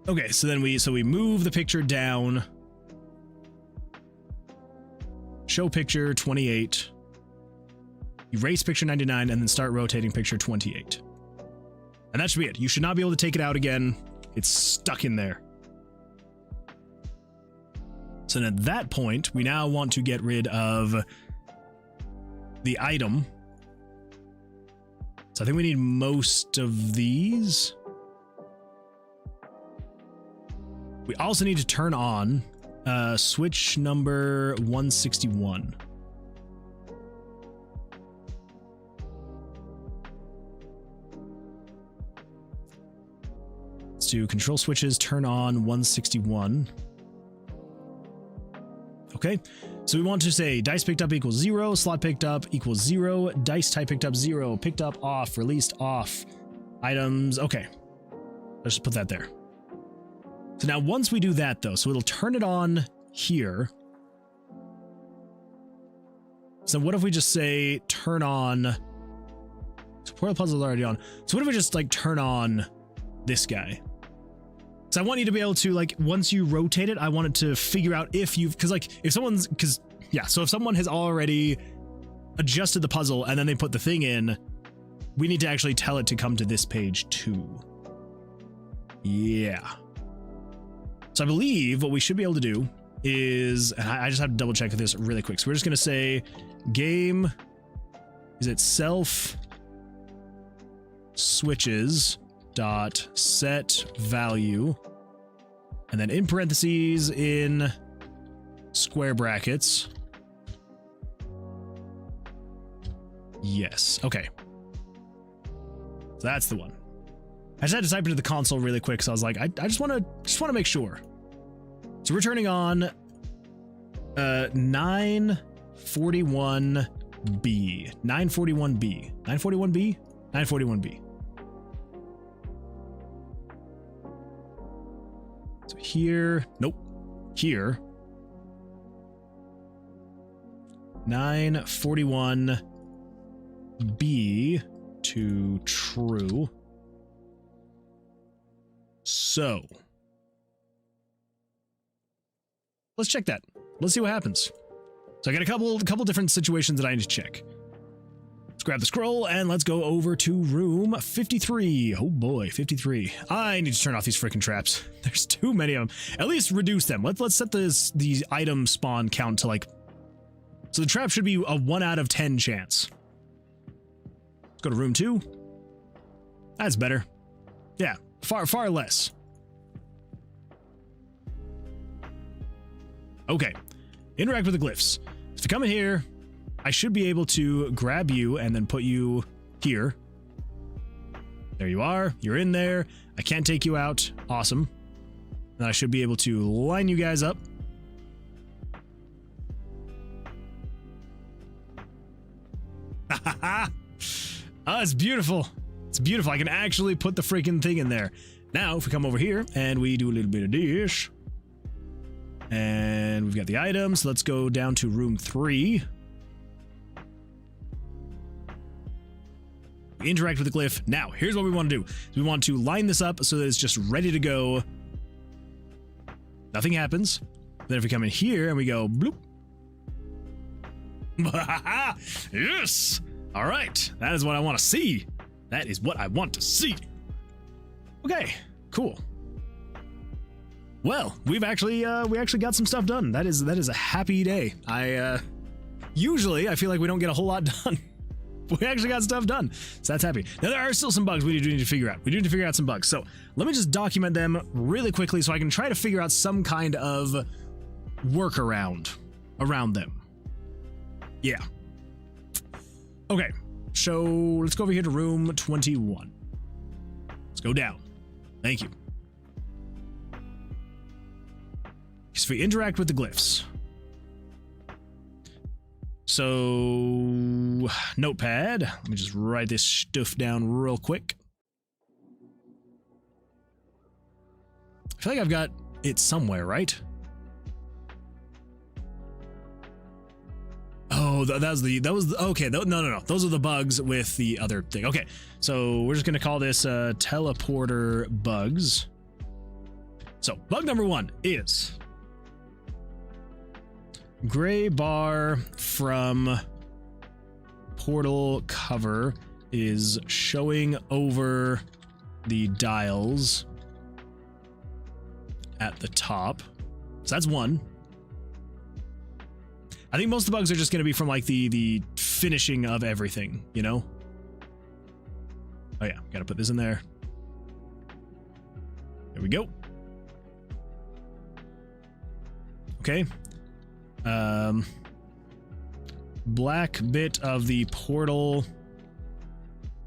Okay, so then we move the picture down. Show picture 28. Erase picture 99 and then start rotating picture 28. And that should be it. You should not be able to take it out again. It's stuck in there. So at that point, we now want to get rid of the item. So I think we need most of these. We also need to turn on switch number 161. Let's do control switches, turn on 161. Okay, so we want to say dice picked up equals 0, slot picked up equals 0, dice type picked up 0, picked up off, released off, items. Okay, let's just put that there. So now once we do that though, so it'll turn it on here. So what if we just say turn on, tutorial puzzle is already on. So what if we just like turn on this guy? So I want you to be able to, like, once you rotate it, I want it to figure out if you've, because like if someone's, so if someone has already adjusted the puzzle and then they put the thing in, we need to actually tell it to come to this page too. Yeah. So I believe what we should be able to do is, and I just have to double check this really quick. So we're just going to say game, is it self switches dot set value, and then in parentheses in square brackets. Yes. Okay. So that's the one. I just had to type into the console really quick, so I was like, I just want to make sure. So we're turning on 941B. 941B. 941B? 941B. So here, nope. Here. 941B to true. So let's check that. Let's see what happens. So I got a couple different situations that I need to check. Let's grab the scroll and let's go over to room 53. Oh boy, 53. I need to turn off these freaking traps. There's too many of them. At least reduce them. Let's set the item spawn count to like, so the trap should be a 1 out of 10 chance. Let's go to room 2. That's better. Yeah. Far less. Okay. Interact with the glyphs. If you come in here, I should be able to grab you and then put you here. There you are. You're in there. I can't take you out. Awesome. And I should be able to line you guys up. Oh, it's beautiful. It's beautiful. I can actually put the freaking thing in there. Now, if we come over here and we do a little bit of this, And we've got the items. Let's go down to room 3. We interact with the glyph. Now, here's what we want to do. We want to line this up so that it's just ready to go. Nothing happens. Then if we come in here and we go bloop. Yes! All right. That is what I want to see. That is what I want to see. Okay, cool. Well, we actually got some stuff done. That is a happy day. Usually I feel like we don't get a whole lot done. We actually got stuff done, so that's happy. Now there are still some bugs we do need to figure out. We do need to figure out some bugs. So let me just document them really quickly so I can try to figure out some kind of workaround around them. Yeah. Okay, so let's go over here to room 21. Let's go down. Thank you. So we interact with the glyphs. So, notepad. Let me just write this stuff down real quick. I feel like I've got it somewhere, right? Oh, that was okay. No. Those are the bugs with the other thing. Okay, so we're just gonna call this teleporter bugs. So, bug number 1 is gray bar from portal cover is showing over the dials at the top. So that's 1. I think most of the bugs are just going to be from like the finishing of everything, you know? Oh yeah, gotta put this in there. There we go. Okay. Black bit of the portal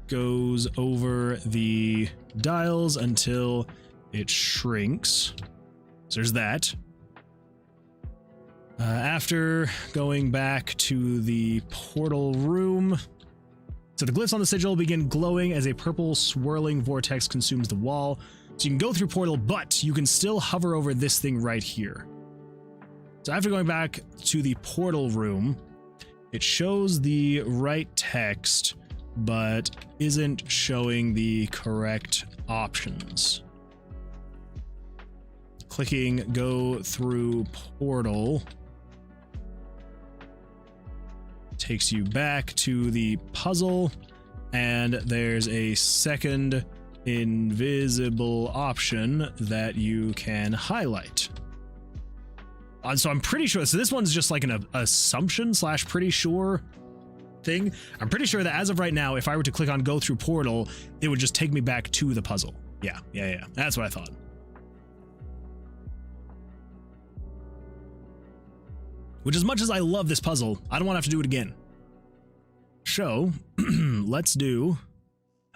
goes over the dials until it shrinks. So there's that. After going back to the portal room, so the glyphs on the sigil begin glowing as a purple swirling vortex consumes the wall. So you can go through portal, but you can still hover over this thing right here. So after going back to the portal room, it shows the right text, but isn't showing the correct options. Clicking go through portal takes you back to the puzzle, and there's a second invisible option that you can highlight. So I'm pretty sure, so this one's just like an assumption slash pretty sure thing. I'm pretty sure that as of right now, if I were to click on go through portal, it would just take me back to the puzzle. Yeah. That's what I thought. Which, as much as I love this puzzle, I don't want to have to do it again. So, let's do...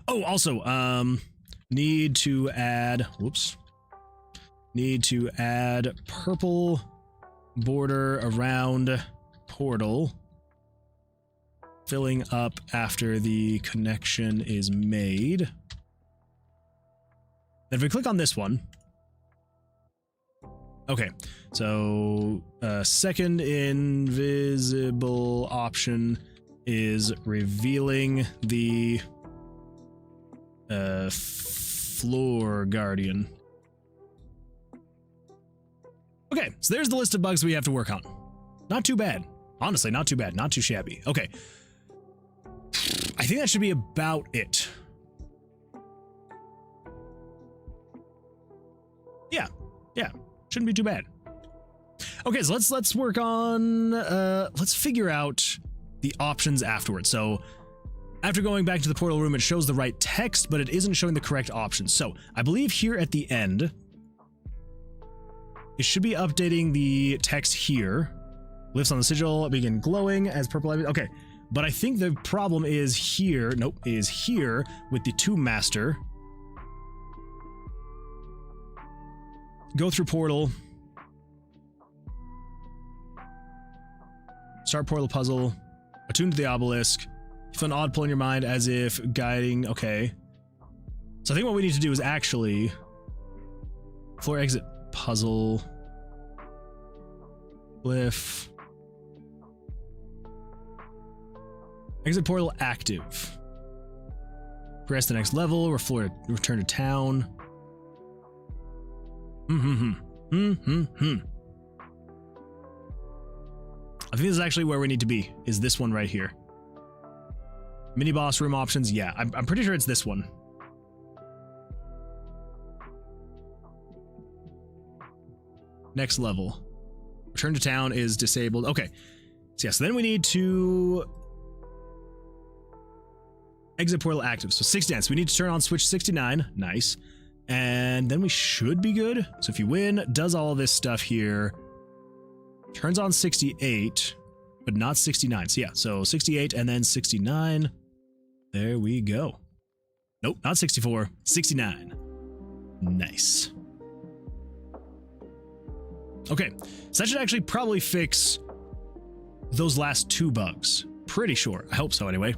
Oh, also, need to add purple border around portal, filling up after the connection is made. Then if we click on this one, okay, so second invisible option is revealing the floor guardian. Okay, so there's the list of bugs we have to work on. Not too bad. Honestly, not too bad. Not too shabby. Okay. I think that should be about it. Yeah. Shouldn't be too bad. Okay, so let's work on let's figure out the options afterwards. So after going back to the portal room, it shows the right text, but it isn't showing the correct options. So I believe here at the end, it should be updating the text here. Glyphs on the sigil begin glowing as purple. Okay, but I think the problem is here. Nope, is here with the Tomb Master. Go through portal. Start portal puzzle. Attune to the obelisk. You feel an odd pull in your mind as if guiding. Okay. So I think what we need to do is actually floor exit puzzle. Glyph. Exit portal active. Progress to the next level. Return to town. I think this is actually where we need to be. Is this one right here? Mini boss room options. Yeah, I'm pretty sure it's this one. Next level. Return to town is disabled. Okay. So yeah, so then we need to exit portal active. So 69. So we need to turn on switch 69. Nice. And then we should be good. So if you win, does all this stuff here. Turns on 68, but not 69. So yeah, so 68 and then 69. There we go. Nope, not 64, 69. Nice. Okay, so that should actually probably fix those last 2 bugs. Pretty sure. I hope so anyway.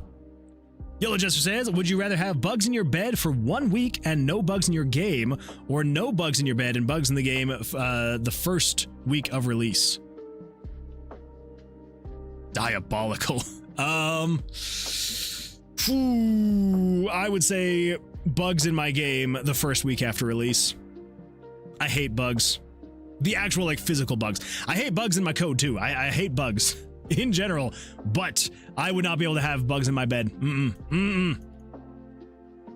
Yellow Jester says, would you rather have bugs in your bed for 1 week and no bugs in your game, or no bugs in your bed and bugs in the game the first week of release? Diabolical. I would say bugs in my game the first week after release. I hate bugs. The actual, like, physical bugs. I hate bugs in my code, too. I hate bugs in general, but I would not be able to have bugs in my bed.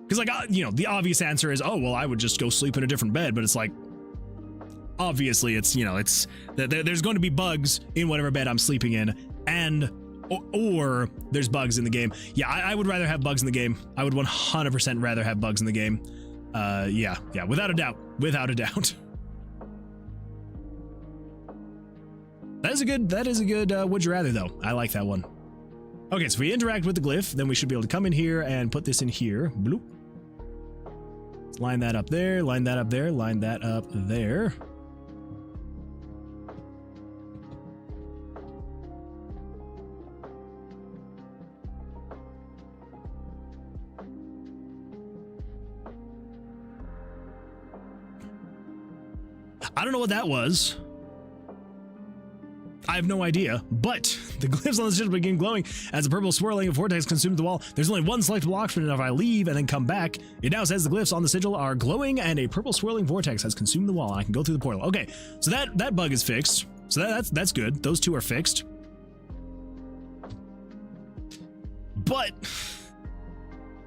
Because, like, you know, the obvious answer is, oh, well, I would just go sleep in a different bed, but it's like, obviously, it's, you know, it's, there's going to be bugs in whatever bed I'm sleeping in, and, or there's bugs in the game. Yeah, I would rather have bugs in the game. I would 100% rather have bugs in the game. Yeah, without a doubt. That is a good would you rather, though. I like that one. Okay, so if we interact with the glyph, then we should be able to come in here and put this in here. Bloop. Let's line that up there, line that up there, line that up there. I don't know what that was. I have no idea, but the glyphs on the sigil begin glowing as the purple swirling vortex consumes the wall. There's only one selectable option, and if I leave and then come back, it now says the glyphs on the sigil are glowing and a purple swirling vortex has consumed the wall, and I can go through the portal. Okay, so that bug is fixed. So that's good. Those 2 are fixed. But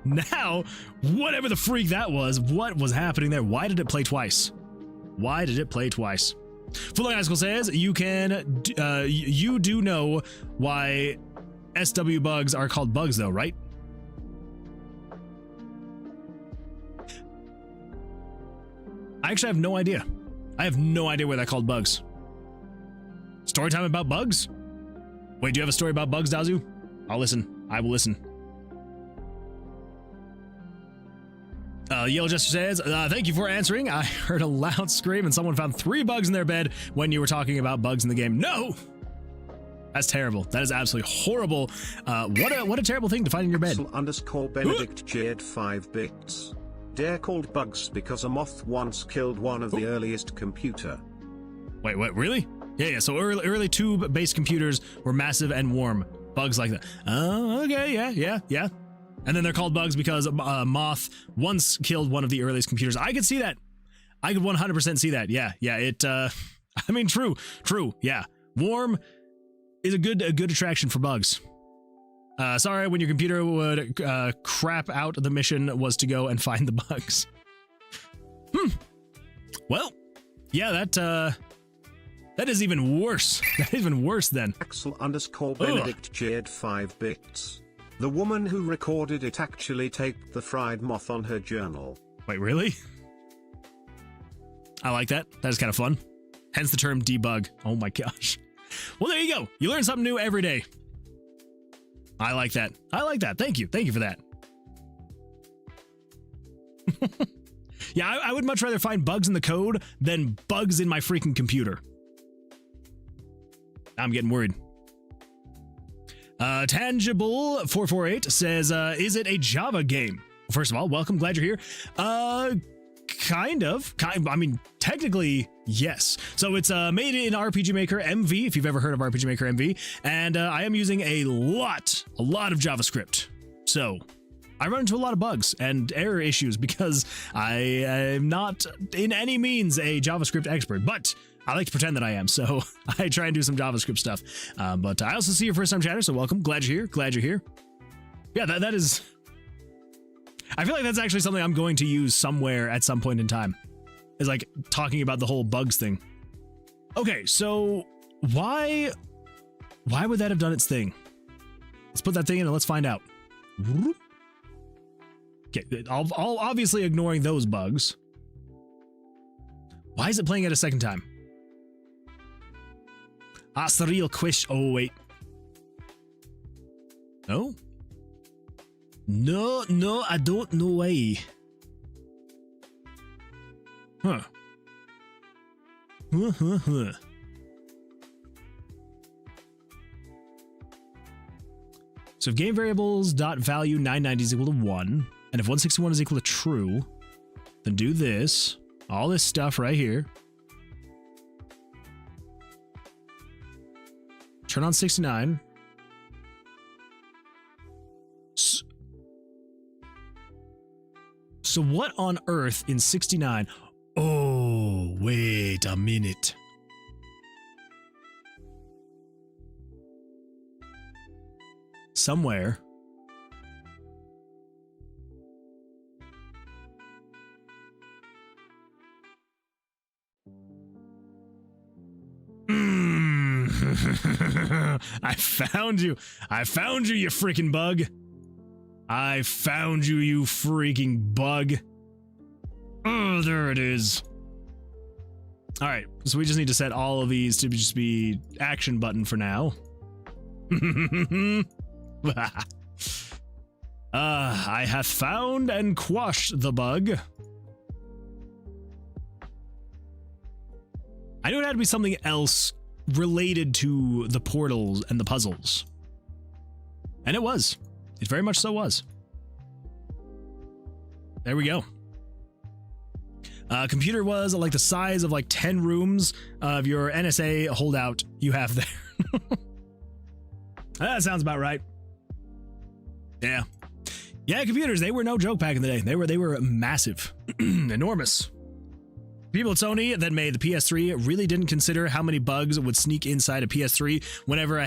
now, whatever the freak that was, what was happening there? Why did it play twice? Why did it play twice? Full Icicle says, you do know why SW bugs are called bugs, though, right? I actually have no idea. I have no idea why they're called bugs. Story time about bugs? Wait, do you have a story about bugs, Dazu? I'll listen. I will listen. Yellow Jester says, thank you for answering. I heard a loud scream and someone found 3 bugs in their bed when you were talking about bugs in the game. No! That's terrible. That is absolutely horrible. What a terrible thing to find in your bed. _Benedict Jed 5 bits. They're called bugs because a moth once killed one of the earliest computer. Wait, what? Really? Yeah. So early tube-based computers were massive and warm. Bugs like that. Oh, okay. Yeah. And then they're called bugs because a moth once killed one of the earliest computers. I could see that. I could 100% see that. Yeah. It. I mean, true. Yeah. Warm is a good attraction for bugs. Sorry, when your computer would crap out, the mission was to go and find the bugs. Well, yeah. That is even worse. That is even worse then. Axel _Benedict Jed 5 bits. The woman who recorded it actually taped the fried moth on her journal. Wait, really? I like that. That is kind of fun. Hence the term debug. Oh my gosh. Well, there you go. You learn something new every day. I like that. Thank you for that. Yeah, I would much rather find bugs in the code than bugs in my freaking computer. I'm getting worried. Tangible448 says, is it a Java game? First of all, welcome, glad you're here. Kind of. I mean, technically, yes. So it's made in RPG Maker MV, if you've ever heard of RPG Maker MV, and I am using a lot of JavaScript. So I run into a lot of bugs and error issues because I am not in any means a JavaScript expert, but I like to pretend that I am, so I try and do some JavaScript stuff. But I also see your first time chatter, so welcome. Glad you're here. Yeah, that is... I feel like that's actually something I'm going to use somewhere at some point in time, is like talking about the whole bugs thing. Okay, so why would that have done its thing? Let's put that thing in and let's find out. Okay, all obviously ignoring those bugs. Why is it playing it a second time? That's the real question. Oh, wait. No? No, I don't know why. Huh. So if game variables dot value 990 is equal to 1, and if 161 is equal to true, then do this. All this stuff right here. Turn on 69. So what on earth in 69? Oh, wait a minute. Somewhere. I found you. I found you, you freaking bug. I found you, you freaking bug. Oh, there it is. All right, so we just need to set all of these to just be action button for now. I hath found and quashed the bug. I knew it had to be something else related to the portals and the puzzles. And it was. It very much so was. There we go. Computer was like the size of like 10 rooms of your NSA holdout you have there. That sounds about right. Yeah. Yeah, computers, they were no joke back in the day. They were massive. Enormous. People at Sony that made the PS3 really didn't consider how many bugs would sneak inside a PS3 whenever they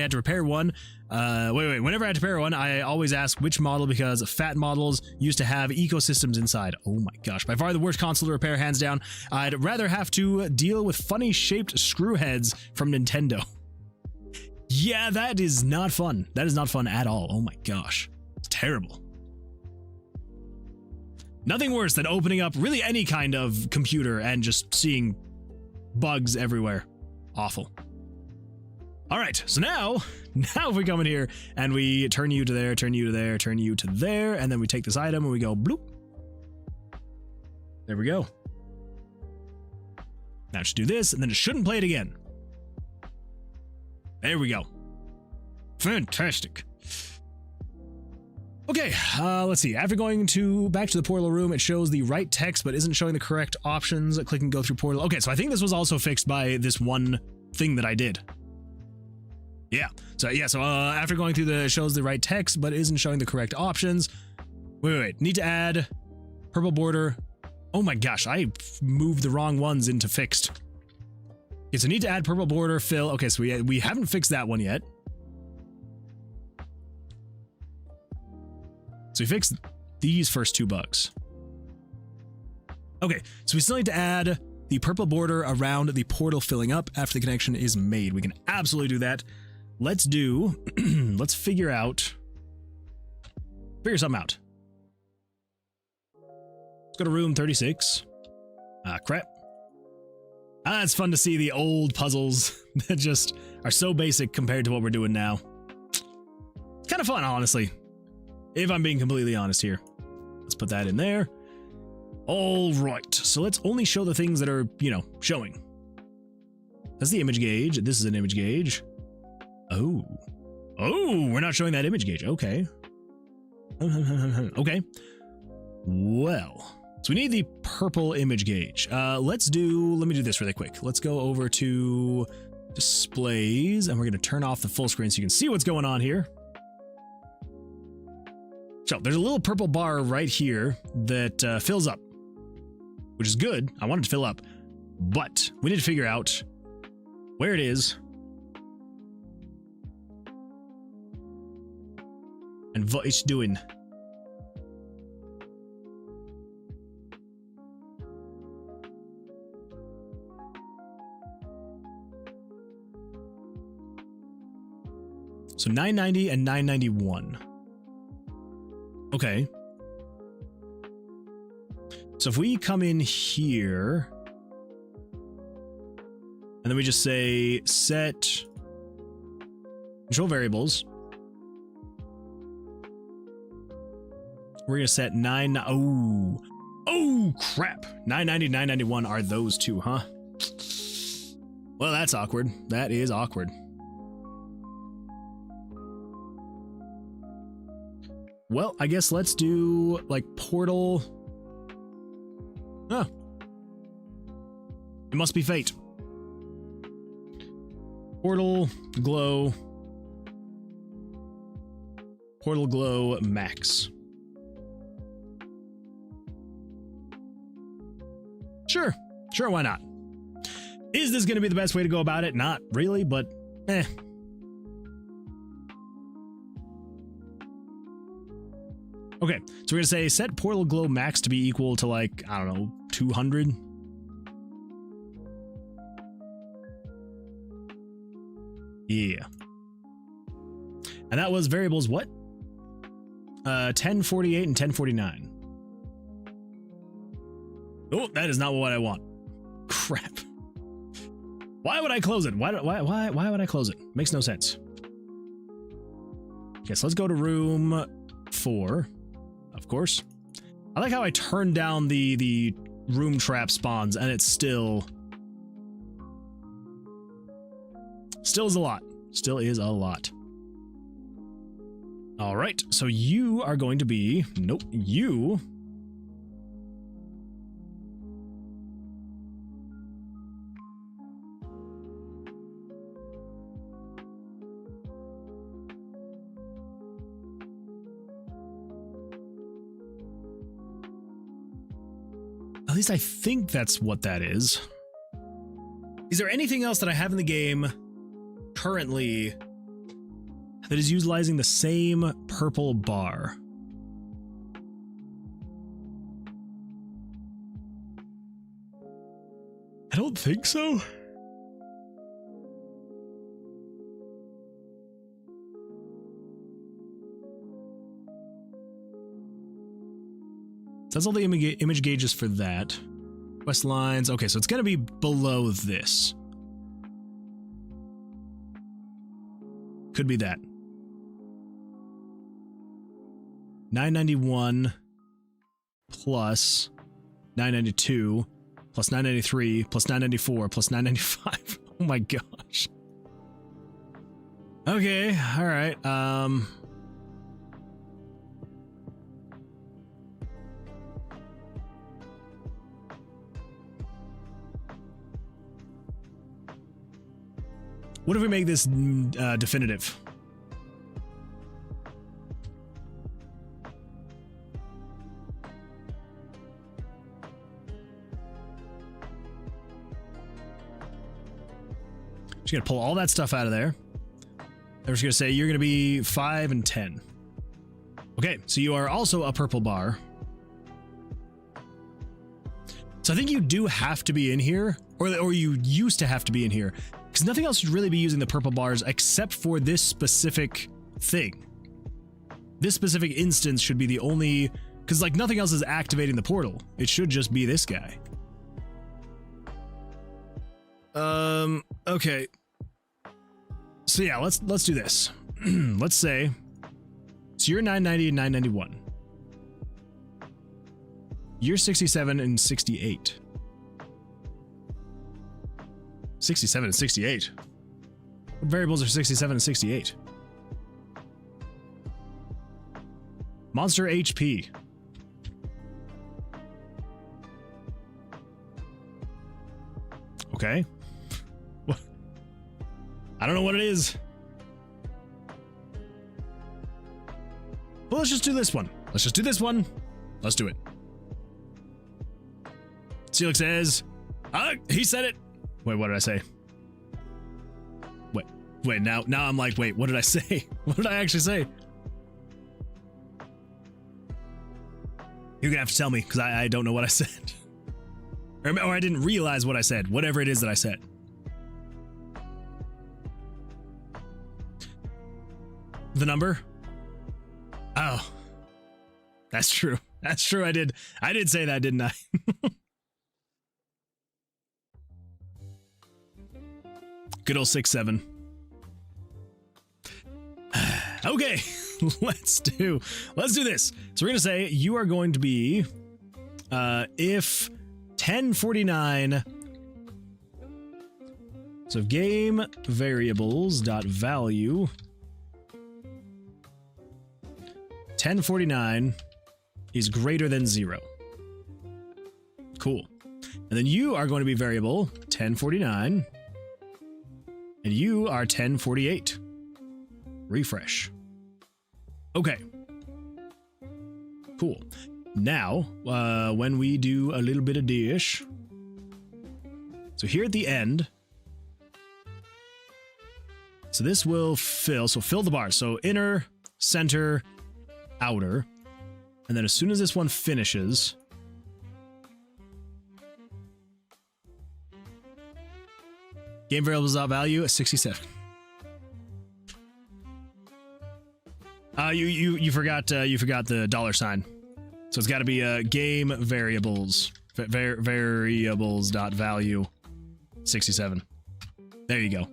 had to repair one. Whenever I had to repair one, I always ask which model because fat models used to have ecosystems inside. Oh my gosh, by far the worst console to repair, hands down. I'd rather have to deal with funny shaped screw heads from Nintendo. Yeah, that is not fun. That is not fun at all. Oh my gosh, it's terrible. Nothing worse than opening up really any kind of computer and just seeing bugs everywhere. Awful. All right, so now if we come in here and we turn you to there, turn you to there, turn you to there, and then we take this item and we go bloop. There we go. Now it should do this, and then it shouldn't play it again. There we go. Fantastic. Okay, let's see. After going back to the portal room, it shows the right text, but isn't showing the correct options. Click and go through portal. Okay, so I think this was also fixed by this one thing that I did. Yeah. So after going through it shows the right text, but isn't showing the correct options. Wait. Need to add purple border. Oh my gosh, I moved the wrong ones into fixed. Okay, so need to add purple border fill. Okay, so we haven't fixed that one yet. So we fixed these first two bugs. Okay, so we still need to add the purple border around the portal filling up after the connection is made. We can absolutely do that. Let's figure something out. Let's go to room 36. Crap. It's fun to see the old puzzles that just are so basic compared to what we're doing now. It's kind of fun, honestly. If I'm being completely honest here. Let's put that in there. All right, so let's only show the things that are, showing. That's the image gauge. This is an image gauge. Oh, we're not showing that image gauge. Okay. Okay. Well, so we need the purple image gauge. Let me do this really quick. Let's go over to displays, and we're going to turn off the full screen so you can see what's going on here. So there's a little purple bar right here that fills up, which is good. I want it to fill up, but we need to figure out where it is and what it's doing. So 990 and 991. Okay. So if we come in here, and then we just say set control variables, we're going to set oh crap. 990, 991 are those two, huh? Well, that's awkward. That is awkward. Well, I guess let's do like portal. Huh. It must be fate. Portal glow max. Sure, why not? Is this going to be the best way to go about it? Not really, but eh. Okay, so we're going to say set portal glow max to be equal to like, I don't know, 200. Yeah. And that was variables what? 1048 and 1049. Oh, that is not what I want. Crap. Why would I close it? Why would I close it? Makes no sense. Okay, so let's go to room 4. Of course. I like how I turned down the room trap spawns and it's still is a lot. Still is a lot. All right. So you are going to be, nope, you At least I think that's what that is. Is there anything else that I have in the game currently that is utilizing the same purple bar? I don't think so. So that's all the image gauges for that. Quest lines. Okay, so it's going to be below this. Could be that. 991 plus 992 plus 993 plus 994 plus 995. Oh my gosh. Okay, all right. What if we make this definitive? Just gonna pull all that stuff out of there. I'm just gonna say you're gonna be 5 and 10. Okay, so you are also a purple bar. So I think you do have to be in here, or you used to have to be in here, because nothing else should really be using the purple bars except for this specific thing. This specific instance should be the only, because like nothing else is activating the portal. It should just be this guy. Okay. So yeah, let's do this. Let's say, so you're 990 and 991. You're 67 and 68. 67 and 68? What variables are 67 and 68? Monster HP. Okay. What? I don't know what it is. Well, let's just do this one. Let's just do this one. Let's do it. Celix says, he said it. Wait, what did I say? Wait, now I'm like, wait, what did I say? What did I actually say? You're gonna have to tell me, because I don't know what I said. Or I didn't realize what I said, whatever it is that I said. The number? Oh. That's true. That's true, I did say that, didn't I? Good old 6-7. Okay, let's do this. So we're gonna say you are going to be if 1049. So game variables dot value 1049 is greater than 0. Cool. And then you are going to be variable 1049 and you are 1048. Refresh. Okay. Cool. Now, when we do a little bit of dish, so here at the end, so this will fill, so fill the bars. So inner, center, outer, and then as soon as this one finishes, game variables.value at 67. You forgot the $sign. So it's got to be game variables variables.value 67. There you go.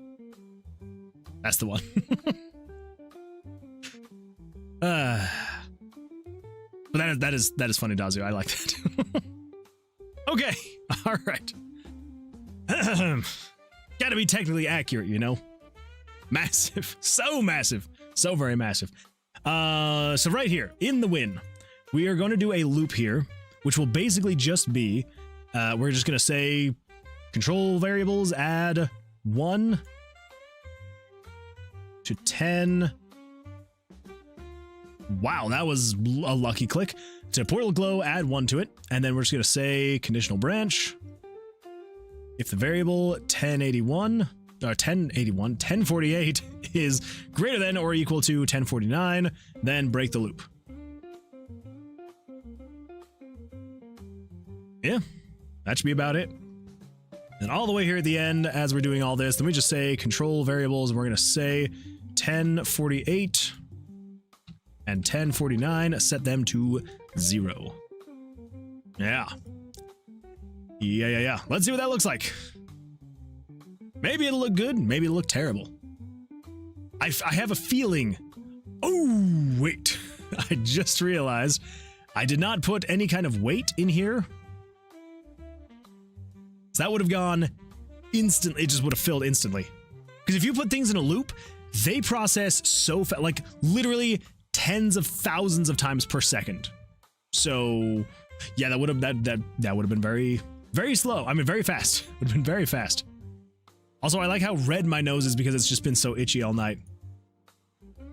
That's the one. But that is funny, Dazu. I like that. Okay. All right. Gotta be technically accurate, you know. Massive. So massive. So very massive. So right here in the win, we are going to do a loop here, which will basically just be, we're just going to say control variables, add 1 to 10. Wow, that was a lucky click. To portal glow, add 1 to it. And then we're just going to say conditional branch. If the variable 1048 is greater than or equal to 1049, then break the loop. Yeah, that should be about it. And all the way here at the end, as we're doing all this, then we just say control variables, and we're going to say 1048 and 1049, set them to 0. Yeah. Yeah. Let's see what that looks like. Maybe it'll look good, maybe it'll look terrible. I have a feeling. Oh, wait. I just realized I did not put any kind of weight in here. So that would have gone instantly. It just would have filled instantly. Because if you put things in a loop, they process so fast, like literally tens of thousands of times per second. So yeah, that would have been very, very slow. I mean, very fast. Would have been very fast. Also, I like how red my nose is because it's just been so itchy all night.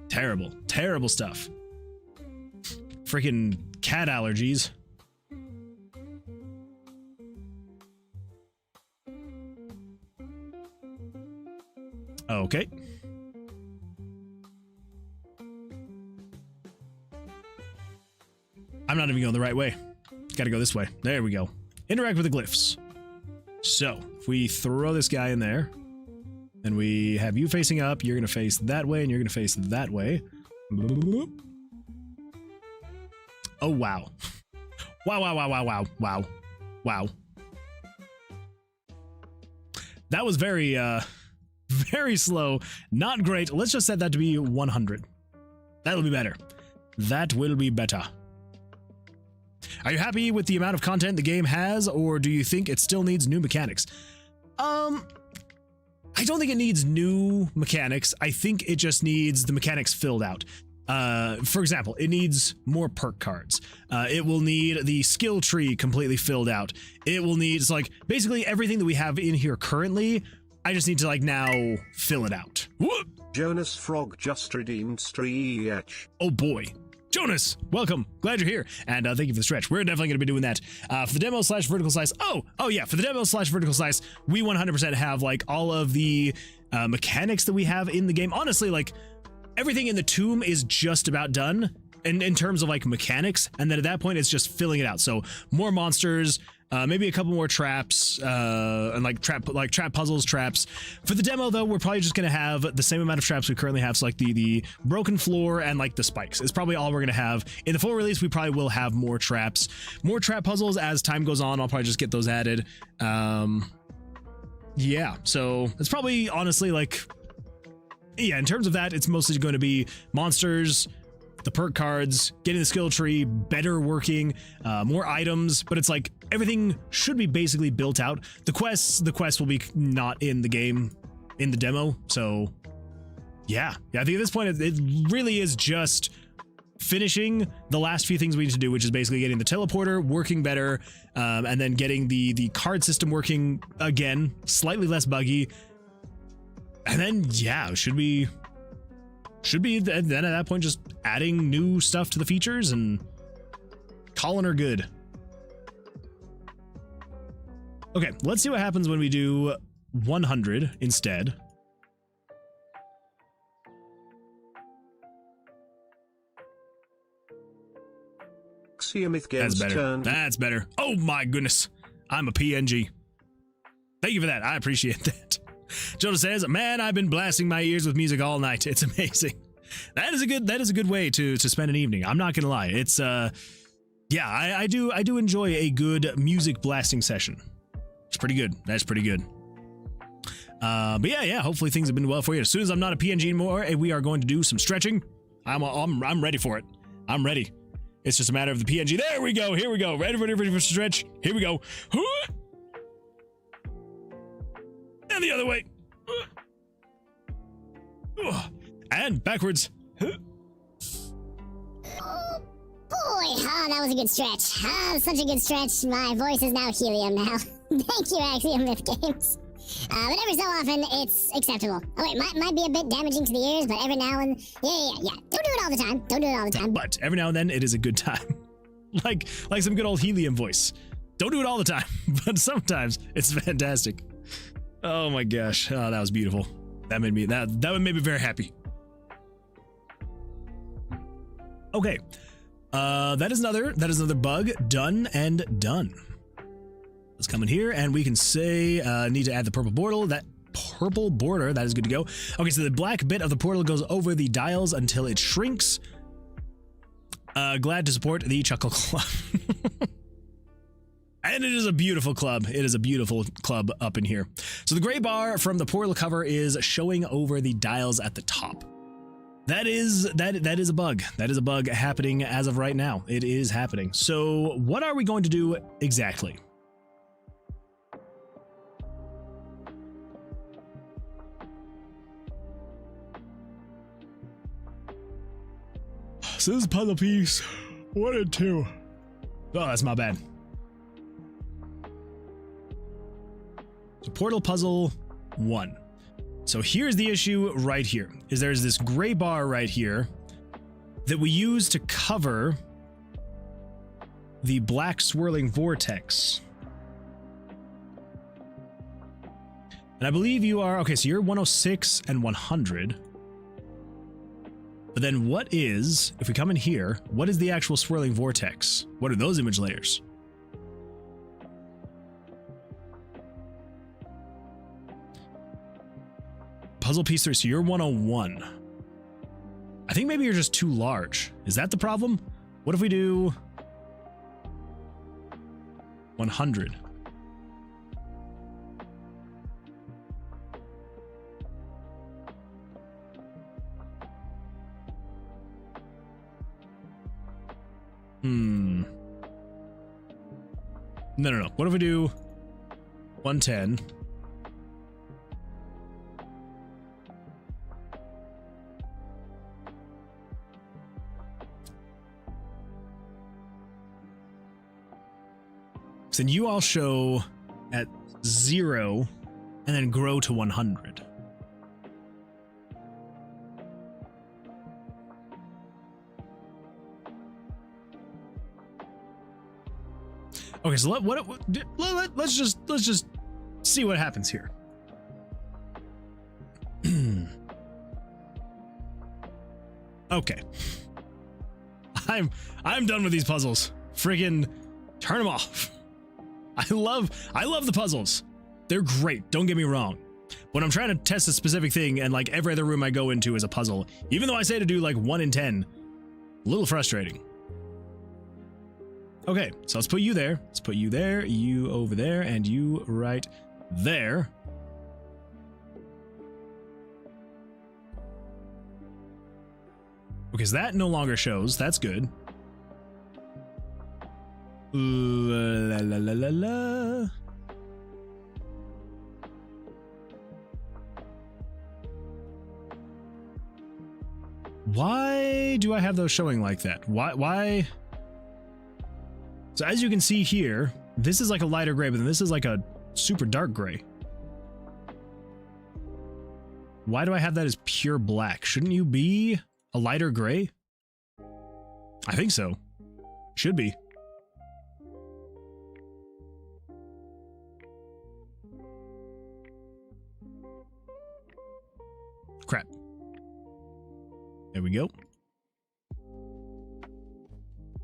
Terrible, terrible stuff. Freaking cat allergies. Okay. I'm not even going the right way. Gotta go this way. There we go. Interact with the glyphs. So, if we throw this guy in there, and we have you facing up, you're gonna face that way, and you're gonna face that way. Oh, wow. Wow. That was very, very slow. Not great. Let's just set that to be 100. That'll be better. That will be better. Are you happy with the amount of content the game has, or do you think it still needs new mechanics? I don't think it needs new mechanics. I think it just needs the mechanics filled out. For example, it needs more perk cards. It will need the skill tree completely filled out. It will need, it's like basically everything that we have in here currently. I just need to like now fill it out. Whoop! Jonas Frog just redeemed Streech. Oh boy. Jonas, welcome. Glad you're here. And thank you for the stretch. We're definitely going to be doing that. For the demo / vertical slice. Oh yeah. For the demo / vertical slice, we 100% have like all of the mechanics that we have in the game. Honestly, like everything in the tomb is just about done in terms of like mechanics. And then at that point, it's just filling it out. So more monsters, maybe a couple more traps, and like trap puzzles, traps. For the demo though, we're probably just gonna have the same amount of traps we currently have. So like the broken floor and like the spikes is probably all we're gonna have. In the full release, we probably will have more traps, more trap puzzles as time goes on. I'll probably just get those added. Yeah, so it's probably honestly like, yeah, in terms of that, it's mostly going to be monsters, the perk cards, getting the skill tree better working, more items, but it's like everything should be basically built out. The quests will be not in the game, in the demo. So yeah, I think at this point it really is just finishing the last few things we need to do, which is basically getting the teleporter working better, and then getting the card system working again, slightly less buggy. And then yeah, should be then at that point just adding new stuff to the features and calling her good. Okay, let's see what happens when we do 100 instead. That's better. That's better. Oh my goodness. I'm a PNG. Thank you for that. I appreciate that. Jonah says, man, I've been blasting my ears with music all night. It's amazing. That is a good way to spend an evening. I'm not gonna lie. It's yeah, I do enjoy a good music blasting session. It's pretty good. That's pretty good. But yeah, hopefully things have been well for you. As soon as I'm not a PNG anymore, we are going to do some stretching. I'm ready for it. I'm ready. It's just a matter of the PNG. There we go. Here we go. Ready for stretch. Here we go. And the other way. And backwards. Oh boy, that was a good stretch. Such a good stretch. My voice is now helium now. Thank you, Axiom Myth Games. But every so often, it's acceptable. Oh wait, might be a bit damaging to the ears, but every now and yeah. Don't do it all the time. Don't do it all the time. But every now and then, it is a good time. like some good old helium voice. Don't do it all the time, but sometimes it's fantastic. Oh my gosh, oh, that was beautiful. That made me very happy. Okay, that is another bug done and done. Let's come in here and we can say need to add the purple border. That purple border, that is good to go. Okay, so the black bit of the portal goes over the dials until it shrinks. Glad to support the Chuckle Club. And it is a beautiful club. It is a beautiful club up in here. So the gray bar from the portal cover is showing over the dials at the top. That is a bug. That is a bug happening as of right now. It is happening. So what are we going to do exactly? So this is puzzle piece 1 and 2. Oh, that's my bad. So portal puzzle 1. So here's the issue right here, is there's this gray bar right here that we use to cover the black swirling vortex. And I believe you are, okay, so you're 106 and 100. But then what is, if we come in here, what is the actual swirling vortex? What are those image layers? Puzzle piece 3, so you're 101. I think maybe you're just too large. Is that the problem? What if we do 100? No. What if we do 110? So then you all show at 0 and then grow to 100. Okay, so let's just see what happens here. Okay. I'm done with these puzzles. Friggin' turn them off. I love the puzzles. They're great, don't get me wrong. When I'm trying to test a specific thing and like every other room I go into is a puzzle, even though I say to do like 1 in 10, a little frustrating. Okay, so let's put you there. Let's put you there, you over there, and you right there. Okay, so that no longer shows. That's good. La la la la la. Why do I have those showing like that? Why? So as you can see here, this is like a lighter gray, but then this is like a super dark gray. Why do I have that as pure black? Shouldn't you be a lighter gray? I think so. Should be. Crap. There we go.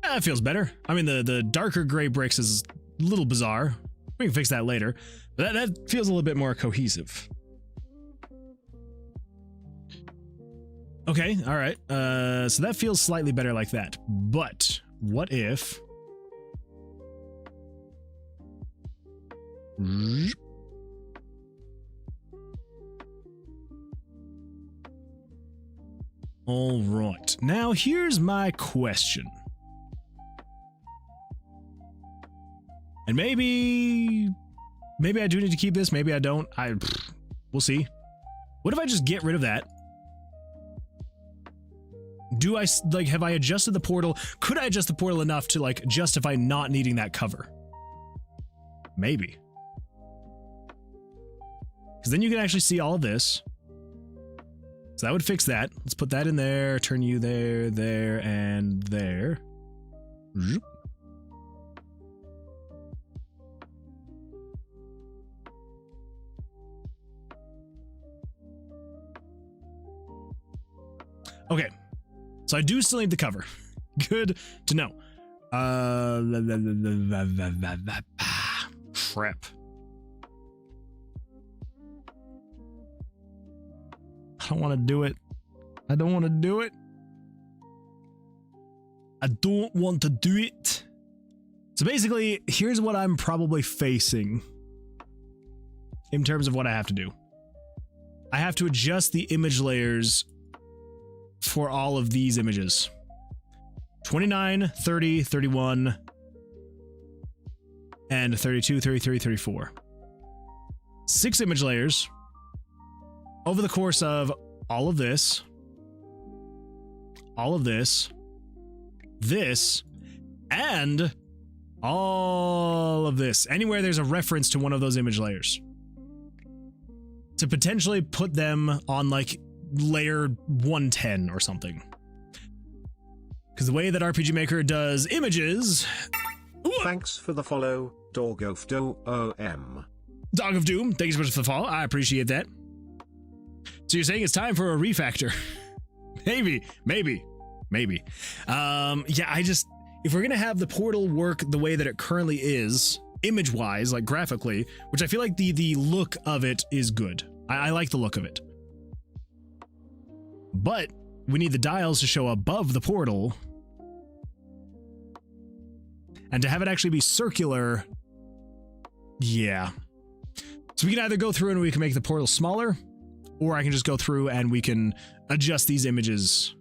That feels better. I mean, the darker gray bricks is a little bizarre. We can fix that later. But that feels a little bit more cohesive. Okay, all right. So that feels slightly better like that. But what if... All right. Now here's my question. And maybe I do need to keep this. Maybe I don't. We'll see. What if I just get rid of that? Do I, like, have I adjusted the portal? Could I adjust the portal enough to, like, justify not needing that cover? Maybe. Because then you can actually see all of this. So that would fix that. Let's put that in there, turn you there, there, and there. Okay. So I do still need the cover. Good to know. Crap. I don't want to do it. I don't want to do it. I don't want to do it. So basically, here's what I'm probably facing in terms of what I have to do. I have to adjust the image layers for all of these images. 29, 30, 31, and 32, 33, 34. 6 image layers over the course of all of this, this, and all of this. Anywhere there's a reference to one of those image layers. To potentially put them on like layer 110 or something. Because the way that RPG Maker does images... Thanks for the follow, Dog of Doom. Dog of Doom, thank you so much for the follow. I appreciate that. So you're saying it's time for a refactor? Maybe. Yeah, if we're gonna have the portal work the way that it currently is, image-wise, like graphically, which I feel like the look of it is good. I like the look of it. But we need the dials to show above the portal. And to have it actually be circular, yeah. So we can either go through and we can make the portal smaller, or I can just go through and we can adjust these images.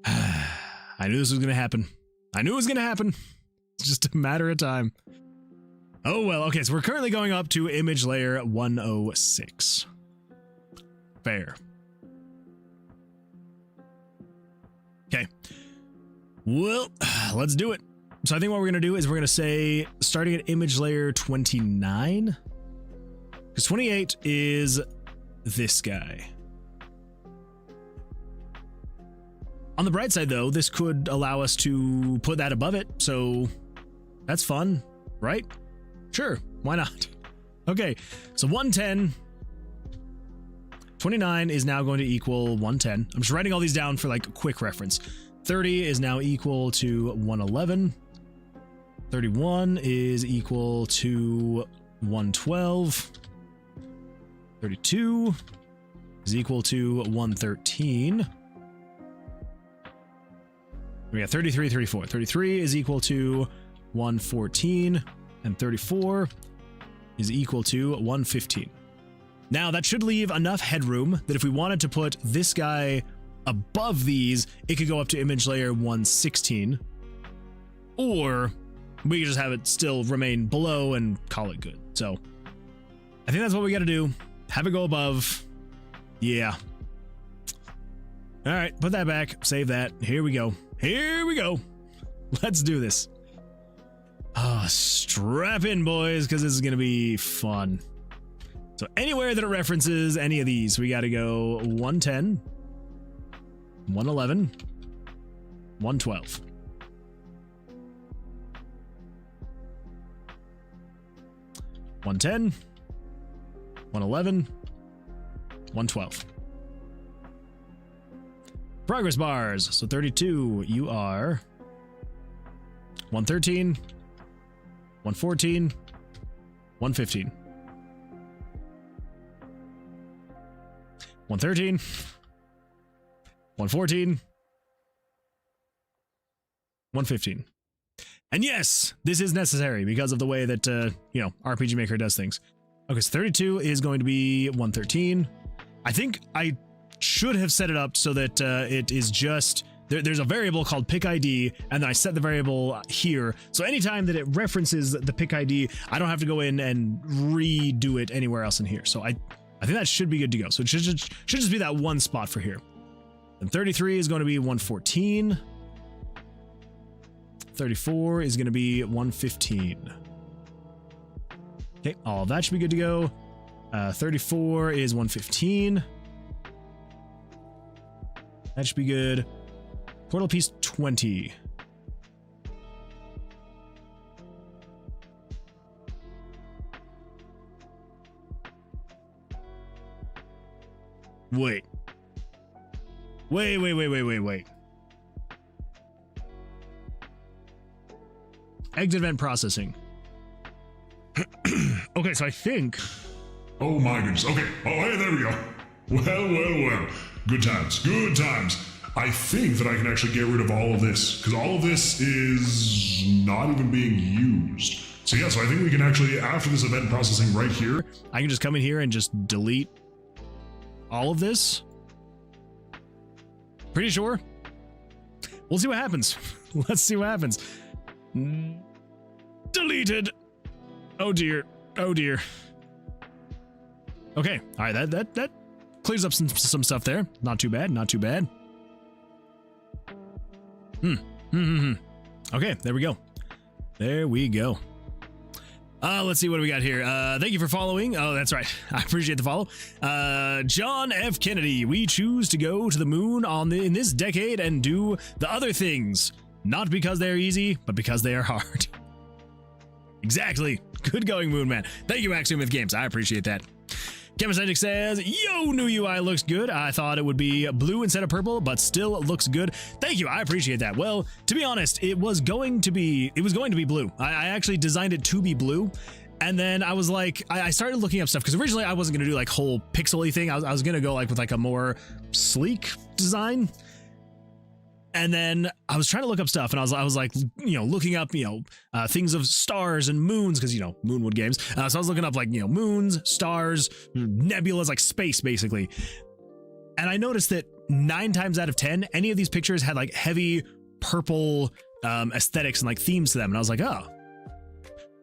I knew this was going to happen. It's just a matter of time. Oh, well, okay, so we're currently going up to image layer 106. Fair. Okay. Well, let's do it. So I think what we're going to do is we're going to say starting at image layer 29. Because 28 is this guy. On the bright side, though, this could allow us to put that above it. So that's fun, right? Sure. Why not? Okay. So 110. 29 is now going to equal 110. I'm just writing all these down for like a quick reference. 30 is now equal to 111. 31 is equal to 112. 32 is equal to 113. We got 33, 34. 33 is equal to 114. And 34 is equal to 115. Now, that should leave enough headroom that if we wanted to put this guy above these, it could go up to image layer 116. Or we could just have it still remain below and call it good. So I think that's what we got to do. Have it go above. Yeah. All right, put that back. Save that. Here we go. Here we go. Let's do this. Strap in, boys, because this is going to be fun. So anywhere that it references any of these, we got to go 110, 111, 112. $110, 111, 112. Progress bars. So 32, you are 113, 114, 115. 113, 114, 115. And yes, this is necessary because of the way that, RPG Maker does things. Okay, so 32 is going to be 113. I think I should have set it up so that it is just, there's a variable called pick ID, and then I set the variable here. So anytime that it references the pick ID, I don't have to go in and redo it anywhere else in here. So I think that should be good to go. So it should just be that one spot for here. And 33 is going to be 114. 34 is going to be 115. Okay, all of that should be good to go. 34 is 115. That should be good. Portal piece 20. Wait. Exit event processing. Okay, so I think... Oh my goodness. Okay. Oh, hey, there we go. Well. Good times. Good times. I think that I can actually get rid of all of this, because all of this is not even being used. So yeah, so I think we can actually, after this event processing right here... I can just come in here and just delete all of this. Pretty sure. We'll see what happens. Let's see what happens. Deleted. Oh dear. Oh dear. Okay. All right. That clears up some stuff there. Not too bad. Not too bad. Okay. There we go. There we go. Let's see what we got here. Thank you for following. Oh, that's right. I appreciate the follow. John F. Kennedy. We choose to go to the moon in this decade and do the other things. Not because they're easy, but because they are hard. Exactly. Good going, Moon Man. Thank you, Axiomath Games. I appreciate that. Chemismagic says, yo, new UI looks good. I thought it would be blue instead of purple, but still looks good. Thank you. I appreciate that. Well, to be honest, it was going to be blue. I actually designed it to be blue. And then I was like, I started looking up stuff because originally I wasn't going to do like whole pixely thing. I was going to go like with like a more sleek design. And then I was trying to look up stuff, and I was like, looking up, things of stars and moons, because, Moonwood games. So I was looking up like, moons, stars, nebulas, like space, basically. And I noticed that 9 times out of 10, any of these pictures had like heavy purple aesthetics and like themes to them. And I was like, oh,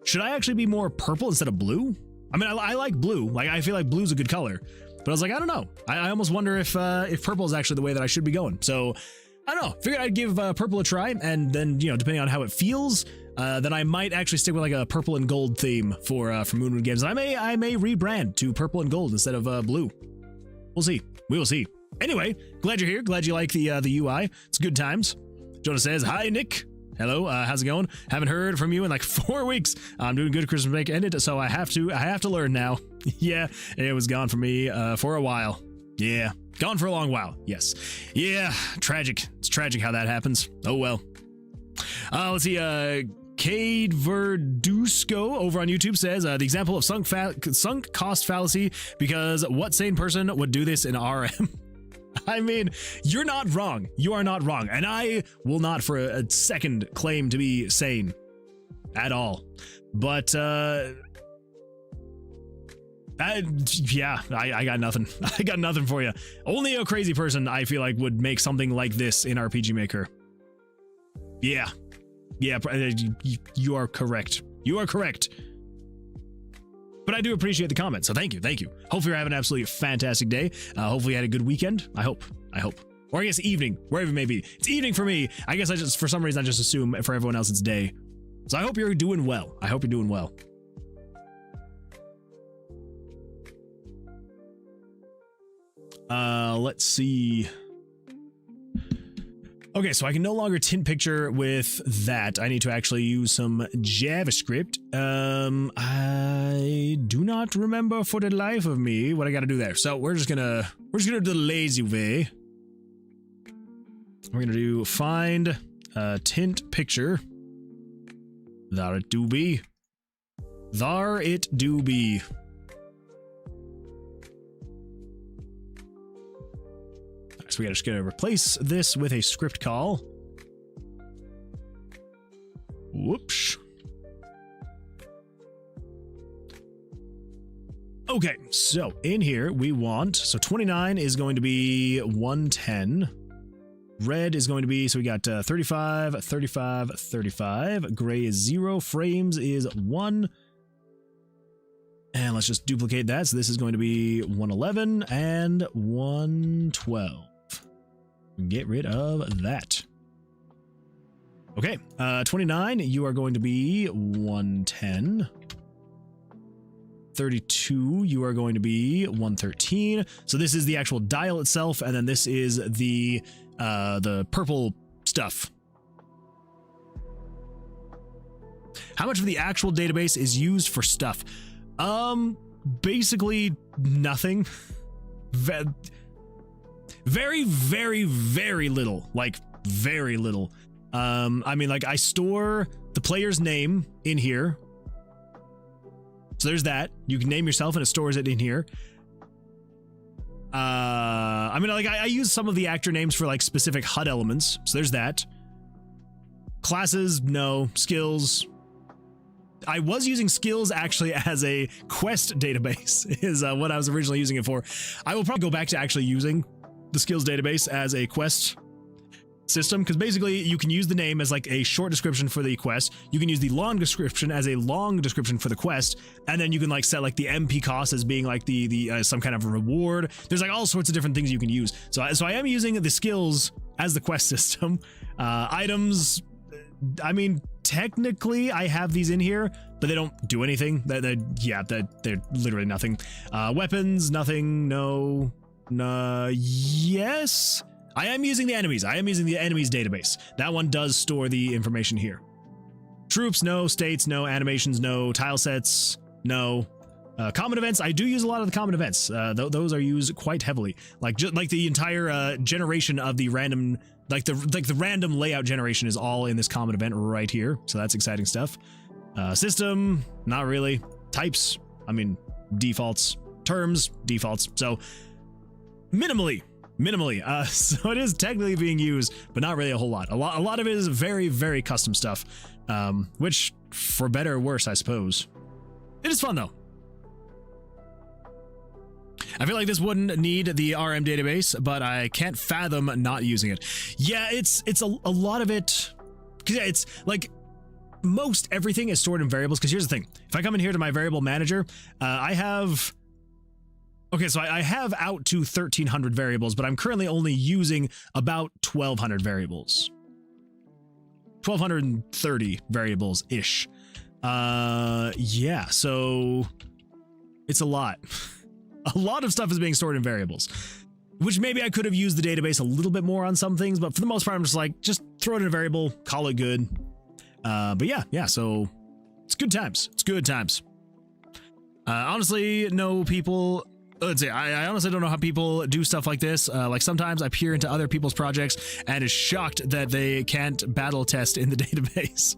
should I actually be more purple instead of blue? I mean, I like blue. Like, I feel like blue's a good color. But I was like, I don't know. I almost wonder if purple is actually the way that I should be going. So I don't know. Figured I'd give purple a try, and then, you know, depending on how it feels, then I might actually stick with like a purple and gold theme for Moonwood games. I may rebrand to purple and gold instead of blue. We'll see. We will see. Anyway, glad you're here. Glad you like the UI. It's good times. Jonah says, hi, Nick. Hello, how's it going? Haven't heard from you in like 4 weeks. I'm doing good. Christmas break ended, so I have to learn now. Yeah, it was gone from me for a while. Yeah, gone for a long while. Yes. Yeah, tragic. It's tragic how that happens. Oh well. Let's see. Cade Verdusco over on YouTube says the example of sunk cost fallacy, because what sane person would do this in RM? I mean, you're not wrong. You are not wrong. And I will not for a second claim to be sane at all. But, I got nothing. I got nothing for you. Only a crazy person, I feel like, would make something like this in RPG Maker. Yeah. Yeah, you are correct. You are correct. But I do appreciate the comment, so thank you, thank you. Hopefully you're having an absolutely fantastic day. Hopefully you had a good weekend. I hope. Or I guess evening, wherever it may be. It's evening for me. I guess for some reason, I just assume for everyone else it's day. So I hope you're doing well. I hope you're doing well. Let's see. Okay, so I can no longer tint picture with that. I need to actually use some JavaScript. I do not remember for the life of me what I gotta do there. So we're just gonna do the lazy way. We're gonna do find tint picture. There it do be. There it do be. So we just gotta replace this with a script call. Whoops. Okay, so in here we want, so 29 is going to be 110. Red is going to be, so we got 35, 35, 35. Gray is 0. Frames is 1. And let's just duplicate that. So this is going to be 111 and 112. Get rid of that. Okay, 29, you are going to be 110. 32, you are going to be 113. So this is the actual dial itself, and then this is the purple stuff. How much of the actual database is used for stuff? Basically nothing. Very, very, very little. Like, very little. I mean, like, I store the player's name in here. So there's that. You can name yourself and it stores it in here. I mean, like, I use some of the actor names for, like, specific HUD elements. So there's that. Classes, no. Skills. I was using skills actually as a quest database is what I was originally using it for. I will probably go back to actually using the skills database as a quest system, because basically you can use the name as like a short description for the quest. You can use the long description as a long description for the quest, and then you can like set like the MP cost as being like the some kind of reward. There's like all sorts of different things you can use. So I am using the skills as the quest system. Items, I mean, technically I have these in here, but they don't do anything. They're literally nothing. Weapons, nothing. No. Yes. I am using the enemies. I am using the enemies database. That one does store the information here. Troops, no. States, no. Animations, no. Tile sets, no. Common events, I do use a lot of the common events. Those are used quite heavily. Like the entire generation of the random, like the random layout generation is all in this common event right here. So that's exciting stuff. System, not really. Types, I mean, defaults. Terms, defaults. So minimally. So it is technically being used, but not really a whole lot. A lot of it is very, very custom stuff, which for better or worse, I suppose. It is fun though. I feel like this wouldn't need the RM database, but I can't fathom not using it. Yeah, it's a lot of it. Yeah, it's like most everything is stored in variables. Because here's the thing: if I come in here to my variable manager, I have Okay, so I have out to 1,300 variables, but I'm currently only using about 1,200 variables. 1,230 variables-ish. Yeah, so it's a lot. A lot of stuff is being stored in variables, which maybe I could have used the database a little bit more on some things, but for the most part, I'm just like, just throw it in a variable, call it good. But yeah, so it's good times. It's good times. Honestly, no people... Let's see, I honestly don't know how people do stuff like this. Like sometimes I peer into other people's projects and is shocked that they can't battle test in the database.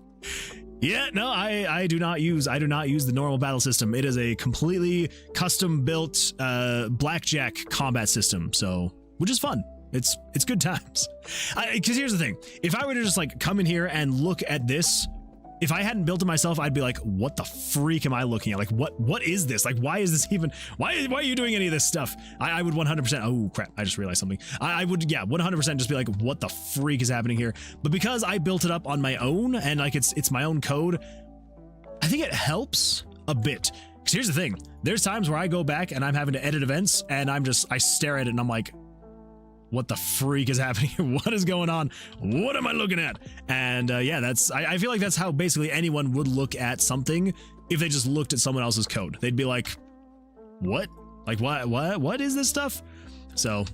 Yeah, no, I do not use the normal battle system. It is a completely custom built blackjack combat system, so which is fun. It's good times. Because here's the thing: if I were to just like come in here and look at this. If I hadn't built it myself, I'd be like, what the freak am I looking at? Like, what is this? Like, why is this even, why are you doing any of this stuff? I would 100%, oh crap, I just realized something. I would, yeah, 100% just be like, what the freak is happening here? But because I built it up on my own and like it's my own code, I think it helps a bit. Because here's the thing, there's times where I go back and I'm having to edit events and I stare at it and I'm like, what the freak is happening here? What is going on? What am I looking at? And yeah, I feel like that's how basically anyone would look at something if they just looked at someone else's code. They'd be like, what? Like, what is this stuff? So,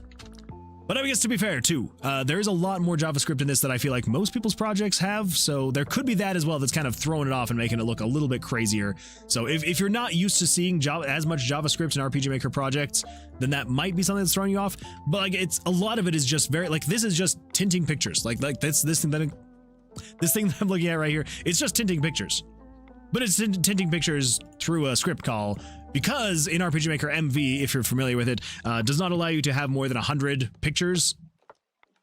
but I guess to be fair too, there is a lot more JavaScript in this that I feel like most people's projects have. So there could be that as well that's kind of throwing it off and making it look a little bit crazier. So if you're not used to seeing as much JavaScript in RPG Maker projects, then that might be something that's throwing you off. But like a lot of it is just very like this is just tinting pictures. Like this thing that I'm looking at right here. It's just tinting pictures, but it's tinting pictures through a script call. Because in RPG Maker MV, if you're familiar with it, does not allow you to have more than 100 pictures.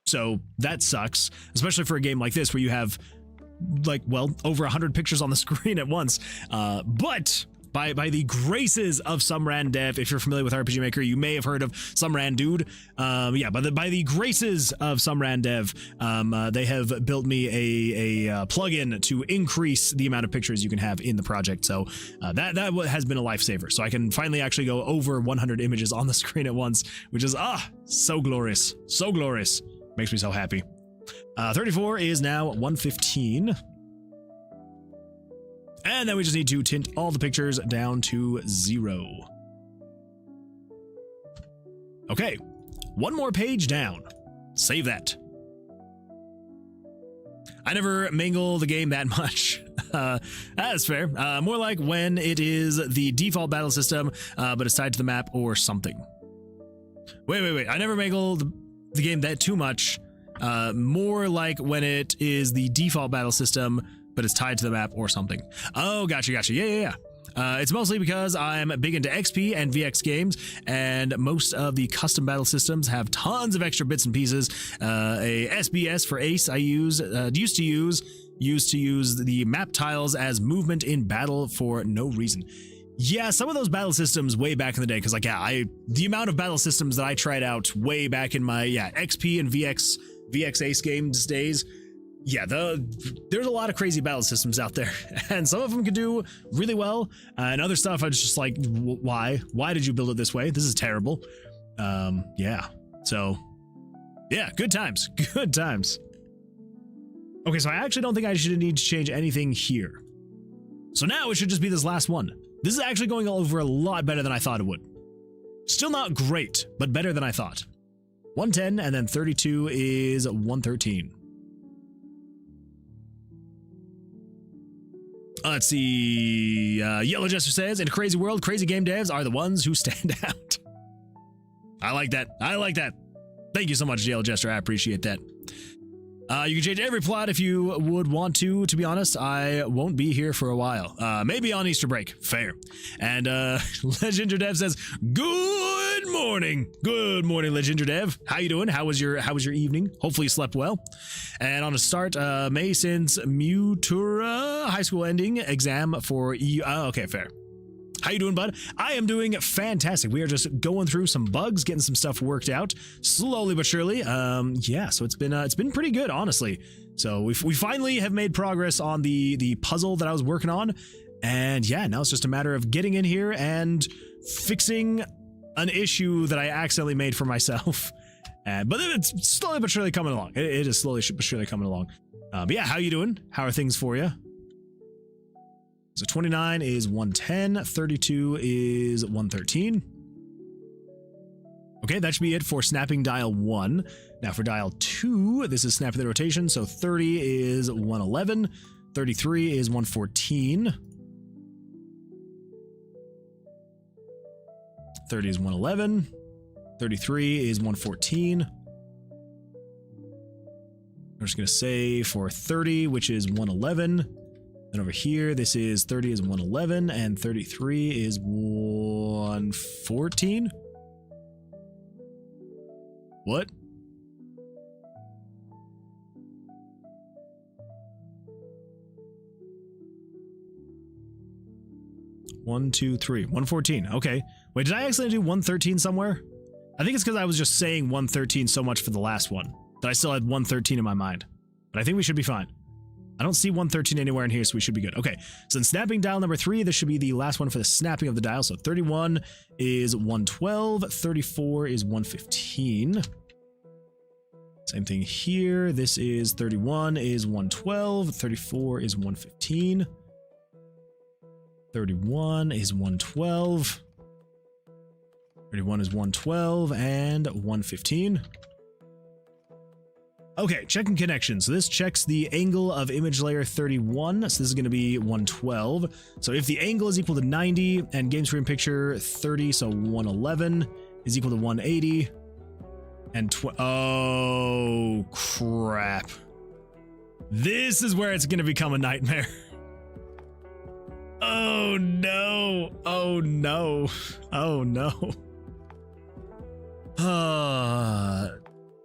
So that sucks, especially for a game like this where you have like, well, over 100 pictures on the screen at once. But by the graces of some ran dev, if you're familiar with RPG Maker, you may have heard of some ran dude. Yeah, by the graces of some ran dev, they have built me a plugin to increase the amount of pictures you can have in the project. So that has been a lifesaver. So I can finally actually go over 100 images on the screen at once, which is so glorious, so glorious. Makes me so happy. 34 is now 115. And then we just need to tint all the pictures down to 0. Okay, one more page down. Save that. I never mangle the game that much. That's fair. More like when it is the default battle system, but it's tied to the map or something. Wait. I never mangle the game that too much. More like when it is the default battle system, but it's tied to the map or something. Oh, gotcha. Yeah. It's mostly because I'm big into XP and VX games, and most of the custom battle systems have tons of extra bits and pieces. A SBS for Ace I used to use the map tiles as movement in battle for no reason. Yeah, some of those battle systems way back in the day, because like, yeah, the amount of battle systems that I tried out way back in my XP and VX Ace games days. Yeah, there's a lot of crazy battle systems out there, and some of them can do really well, and other stuff I was just like, why did you build it this way? This is terrible. Yeah, so yeah, good times. Okay, so I actually don't think I should need to change anything here. So now it should just be this last one. This is actually going over a lot better than I thought it would. Still not great, but better than I thought. 110 and then 32 is 113. Let's see. Yellow Jester says, in a crazy world, crazy game devs are the ones who stand out. I like that. Thank you so much, Yellow Jester. I appreciate that. You can change every plot if you would want to. To be honest, I won't be here for a while. Maybe on Easter break. Fair. And Legendary Dev says, good morning. Good morning, Legendary Dev. How you doing? How was your evening? Hopefully you slept well. And on a start, May since Mutura high school ending exam for EU. Okay, fair. How you doing, bud? I am doing fantastic. We are just going through some bugs, getting some stuff worked out slowly but surely. Yeah, so it's been pretty good, honestly. So we finally have made progress on the puzzle that I was working on, and yeah, now it's just a matter of getting in here and fixing an issue that I accidentally made for myself. But it's slowly but surely coming along. It is slowly but surely coming along. But yeah, how you doing? How are things for you? So 29 is 110, 32 is 113. Okay, that should be it for snapping dial 1. Now for dial 2, this is snapping the rotation, so 30 is 111, 33 is 114. 30 is 111, 33 is 114. I'm just going to say for 30, which is 111. Then over here, this is 30 is 111, and 33 is 114. What? One, two, three. 114. Okay. Wait, did I accidentally do 113 somewhere? I think it's because I was just saying 113 so much for the last one that I still had 113 in my mind. But I think we should be fine. I don't see 113 anywhere in here, so we should be good. Okay, so in snapping dial number 3, this should be the last one for the snapping of the dial. So 31 is 112, 34 is 115. Same thing here. This is 31 is 112, 34 is 115. 31 is 112. 31 is 112 and 115. Okay, checking connection. So this checks the angle of image layer 31. So this is going to be 112. So if the angle is equal to 90 and game screen picture 30, so 111 is equal to 180 and oh crap. This is where it's going to become a nightmare. Oh no. Oh no. Oh no.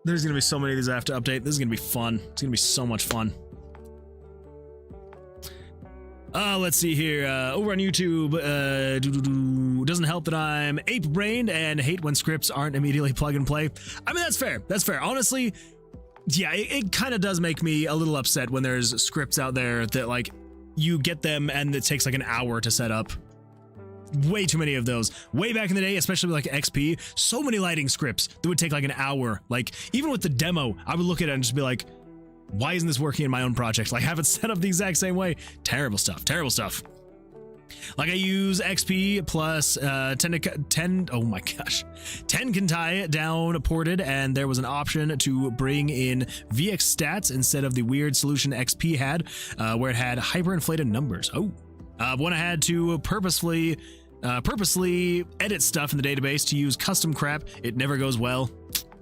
There's going to be so many of these I have to update. This is going to be fun. It's going to be so much fun. Let's see here. Over on YouTube, doesn't help that I'm ape-brained and hate when scripts aren't immediately plug and play. I mean, that's fair. That's fair. Honestly, yeah, it kind of does make me a little upset when there's scripts out there that, like, you get them and it takes like an hour to set up. Way too many of those. Way back in the day, especially with like XP, so many lighting scripts that would take like an hour. Like, even with the demo, I would look at it and just be like, why isn't this working in my own project? Like, have it set up the exact same way. Terrible stuff. Terrible stuff. Like, I use XP plus 10, oh my gosh, 10 can tie down ported, and there was an option to bring in VX stats instead of the weird solution XP had, where it had hyperinflated numbers. Oh, when I had to purposely edit stuff in the database to use custom crap, it never goes well.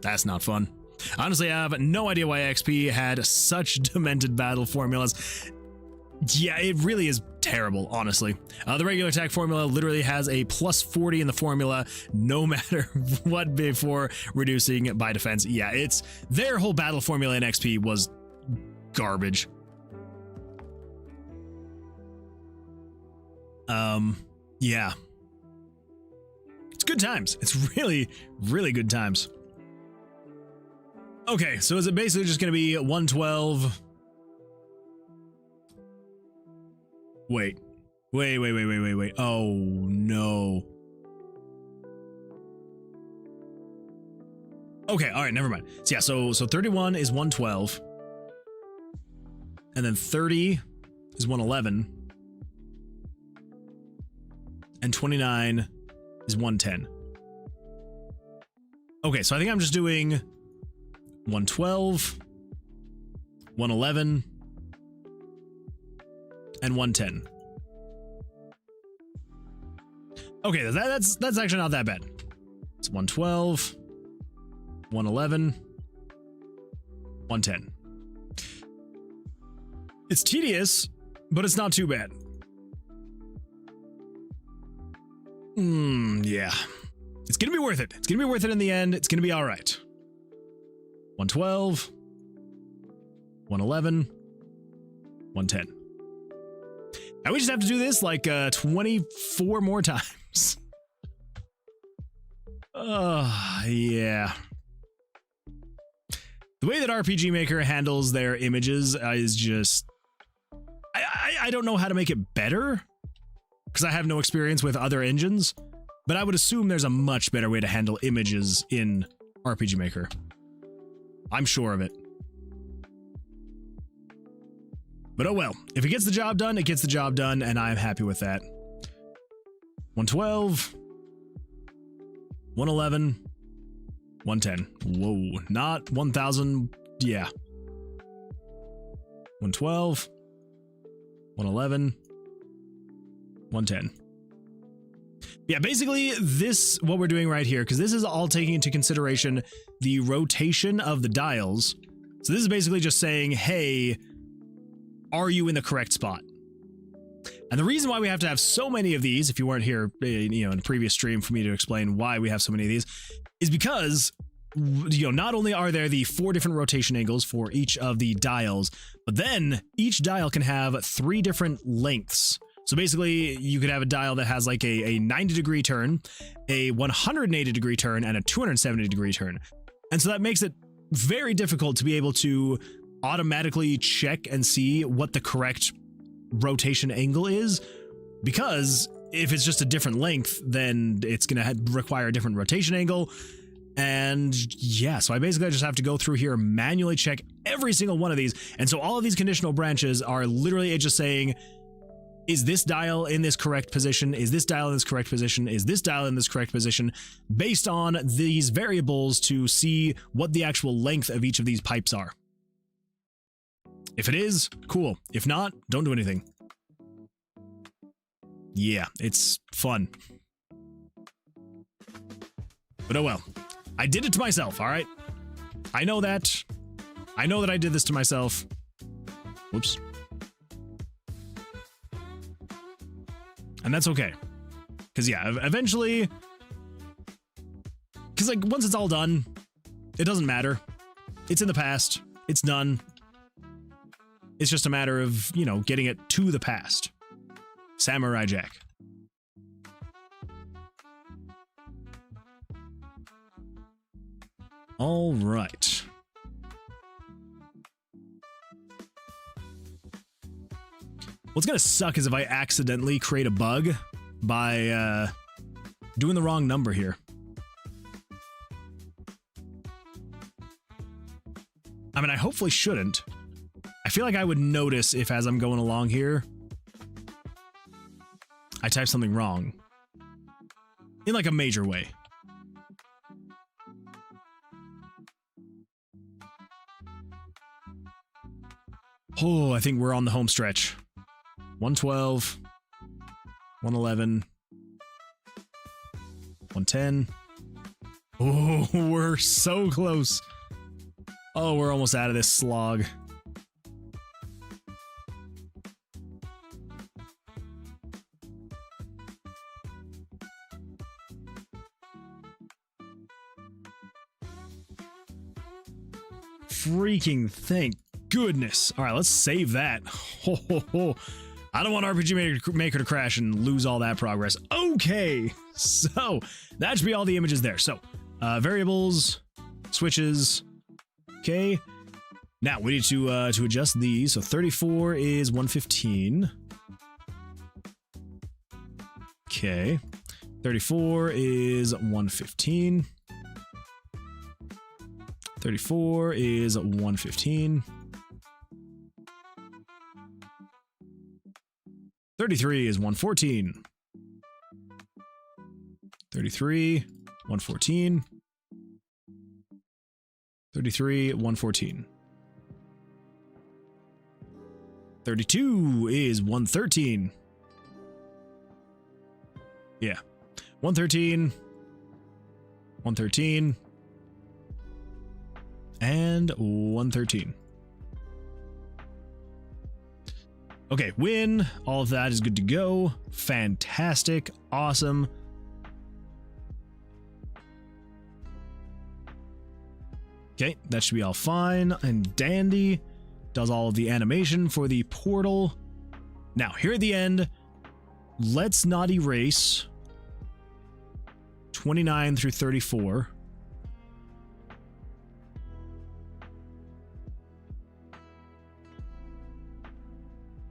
That's not fun. Honestly, I have no idea why XP had such demented battle formulas. Yeah, it really is terrible, honestly. The regular attack formula literally has a plus 40 in the formula, no matter what, before reducing by defense. Yeah, it's their whole battle formula in XP was garbage. Yeah. It's good times. It's really, really good times. Okay, so is it basically just going to be 112? Wait. Oh, no. Okay, all right, never mind. So yeah, so 31 is 112. And then 30 is 111. And 29 is 110. Okay, so I think I'm just doing 112, 111, and 110. Okay, that's actually not that bad. It's 112, 111, 110. It's tedious, but it's not too bad. Yeah. It's gonna be worth it. It's gonna be worth it in the end. It's gonna be all right. 112, 111, 110. Now we just have to do this like 24 more times. Yeah. The way that RPG Maker handles their images is just... I don't know how to make it better, because I have no experience with other engines, But I would assume there's a much better way to handle images in RPG Maker. I'm sure of it. But oh well, if it gets the job done, it gets the job done, and I'm happy with that. 112, 111, 110. Whoa, not 1,000. Yeah. 112, 111, 110. Yeah, basically this, what we're doing right here, because this is all taking into consideration the rotation of the dials. So this is basically just saying, hey, are you in the correct spot? And the reason why we have to have so many of these, if you weren't here, you know, in a previous stream for me to explain why we have so many of these, is because, you know, not only are there the 4 different rotation angles for each of the dials, but then each dial can have 3 different lengths. So basically, you could have a dial that has like a 90-degree turn, a 180-degree turn, and a 270-degree turn. And so that makes it very difficult to be able to automatically check and see what the correct rotation angle is, because if it's just a different length, then it's going to require a different rotation angle. And yeah, so I basically just have to go through here, manually check every single one of these. And so all of these conditional branches are literally just saying, is this dial in this correct position? Is this dial in this correct position? Is this dial in this correct position? Based on these variables to see what the actual length of each of these pipes are. If it is, cool. If not, don't do anything. Yeah, it's fun. But oh well. I did it to myself, alright? I know that. I know that I did this to myself. Whoops. And that's okay. Because yeah, eventually... Because like, once it's all done, it doesn't matter. It's in the past. It's done. It's just a matter of, you know, getting it to the past. Samurai Jack. All right. What's gonna suck is if I accidentally create a bug by doing the wrong number here. I mean, I hopefully shouldn't. I feel like I would notice if, as I'm going along here, I type something wrong. In like a major way. Oh, I think we're on the home stretch. 112, 111, 110. Oh, we're so close. Oh, we're almost out of this slog. Freaking thank goodness. All right, let's save that. Ho, ho, ho. I don't want RPG Maker to crash and lose all that progress. Okay, so that should be all the images there. So variables, switches. Okay, now we need to adjust these. So 34 is 115. Okay, 34 is 115. 34 is 115. 33 is 114. 33, 114. 33, 114. 32 is 113. Yeah. 113. 113. And 113. Okay, win. All of that is good to go. Fantastic. Awesome. Okay, that should be all fine and dandy. Does all of the animation for the portal. Now, here at the end, let's not erase 29 through 34.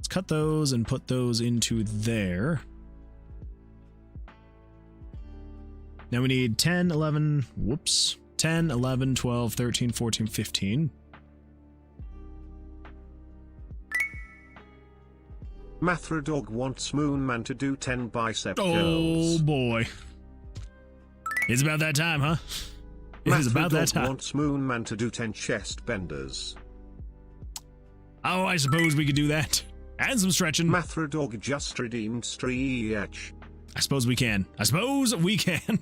Cut those and put those into there. Now we need 10, 11, whoops. 10, 11, 12, 13, 14, 15. Mathradog wants Moonman to do 10 bicep Oh curls. boy. It's about that time, huh? It is about that Mathradog time. wants Moonman to do 10 chest benders. Oh, I suppose we could do that. And some stretching. Mathradog just redeemed Streech. I suppose we can. I suppose we can.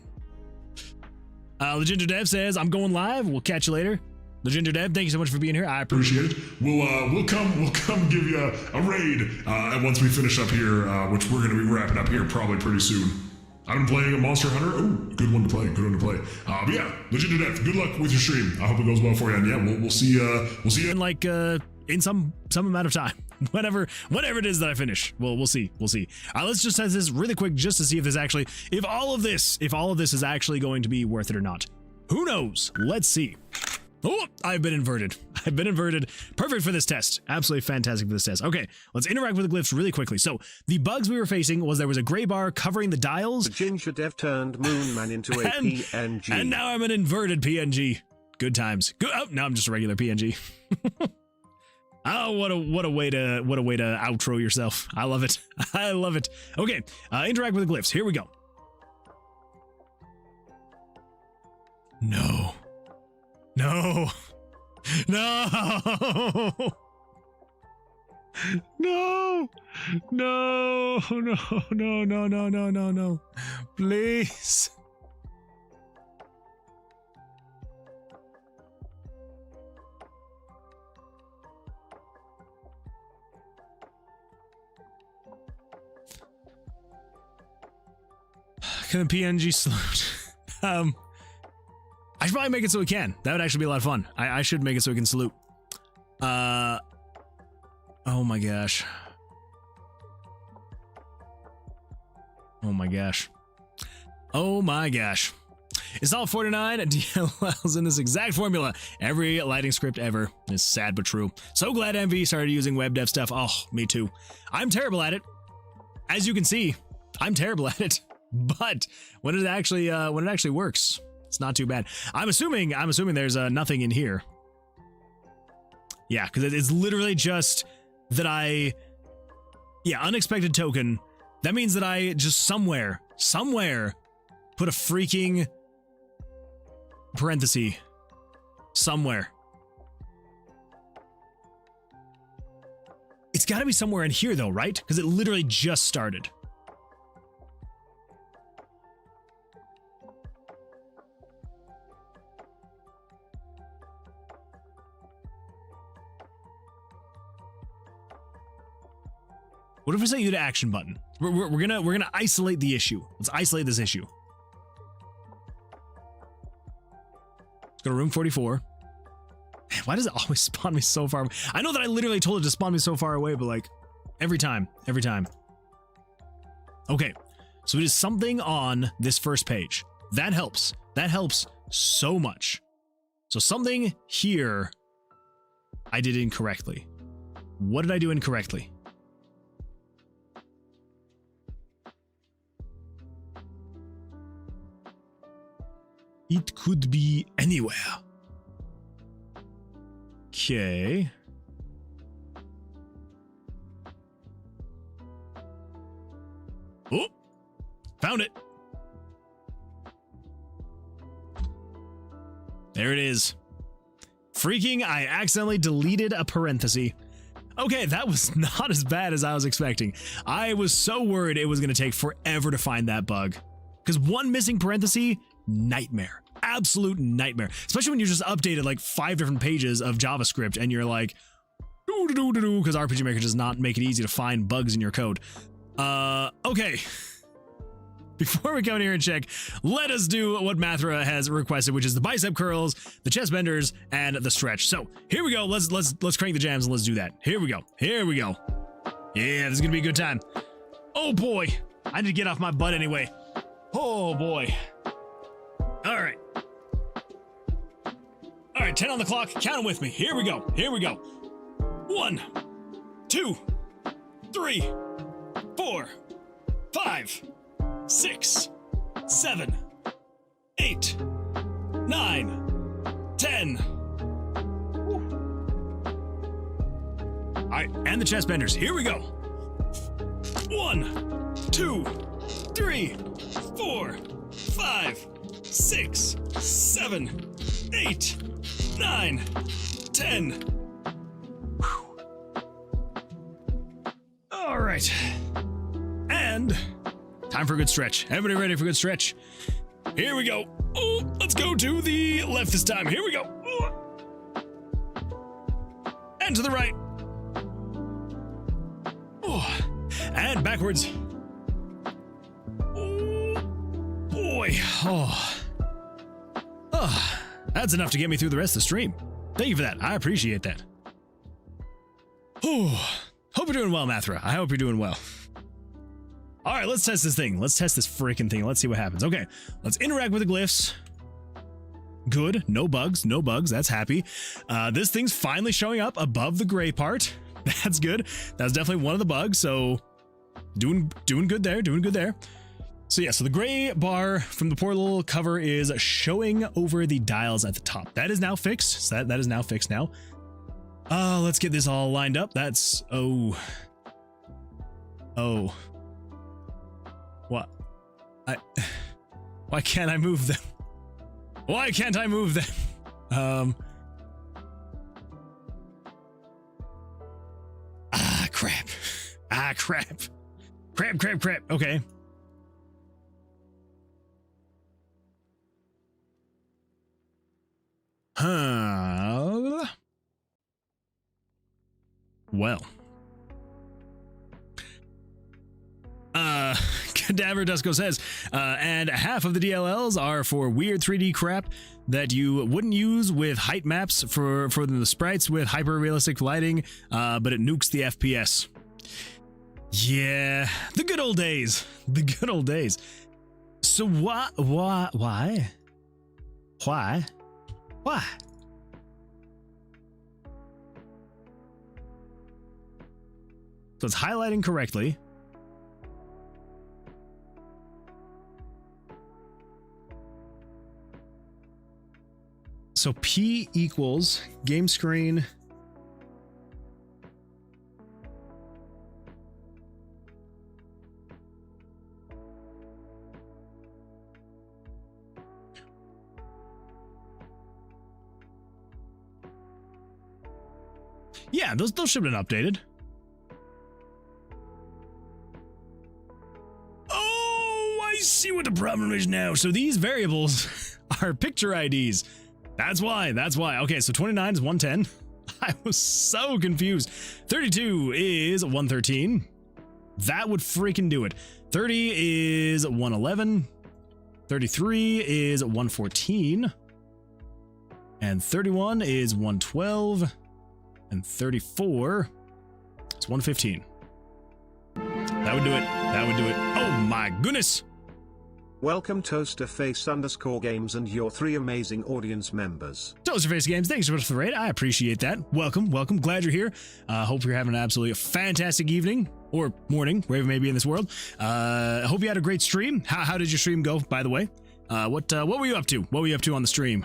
The Ginger Dev says, I'm going live. We'll catch you later. The Ginger Dev, thank you so much for being here. I appreciate Appreciate it. We'll come give you a raid and once we finish up here, which we're going to be wrapping up here probably pretty soon. I've been playing a Monster Hunter. Oh, good one to play. But yeah, Legendary Death, good luck with your stream. I hope it goes well for you. And yeah, we'll see you. in like in some amount of time. Whenever it is that I finish. Well, we'll see. Let's just test this really quick just to see if all of this is actually going to be worth it or not. Who knows? Let's see. Oh, I've been inverted. Perfect for this test. Absolutely fantastic for this test. Okay, let's interact with the glyphs really quickly. So the bugs we were facing was there was a gray bar covering the dials. The Ginger Dev turned Moonman into a PNG. And now I'm an inverted PNG. Good times. Good. Oh, now I'm just a regular PNG. Oh, what a way to outro yourself. I love it. Okay, interact with the glyphs. Here we go. No. No. Please. Can the PNG salute? I should probably make it so we can. That would actually be a lot of fun. I should make it so we can salute. Oh my gosh. Install 49 DLLs in this exact formula. Every lighting script ever. It's sad but true. So glad MV started using web dev stuff. Oh, me too. I'm terrible at it. As you can see, I'm terrible at it. But when it actually works, it's not too bad. I'm assuming there's nothing in here. Yeah, because it's literally just that unexpected token. That means that I just somewhere put a freaking parenthesis somewhere. It's got to be somewhere in here though, right? Because it literally just started. What if we set you to action button? We're gonna isolate the issue. Let's isolate this issue. Let's go to room 44. Man, why does it always spawn me so far away? I know that I literally told it to spawn me so far away, but like every time. Okay, so it is something on this first page. That helps. That helps so much. So something here I did incorrectly. What did I do incorrectly? It could be anywhere. Okay. Oh, found it. There it is. Freaking, I accidentally deleted a parenthesis. Okay, that was not as bad as I was expecting. I was so worried it was going to take forever to find that bug. Because one missing parenthesis, nightmare. Absolute nightmare. Especially when you just updated like 5 different pages of JavaScript and you're like, because RPG Maker does not make it easy to find bugs in your code. Okay. Before we come in here and check, let us do what Mathra has requested, which is the bicep curls, the chest benders, and the stretch. So here we go. Let's crank the jams and let's do that. Here we go. Yeah, this is gonna be a good time. Oh boy, I need to get off my butt anyway. Oh boy. All right, 10 on the clock. Count them with me. Here we go. 1, 2, 3, 4, 5, 6, 7, 8, 9, 10. All right, and the chest benders. Here we go. 1, 2, 3, 4, 5, 6, 7, 8, 9, 10. All right. And time for a good stretch. Everybody ready for a good stretch? Here we go. Oh, let's go to the left this time. Here we go. Oh. And to the right. Oh. And backwards. Oh, boy. Oh. Oh. That's enough to get me through the rest of the stream. Thank you for that. I appreciate that. Oh. Hope you're doing well, Mathra. I hope you're doing well. All right, let's test this thing. Let's test this freaking thing. Let's see what happens. Okay, let's interact with the glyphs. Good. No bugs. No bugs. That's happy. This thing's finally showing up above the gray part. That's good. That's definitely one of the bugs. So doing good there. Doing good there. So yeah, so the gray bar from the portal cover is showing over the dials at the top. That is now fixed. So that is now fixed now. Let's get this all lined up. That's oh. What? Why can't I move them? Why can't I move them? Crap. Crap. Crap. Okay. Well. Cadaver Dusko says, and half of the DLLs are for weird 3D crap that you wouldn't use with height maps for the sprites with hyper realistic lighting, but it nukes the FPS. Yeah, the good old days. The good old days. So why? So it's highlighting correctly. So P equals game screen. Yeah, those should have been updated. Oh, I see what the problem is now. So these variables are picture IDs. That's why. Okay, so 29 is 110. I was so confused. 32 is 113. That would freaking do it. 30 is 111. 33 is 114. And 31 is 112. And 34 is 115. That would do it. Oh my goodness. Welcome Toasterface_Games and your 3 amazing audience members. Toasterface Games, thanks so much for the raid. I appreciate that. Welcome. Glad you're here. Hope you're having an absolutely fantastic evening or morning, wherever you may be in this world. I hope you had a great stream. How did your stream go, by the way? What were you up to? What were you up to on the stream?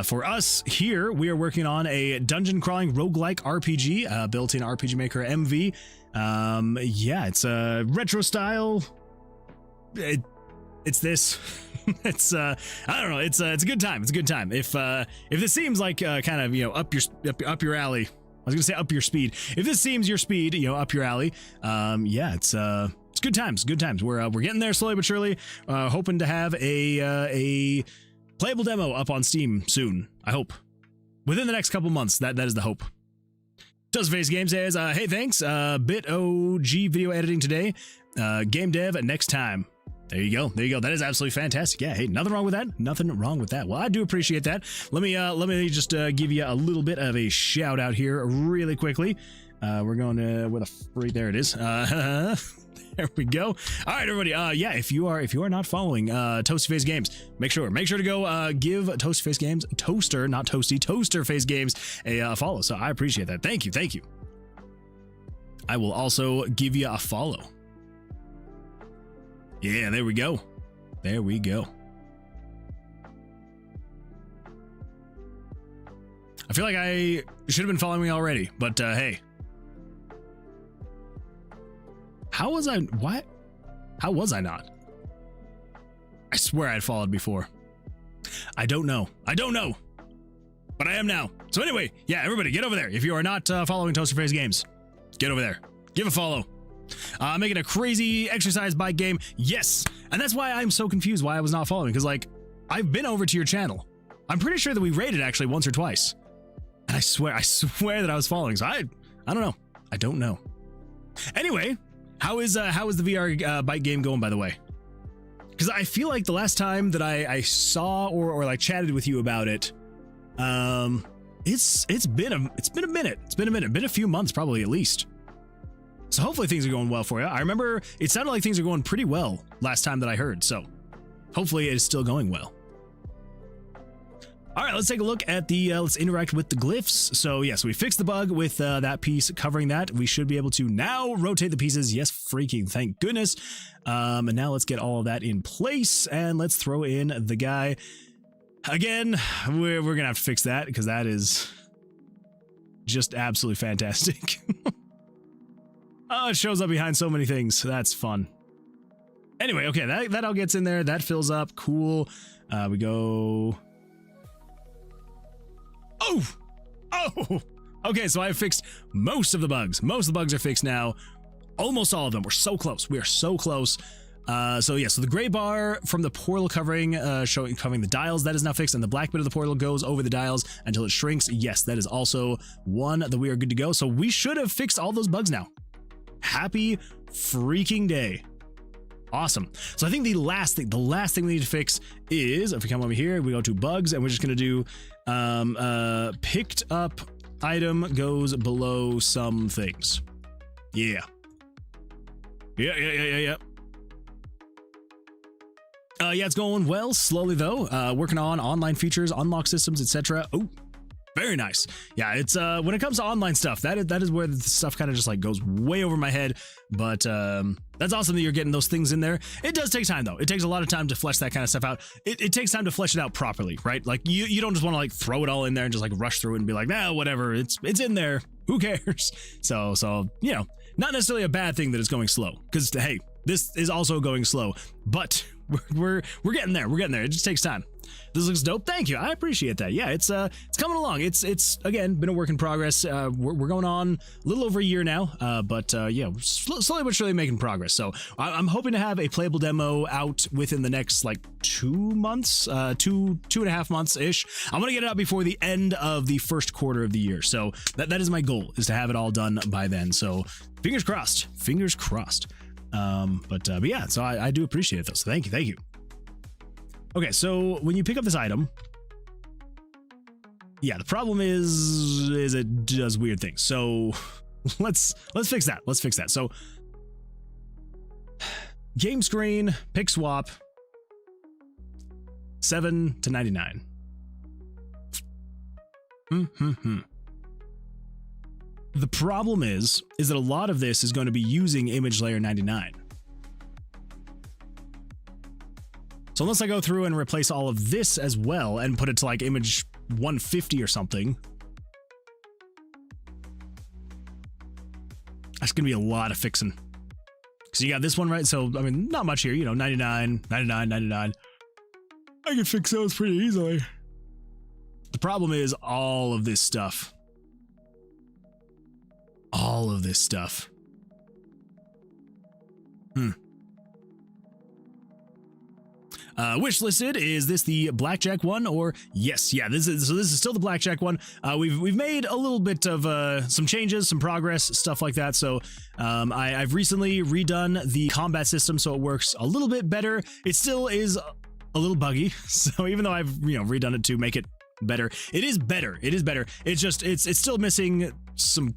For us here, we are working on a dungeon crawling roguelike RPG, built in RPG Maker MV. Yeah, it's a retro style. It's this. It's I don't know. It's a good time. It's a good time. If this seems like kind of up your alley. I was gonna say up your speed. If this seems your speed, up your alley. Yeah, it's good times. Good times. We're getting there slowly but surely. Hoping to have a playable demo up on Steam soon, I hope. Within the next couple months, that is the hope. Toasterface Game says, hey, thanks. Bit OG video editing today. Game dev next time. There you go. That is absolutely fantastic. Yeah, hey, nothing wrong with that. Well, I do appreciate that. Let me just give you a little bit of a shout out here really quickly. We're going to where the freak, there it is. There we go. All right, everybody. Yeah, if you are not following Toasterface Games, make sure to go give Toasterface Games, Toaster, not Toasty, Toasterface Games a follow. So I appreciate that. Thank you. I will also give you a follow. Yeah, there we go. There we go. I feel like I should have been following me already, but hey. How was I? What? How was I not? I swear I'd followed before. I don't know. I don't know. But I am now. So anyway, yeah, everybody get over there. If you are not following Toasterface Games, get over there. Give a follow. Making a crazy exercise bike game. Yes. And that's why I'm so confused why I was not following. Because, like, I've been over to your channel. I'm pretty sure that we raided actually once or twice. And I swear that I was following. So I don't know. I don't know. Anyway, how is the VR bike game going, by the way? Because I feel like the last time that I saw or like chatted with you about it, it's been a minute. It's been a few months probably at least. So hopefully things are going well for you. I remember it sounded like things are going pretty well last time that I heard. So hopefully it is still going well. All right, let's take a look at the, let's interact with the glyphs. So yes, we fixed the bug with that piece covering that. We should be able to now rotate the pieces. Yes, freaking thank goodness. And now let's get all of that in place and let's throw in the guy. Again, we're gonna have to fix that because that is just absolutely fantastic. Oh, it shows up behind so many things. That's fun. Anyway, okay, that all gets in there. That fills up. Cool. We go... Oh! Okay, so I have fixed most of the bugs. Most of the bugs are fixed now. Almost all of them. We're so close. We are so close. So the gray bar from the portal covering the dials, that is now fixed, and the black bit of the portal goes over the dials until it shrinks. Yes, that is also one that we are good to go. So we should have fixed all those bugs now. Happy freaking day. Awesome. So I think the last thing we need to fix is, if we come over here, we go to bugs, and we're just gonna do picked up item goes below some things. Yeah. Yeah. Yeah, it's going well, slowly though. Working on online features, unlock systems, etc. Oh, very nice. Yeah, it's when it comes to online stuff, that is where the stuff kind of just like goes way over my head. But that's awesome that you're getting those things in there. It does take time though. It takes a lot of time to flesh that kind of stuff out. It takes time to flesh it out properly, right? Like you don't just want to like throw it all in there and just like rush through it and be like, nah, whatever. It's in there. Who cares? So you know, not necessarily a bad thing that it's going slow, because hey, this is also going slow, but we're getting there. We're getting there. It just takes time. This looks dope. Thank you. I appreciate that. Yeah, it's coming along. It's again been a work in progress. We're going on a little over a year now, but yeah, slowly but surely making progress. So I'm hoping to have a playable demo out within the next like 2 months, 2.5 months ish. I'm gonna get it out before the end of the first quarter of the year. So that is my goal, is to have it all done by then. So fingers crossed. Fingers crossed. But yeah, so I do appreciate it though. So thank you. Okay, so when you pick up this item, yeah, the problem is it does weird things. So let's fix that. Let's fix that. So game screen, pick swap, 7 to 99. The problem is that a lot of this is going to be using image layer 99. So unless I go through and replace all of this as well and put it to like image 150 or something, that's gonna be a lot of fixing. So you got this one, right? So I mean, not much here, you know, 99, 99, 99. I can fix those pretty easily. The problem is all of this stuff. All of this stuff. Wish listed, is this the blackjack one? Or yes, yeah, this is still the blackjack one. We've made a little bit of some changes, some progress, stuff like that. So I've recently redone the combat system so it works a little bit better. It still is a little buggy, so even though I've redone it to make it better, it is better. It's just it's still missing some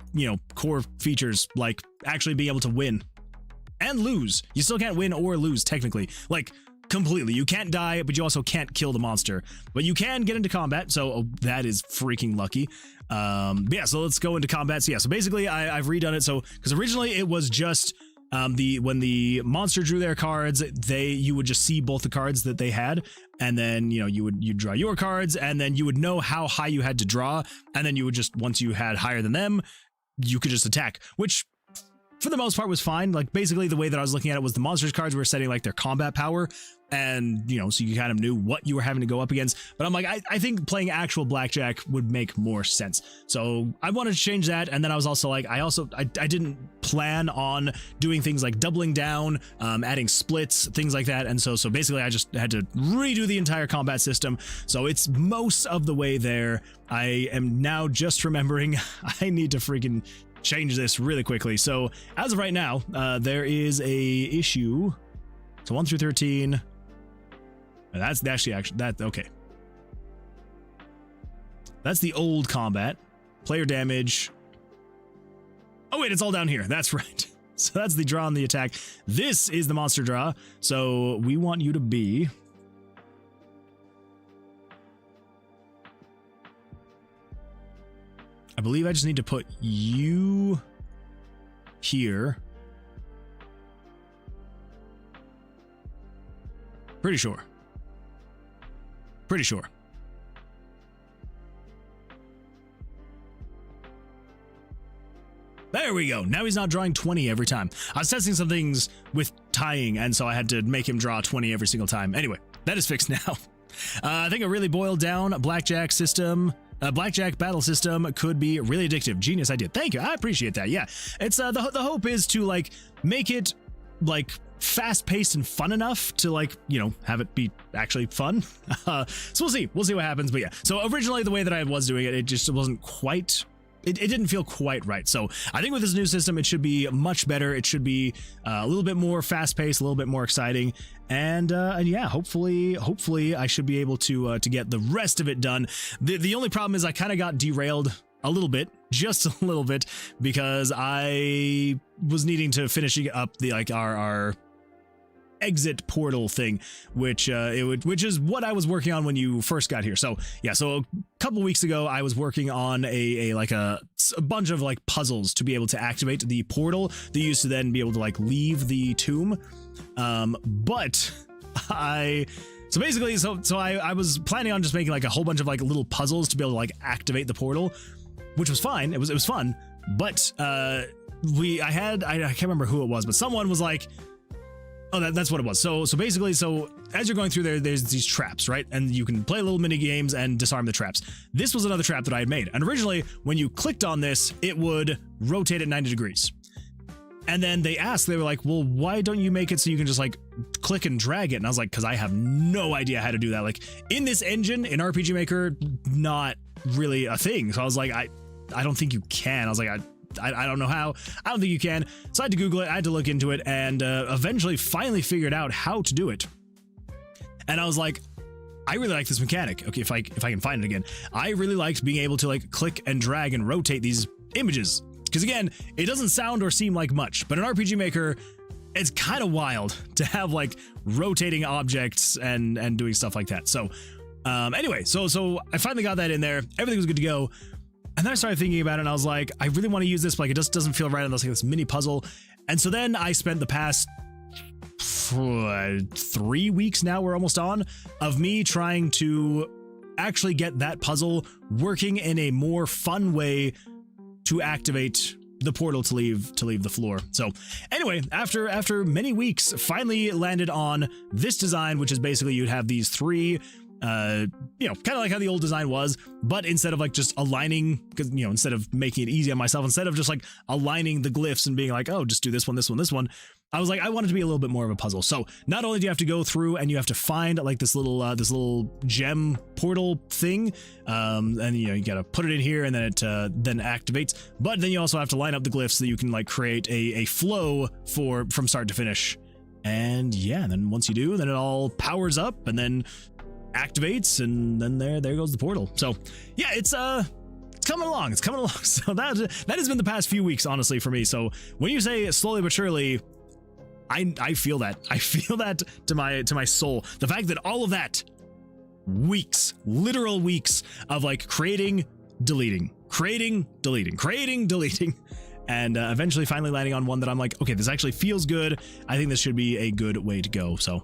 core features, like actually being able to win and lose. You still can't win or lose technically, like completely. You can't die, but you also can't kill the monster, but you can get into combat, so that is freaking lucky. But yeah, so let's go into combat. So yeah, so basically I've redone it, so because originally it was just when the monster drew their cards, you would just see both the cards that they had, and then you'd draw your cards, and then you would know how high you had to draw, and then you would just, once you had higher than them, you could just attack, which for the most part was fine. Like, basically the way that I was looking at it was the monsters cards were setting like their combat power, and so you kind of knew what you were having to go up against. But I'm like, I think playing actual blackjack would make more sense, so I wanted to change that. And then I was also like, I didn't plan on doing things like doubling down, adding splits, things like that. And so basically I just had to redo the entire combat system, so it's most of the way there. I am now just remembering I need to freaking change this really quickly. So as of right now, there is a issue. So 1 through 13. That's actually that okay. That's the old combat. Player damage. Oh wait, it's all down here. That's right. So that's the draw and the attack. This is the monster draw. So we want you to be I believe I just need to put you here. Pretty sure. There we go. Now he's not drawing 20 every time. I was testing some things with tying, and so I had to make him draw 20 every single time. Anyway, that is fixed now. I think a really boiled down blackjack system. Blackjack battle system could be really addictive. Genius idea. Thank you. I appreciate that. Yeah, it's the hope is to like make it like fast-paced and fun enough to have it be actually fun. So we'll see what happens. But yeah, so originally the way that I was doing it, it just wasn't quite. It didn't feel quite right. So I think with this new system, it should be much better. It should be a little bit more fast-paced, a little bit more exciting, and yeah, hopefully I should be able to get the rest of it done. The only problem is I kind of got derailed a little bit, just a little bit, because I was needing to finishing up the our exit portal thing, which is what I was working on when you first got here. So yeah, so a couple weeks ago I was working on a bunch of like puzzles to be able to activate the portal that used to then be able to like leave the tomb. But I was planning on just making like a whole bunch of like little puzzles to be able to like activate the portal, which was fine. It was fun, but I can't remember who it was, but someone was like, oh, that's what it was. So basically, as you're going through there's these traps, right? And you can play little mini games and disarm the traps. This was another trap that I had made. And originally, when you clicked on this, it would rotate at 90 degrees. And then they were like, well, why don't you make it so you can just like click and drag it? And I was like, because I have no idea how to do that. Like in this engine, in RPG Maker, not really a thing. So I was like, I don't think you can. I was like, I don't know how. I don't think you can. So I had to Google it. I had to look into it, and eventually finally figured out how to do it. And I was like, I really like this mechanic. Okay, if I can find it again. I really liked being able to like click and drag and rotate these images. Because again, it doesn't sound or seem like much, but in RPG Maker, it's kind of wild to have like rotating objects and doing stuff like that. So anyway, so I finally got that in there. Everything was good to go. And then I started thinking about it, and I was like, I really want to use this, but like, it just doesn't feel right on this mini puzzle. And so then I spent the past 3 weeks now, we're almost on, of me trying to actually get that puzzle working in a more fun way to activate the portal to leave the floor. So anyway, after many weeks, finally landed on this design, which is basically you'd have these three kind of like how the old design was, but instead of like just aligning, because instead of making it easy on myself, instead of just like aligning the glyphs and being like, oh, just do this one, I was like, I wanted to be a little bit more of a puzzle. So not only do you have to go through and you have to find like this little gem portal thing, and you gotta put it in here, and then it then activates, but then you also have to line up the glyphs so that you can like create a flow from start to finish. And yeah, and then once you do, then it all powers up and then activates, and then there goes the portal. So yeah, it's coming along. So that has been the past few weeks, honestly, for me. So when you say slowly but surely, I feel that. I feel that to my soul. The fact that all of that literal weeks of like creating, deleting, and eventually finally landing on one that I'm like, okay, this actually feels good. I think this should be a good way to go. So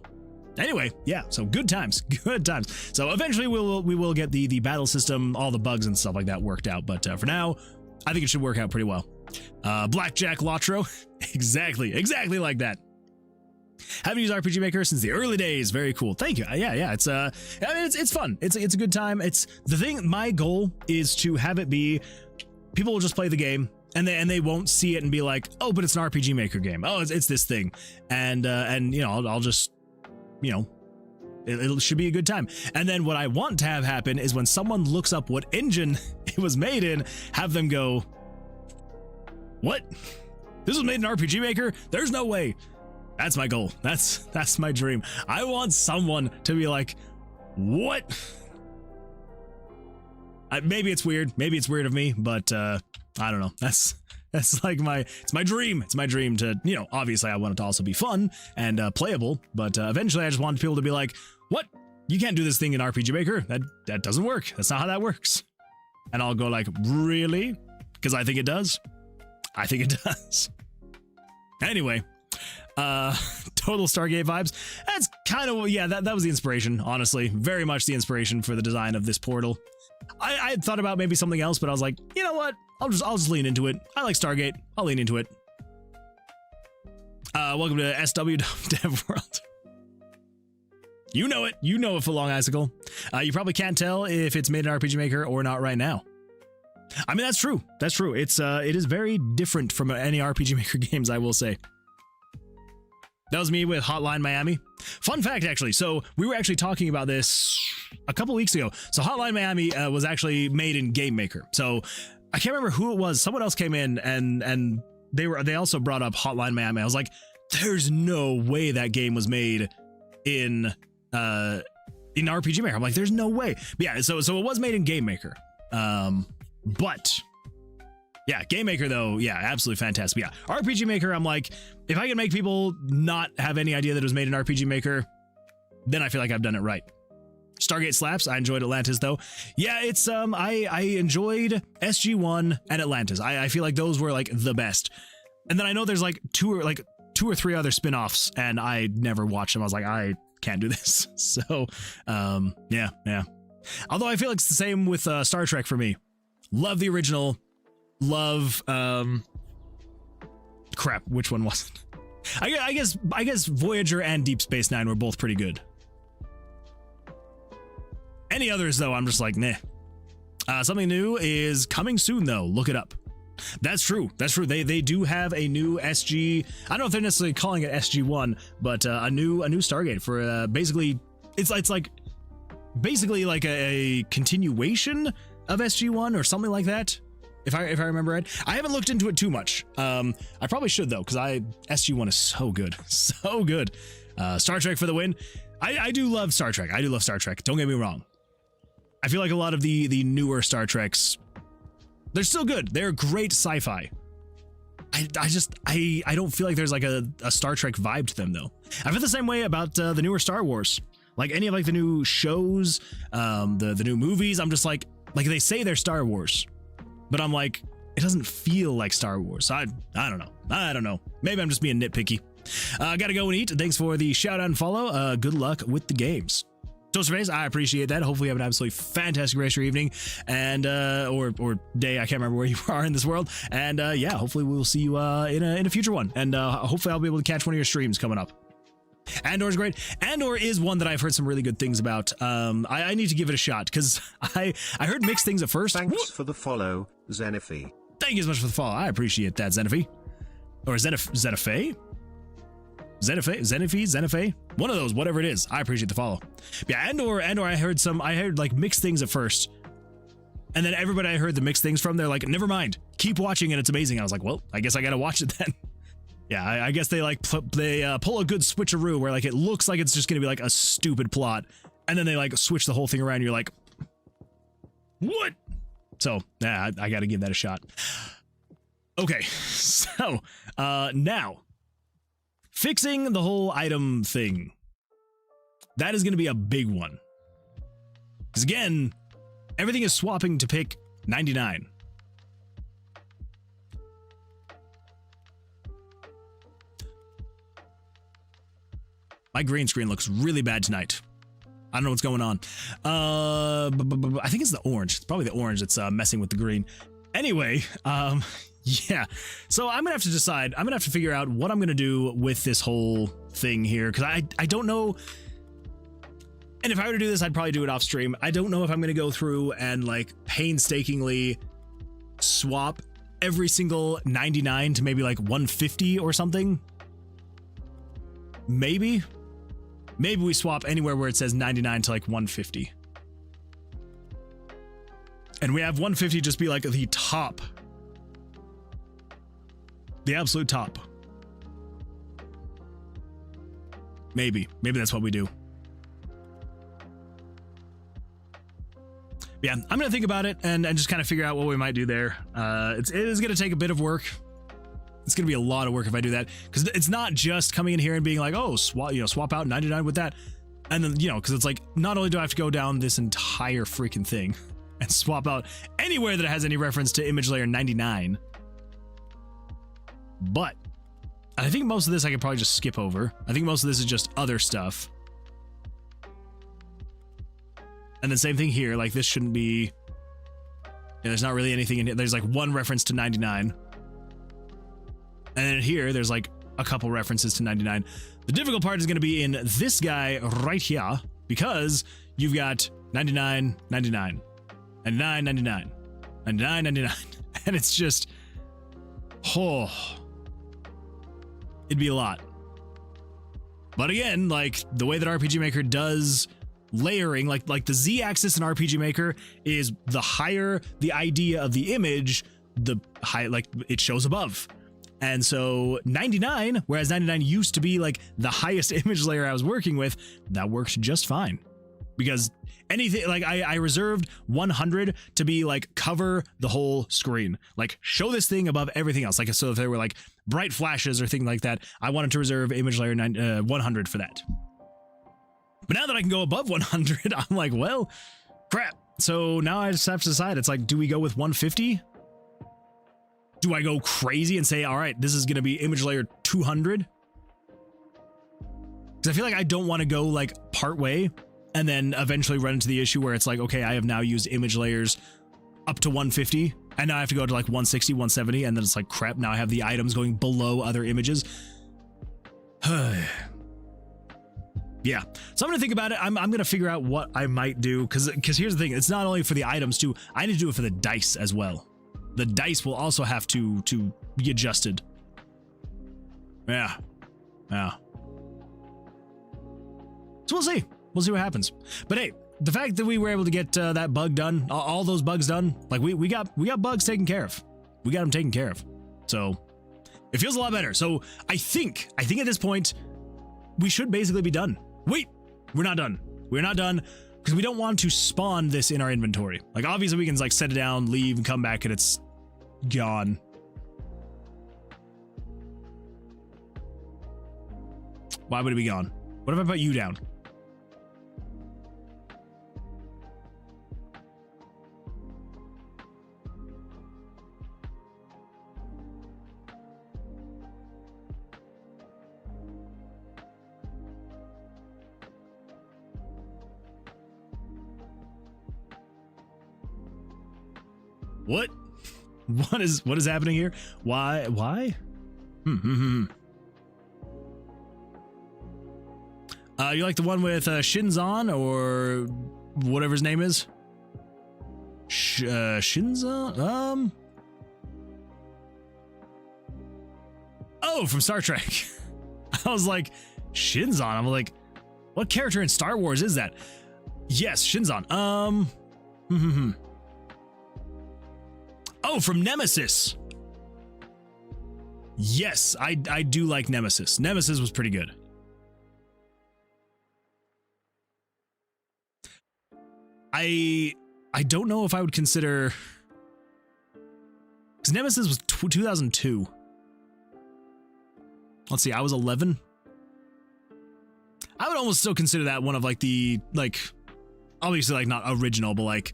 anyway, yeah, so good times, good times. So eventually we will get the battle system, all the bugs and stuff like that worked out. But for now, I think it should work out pretty well. Blackjack Lotro, exactly like that. Haven't used RPG Maker since the early days. Very cool. Thank you. Yeah. It's I mean, it's fun. It's a good time. It's the thing. My goal is to have it be people will just play the game and they won't see it and be like, oh, but it's an RPG Maker game. Oh, it's this thing, and you know, I'll just, you know, it should be a good time. And then what I want to have happen is when someone looks up what engine it was made in, have them go, what? This was made in RPG Maker? There's no way. That's my goal. That's my dream. I want someone to be like, what? Maybe it's weird. Maybe it's weird of me, but I don't know. That's like it's my dream. It's my dream to, you know, obviously I want it to also be fun and playable, but eventually I just want people to be like, what? You can't do this thing in RPG Maker. That doesn't work. That's not how that works. And I'll go like, really? Because I think it does. I think it does. Anyway, total Stargate vibes. That's kind of, yeah, that was the inspiration, honestly. Very much the inspiration for the design of this portal. I had thought about maybe something else, but I was like, you know what? I'll just lean into it. I like Stargate. I'll lean into it. Welcome to SW Dev World. You know it. You know it for Long Icicle. You probably can't tell if it's made in RPG Maker or not right now. I mean, that's true. That's true. It is very different from any RPG Maker games, I will say. That was me with Hotline Miami. Fun fact, actually. So we were actually talking about this a couple weeks ago. So Hotline Miami was actually made in Game Maker. So I can't remember who it was. Someone else came in and they also brought up Hotline Miami. I was like, there's no way that game was made in RPG Maker. I'm like, there's no way. But yeah, so it was made in Game Maker. But yeah, Game Maker though, yeah, absolutely fantastic. But yeah, RPG Maker, I'm like, if I can make people not have any idea that it was made in RPG Maker, then I feel like I've done it right. Stargate slaps. I enjoyed Atlantis though. Yeah, it's I enjoyed SG-1 and Atlantis. I feel like those were like the best. And then I know there's like two or three other spin-offs, and I never watched them. I was like, I can't do this. So yeah. Although I feel like it's the same with Star Trek for me. Love the original. Love crap, which one was it? I guess Voyager and Deep Space Nine were both pretty good. Any others though, I'm just like, nah. Something new is coming soon though. Look it up. That's true. That's true. They do have a new SG. I don't know if they're necessarily calling it SG-1, but a new Stargate for basically it's like basically like a continuation of SG-1 or something like that. If I remember right. I haven't looked into it too much. I probably should though, because SG-1 is so good. So good. Star Trek for the win. I do love Star Trek. I do love Star Trek. Don't get me wrong. I feel like a lot of the newer Star Treks, they're still good. They're great sci-fi. I don't feel like there's like a Star Trek vibe to them though. I feel the same way about the newer Star Wars. Like any of like the new shows, the new movies, I'm just like they say they're Star Wars, but I'm like, it doesn't feel like Star Wars. I don't know. Maybe I'm just being nitpicky. Gotta go and eat. Thanks for the shout out and follow. Good luck with the games. Toaster Face, I appreciate that. Hopefully you have an absolutely fantastic rest of your evening and or day. I can't remember where you are in this world. And yeah, hopefully we'll see you in a future one. And hopefully I'll be able to catch one of your streams coming up. Andor's great. Andor is one that I've heard some really good things about. I need to give it a shot because I heard mixed things at first. Thanks for the follow, Zenify. Thank you so much for the follow. I appreciate that, Zenify. Or Zenify? Zenify? One of those, whatever it is. I appreciate the follow. Yeah, Andor, I heard like mixed things at first. And then everybody I heard the mixed things from, they're like, never mind. Keep watching and it's amazing. I was like, well, I guess I gotta watch it then. Yeah, I guess they like pull a good switcheroo where like it looks like it's just gonna be like a stupid plot, and then they like switch the whole thing around. And you're like, what? So yeah, I gotta give that a shot. Okay, so now fixing the whole item thing. That is gonna be a big one. Because again, everything is swapping to pick 99. My green screen looks really bad tonight. I don't know what's going on. I think it's the orange. It's probably the orange that's messing with the green. Anyway, yeah. So I'm gonna have to decide. I'm gonna have to figure out what I'm gonna do with this whole thing here, because I don't know. And if I were to do this, I'd probably do it off stream. I don't know if I'm gonna go through and like painstakingly swap every single 99 to maybe like 150 or something. Maybe we swap anywhere where it says 99 to like 150. And we have 150 just be like the top. The absolute top. Maybe that's what we do. Yeah, I'm gonna think about it and just kind of figure out what we might do there. It is gonna take a bit of work. It's gonna be a lot of work if I do that, because it's not just coming in here and being like, oh, swap out 99 with that, and then because it's like, not only do I have to go down this entire freaking thing and swap out anywhere that has any reference to image layer 99, but I think most of this I could probably just skip over. I think most of this is just other stuff. And then same thing here, like this shouldn't be, there's not really anything in here. There's like one reference to 99. And then here, there's like a couple references to 99. The difficult part is going to be in this guy right here, because you've got 99, 99, 99, 99, 99, 99. And it's just, oh, it'd be a lot. But again, like the way that RPG Maker does layering, like the Z-axis in RPG Maker is the higher the idea of the image, the high, like it shows above. And so 99, whereas 99 used to be like the highest image layer I was working with, that works just fine. Because anything, like I reserved 100 to be like cover the whole screen, like show this thing above everything else. Like, so if there were like bright flashes or things like that, I wanted to reserve image layer 100 for that. But now that I can go above 100, I'm like, well, crap. So now I just have to decide. It's like, do we go with 150? Do I go crazy and say, all right, this is going to be image layer 200? Because I feel like I don't want to go like part way and then eventually run into the issue where it's like, okay, I have now used image layers up to 150 and now I have to go to like 160, 170. And then it's like, crap, now I have the items going below other images. Yeah, so I'm gonna think about it. I'm gonna figure out what I might do, because here's the thing, it's not only for the items too, I need to do it for the dice as well. The dice will also have to be adjusted. Yeah. So we'll see what happens. But hey, the fact that we were able to get that bug done, all those bugs done, like we got bugs taken care of. We got them taken care of. So it feels a lot better. So I think at this point we should basically be done. Wait, we're not done. We're not done because we don't want to spawn this in our inventory. Like obviously we can like set it down, leave, and come back and it's gone. Why would it be gone? What if I put you down? What? What is happening here? Why? You like the one with Shinzan or whatever his name is? Shinzan? Oh, from Star Trek. I was like, Shinzan. I'm like, what character in Star Wars is that? Yes, Shinzan. Oh, from Nemesis. Yes, I do like Nemesis. Nemesis was pretty good. I don't know if I would consider, because Nemesis was 2002. Let's see, I was 11. I would almost still consider that one of like the, like, obviously like not original, but like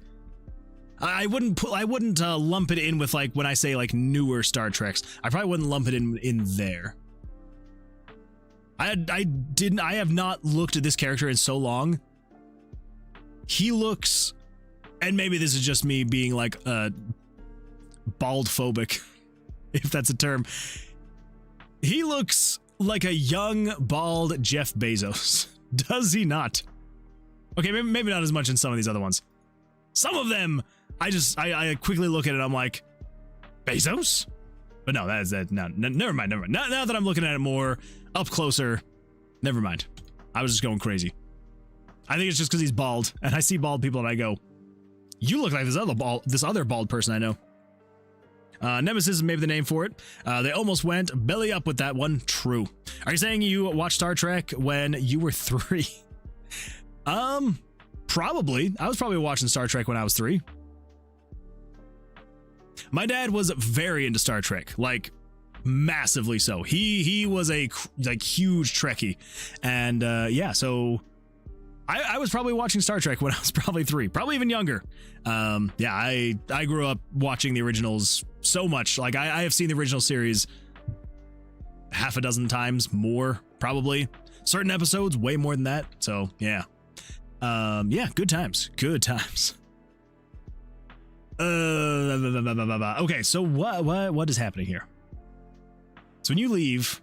I wouldn't lump it in with like when I say like newer Star Treks. I probably wouldn't lump it in there. I have not looked at this character in so long. He looks, and maybe this is just me being like bald phobic, if that's a term. He looks like a young, bald Jeff Bezos. Does he not? Okay, maybe not as much in some of these other ones. Some of them, I quickly look at it, I'm like, Bezos? But no, never mind. Now that I'm looking at it more up closer, never mind. I was just going crazy. I think it's just because he's bald, and I see bald people and I go, you look like this other bald person I know. Nemesis is maybe the name for it. They almost went belly up with that one. True. Are you saying you watched Star Trek when you were 3? Probably. I was probably watching Star Trek when I was 3. My dad was very into Star Trek, like massively so. He was a like huge Trekkie, and yeah, so I was probably watching Star Trek when I was probably 3, probably even younger. Yeah, I grew up watching the originals so much. Like I have seen the original series half a dozen times more, probably. Certain episodes way more than that. So yeah, yeah, good times. Okay, so what is happening here? So when you leave,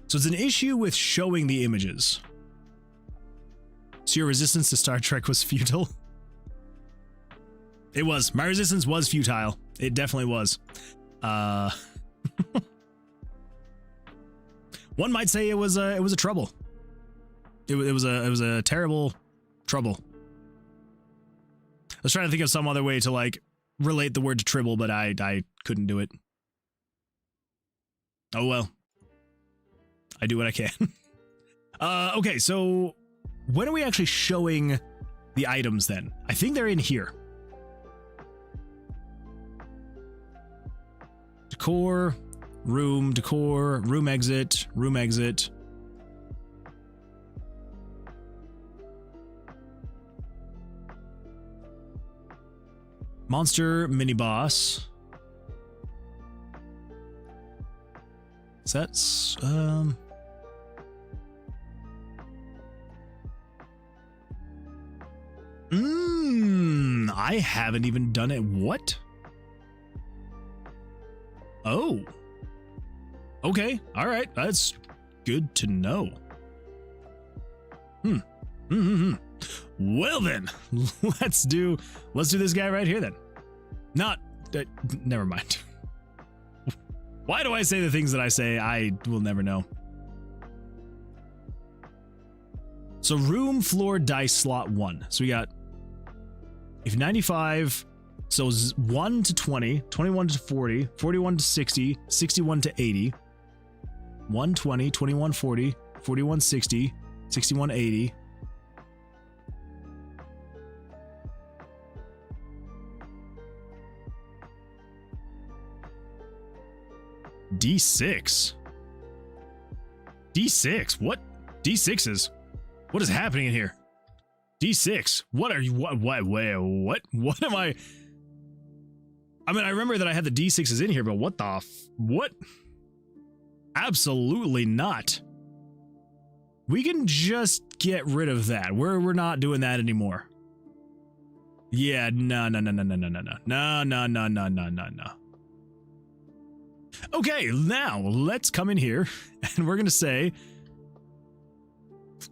so it's an issue with showing the images. So your resistance to Star Trek was futile? It was. My resistance was futile. It definitely was. One might say it was a trouble. It was a terrible trouble. I was trying to think of some other way to like relate the word to tribble, but I couldn't do it. Oh well. I do what I can. Okay, so when are we actually showing the items then? I think they're in here. Decor, room exit, room exit. Monster mini boss. Sets, I haven't even done it. What? Oh. Okay. All right. That's good to know. Well then, let's do this guy right here then. Not, never mind. Why do I say the things that I say? I will never know. So room, floor, dice, slot 1. So we got, if 95, so 1 to 20, 21 to 40, 41 to 60, 61 to 80, 120, 21 40, 41 60, 61 80. D6. D6. What? D6s. What is happening in here? D6. What are you? What am I? I mean, I remember that I had the D6s in here, but what the what? Absolutely not. We can just get rid of that. We're not doing that anymore. Yeah, no. Okay, now let's come in here and we're going to say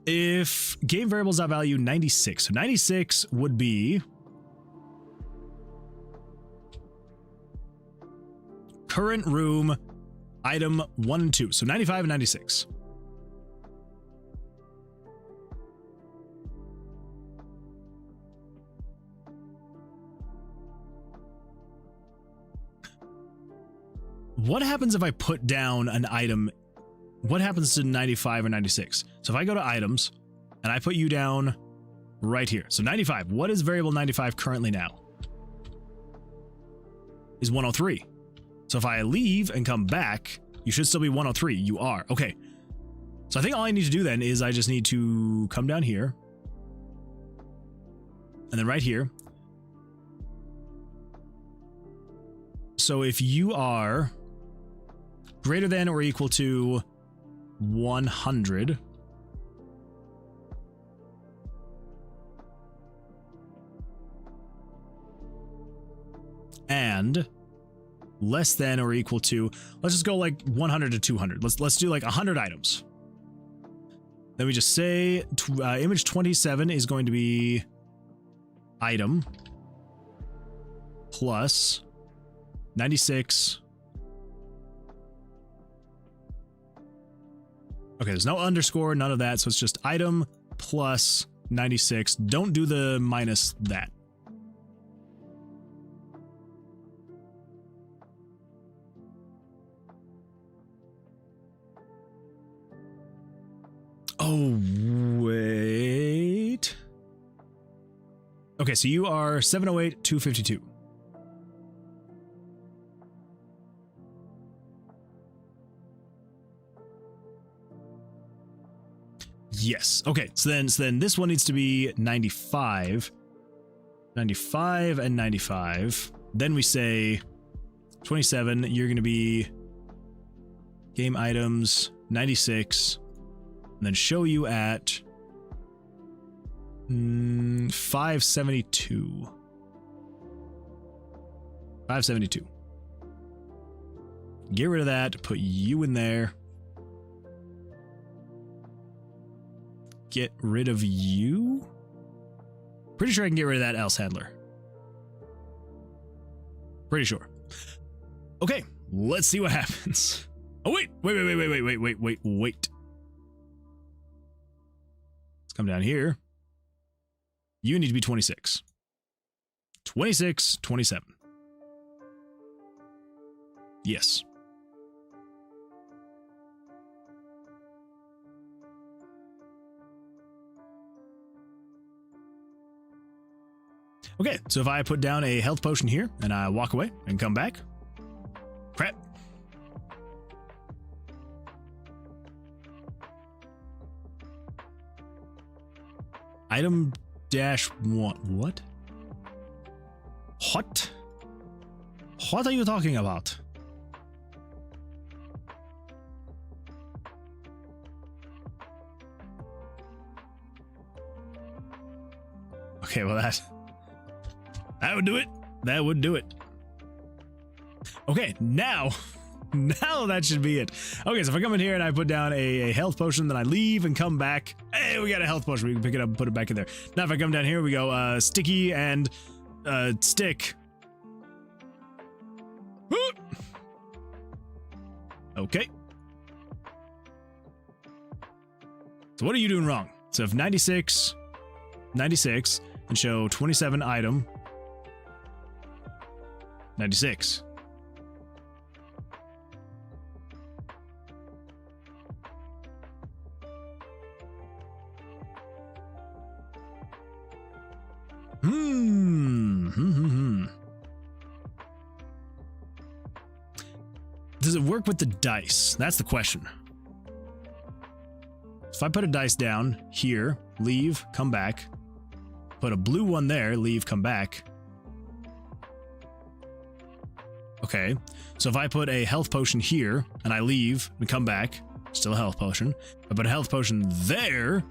if game variables dot value 96. So 96 would be current room item 1 and 2. So 95 and 96. What happens if I put down an item? What happens to 95 or 96? So if I go to items and I put you down right here. So 95, what is variable 95 currently now? Is 103. So if I leave and come back, you should still be 103. You are. Okay. So I think all I need to do then is I just need to come down here. and then right here. So if you are greater than or equal to 100, and less than or equal to, let's just go like 100 to 200. Let's do like 100 items. Then we just say image 27 is going to be item plus 96. Okay, there's no underscore, none of that, so it's just item plus 96. Don't do the minus that. Oh, wait. Okay, so you are 708, 252. Yes. Okay, so then this one needs to be 95. 95 and 95. Then we say 27, you're going to be game items 96. And then show you at 572. 572. Get rid of that, put you in there. Get rid of you? Pretty sure I can get rid of that else handler. Pretty sure. Okay, let's see what happens. Oh, wait. Come down here. You need to be 26. 26, 27. Yes. Okay, so if I put down a health potion here and I walk away and come back. Crap. Item -1. What? What? What are you talking about? Okay, well that would do it. That would do it. Okay, now that should be it. Okay, so if I come in here and I put down a health potion, then I leave and come back. Hey, we got a health potion. We can pick it up and put it back in there. Now if I come down here, we go sticky and stick. Okay. So what are you doing wrong? So if 96 and show 27 item 96. Does it work with the dice? That's the question. If I put a dice down here, leave, come back, put a blue one there, leave, come back. Okay, so if I put a health potion here and I leave and come back, still a health potion. I put a health potion there.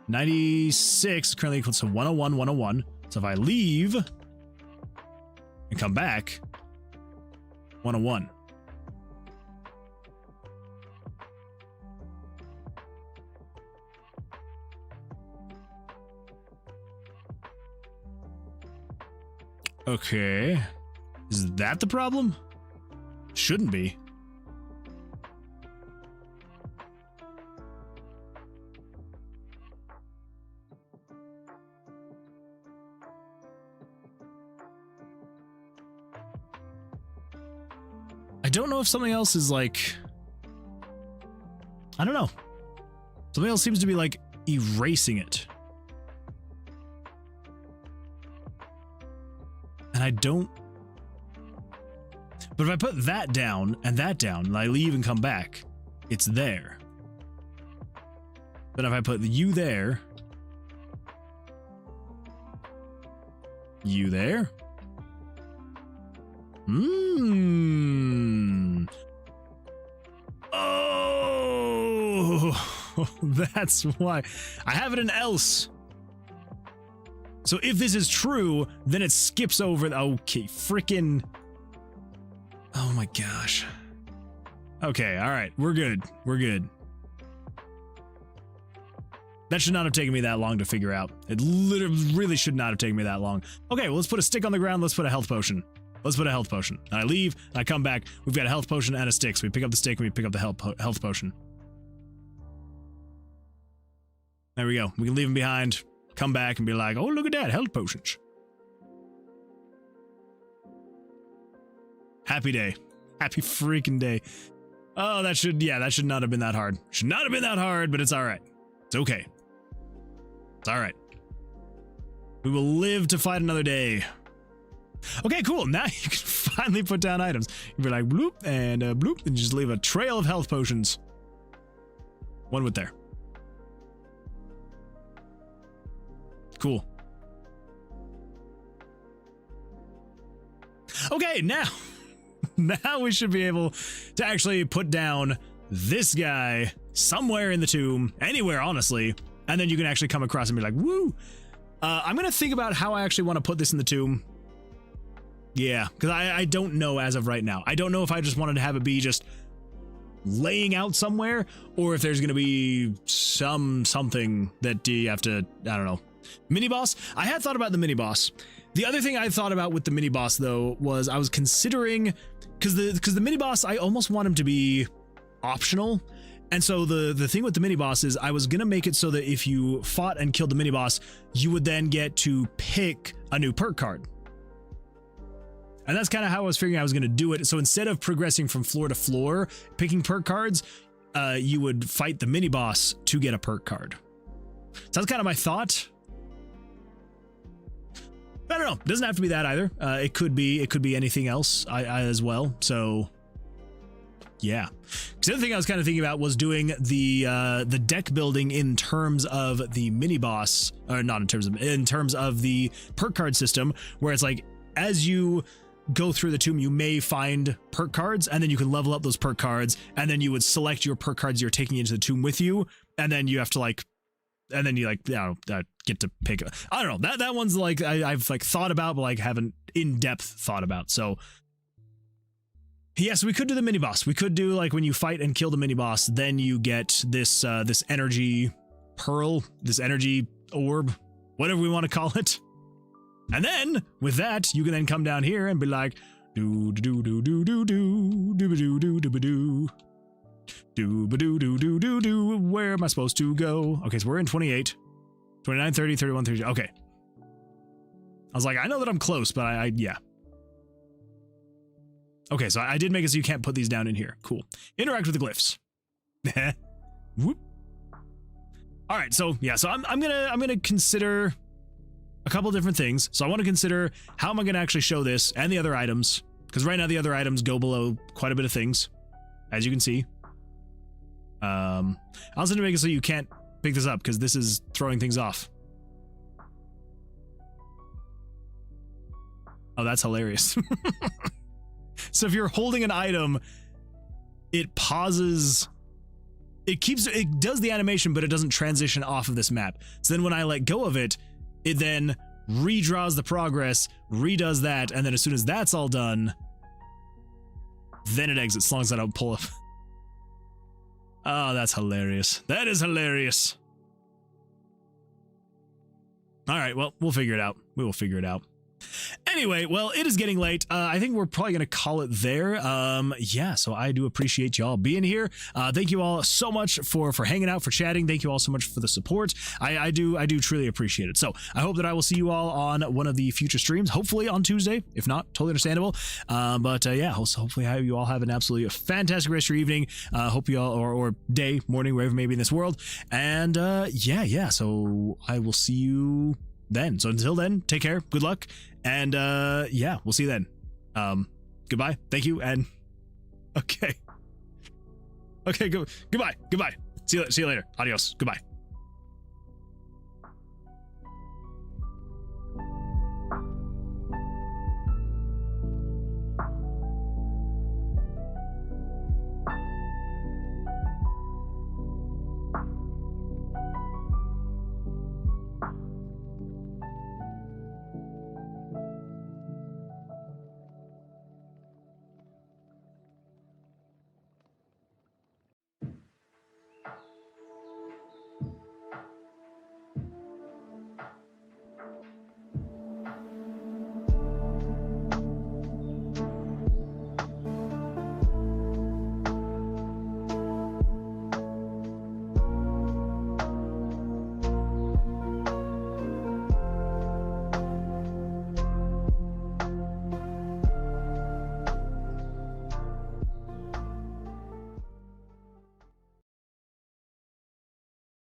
96 currently equals to 101, 101. So if I leave and come back, 101. Okay. Is that the problem? Shouldn't be. I don't know if something else is like... I don't know. Something else seems to be like erasing it. And I don't... But if I put that down, and I leave and come back, it's there. But if I put you there, You there? Oh, that's why. I have it in else. So if this is true, then it skips over. Okay, freaking. Oh my gosh. Okay, all right, we're good. We're good. That should not have taken me that long to figure out. It literally really should not have taken me that long. Okay, well, let's put a stick on the ground. Let's put a health potion. Let's put a health potion. And I leave, and I come back. We've got a health potion and a stick. So we pick up the stick and we pick up the health potion. There we go. We can leave them behind, come back and be like, oh, look at that, health potions. Happy day. Happy freaking day. Oh, that should not have been that hard. Should not have been that hard, but it's all right. It's okay. It's all right. We will live to fight another day. Okay, cool. Now you can finally put down items. You can be like bloop and just leave a trail of health potions. One with there. Cool. Okay, now we should be able to actually put down this guy somewhere in the tomb, anywhere, honestly, and then you can actually come across and be like, woo. I'm gonna think about how I actually want to put this in the tomb. Yeah, because I don't know as of right now. I don't know if I just wanted to have it be just laying out somewhere, or if there's gonna be something that you have to, I don't know. Mini boss? I had thought about the mini boss. The other thing I thought about with the mini boss though was I was considering, because the mini boss, I almost want him to be optional. And so the thing with the mini boss is I was gonna make it so that if you fought and killed the mini boss, you would then get to pick a new perk card. And that's kind of how I was figuring I was gonna do it. So instead of progressing from floor to floor, picking perk cards, you would fight the mini boss to get a perk card. So that's kind of my thought. I don't know. It doesn't have to be that either. It could be anything else as well. So yeah. The other thing I was kind of thinking about was doing the deck building in terms of the mini boss, or not in terms of the perk card system, where it's like as you go through the tomb, you may find perk cards, and then you can level up those perk cards, and then you would select your perk cards you're taking into the tomb with you, and then you have to and then you get to pick. I don't know. That one's like I've thought about, but like haven't in depth thought about. So yes, we could do the mini boss. We could do like when you fight and kill the mini boss, then you get this this energy pearl, this energy orb, whatever we want to call it. And then with that, you can then come down here and be like do do do do do do do do do do do. Do-ba-do-do-do-do-do. Where am I supposed to go? Okay, so we're in 28, 29, 30, 31, 30. Okay. I was like, I know that I'm close, but yeah. Okay, so I did make it so you can't put these down in here. Cool. Interact with the glyphs. Whoop. All right, so yeah, so I'm gonna consider a couple different things. So I want to consider how am I gonna actually show this and the other items, because right now the other items go below quite a bit of things, as you can see. I also need to make it so you can't pick this up because this is throwing things off. Oh, that's hilarious. So if you're holding an item, it pauses. It does the animation, but it doesn't transition off of this map. So then when I let go of it, it then redraws the progress, redoes that, and then as soon as that's all done, then it exits, as long as I don't pull up. Oh, that's hilarious. That is hilarious. All right, well, we'll figure it out. We will figure it out. Anyway, well, it is getting late. I think we're probably going to call it there. Yeah, so I do appreciate y'all being here. Thank you all so much for hanging out, for chatting. Thank you all so much for the support. I do truly appreciate it. So I hope that I will see you all on one of the future streams, hopefully on Tuesday. If not, totally understandable. But yeah, hopefully you all have an absolutely fantastic rest of your evening. Hope you all, or day, morning, wherever maybe in this world. And yeah, so I will see you then. So until then, take care, good luck, and yeah, we'll see you then. Goodbye, thank you, and okay, goodbye, see you later, adios, goodbye.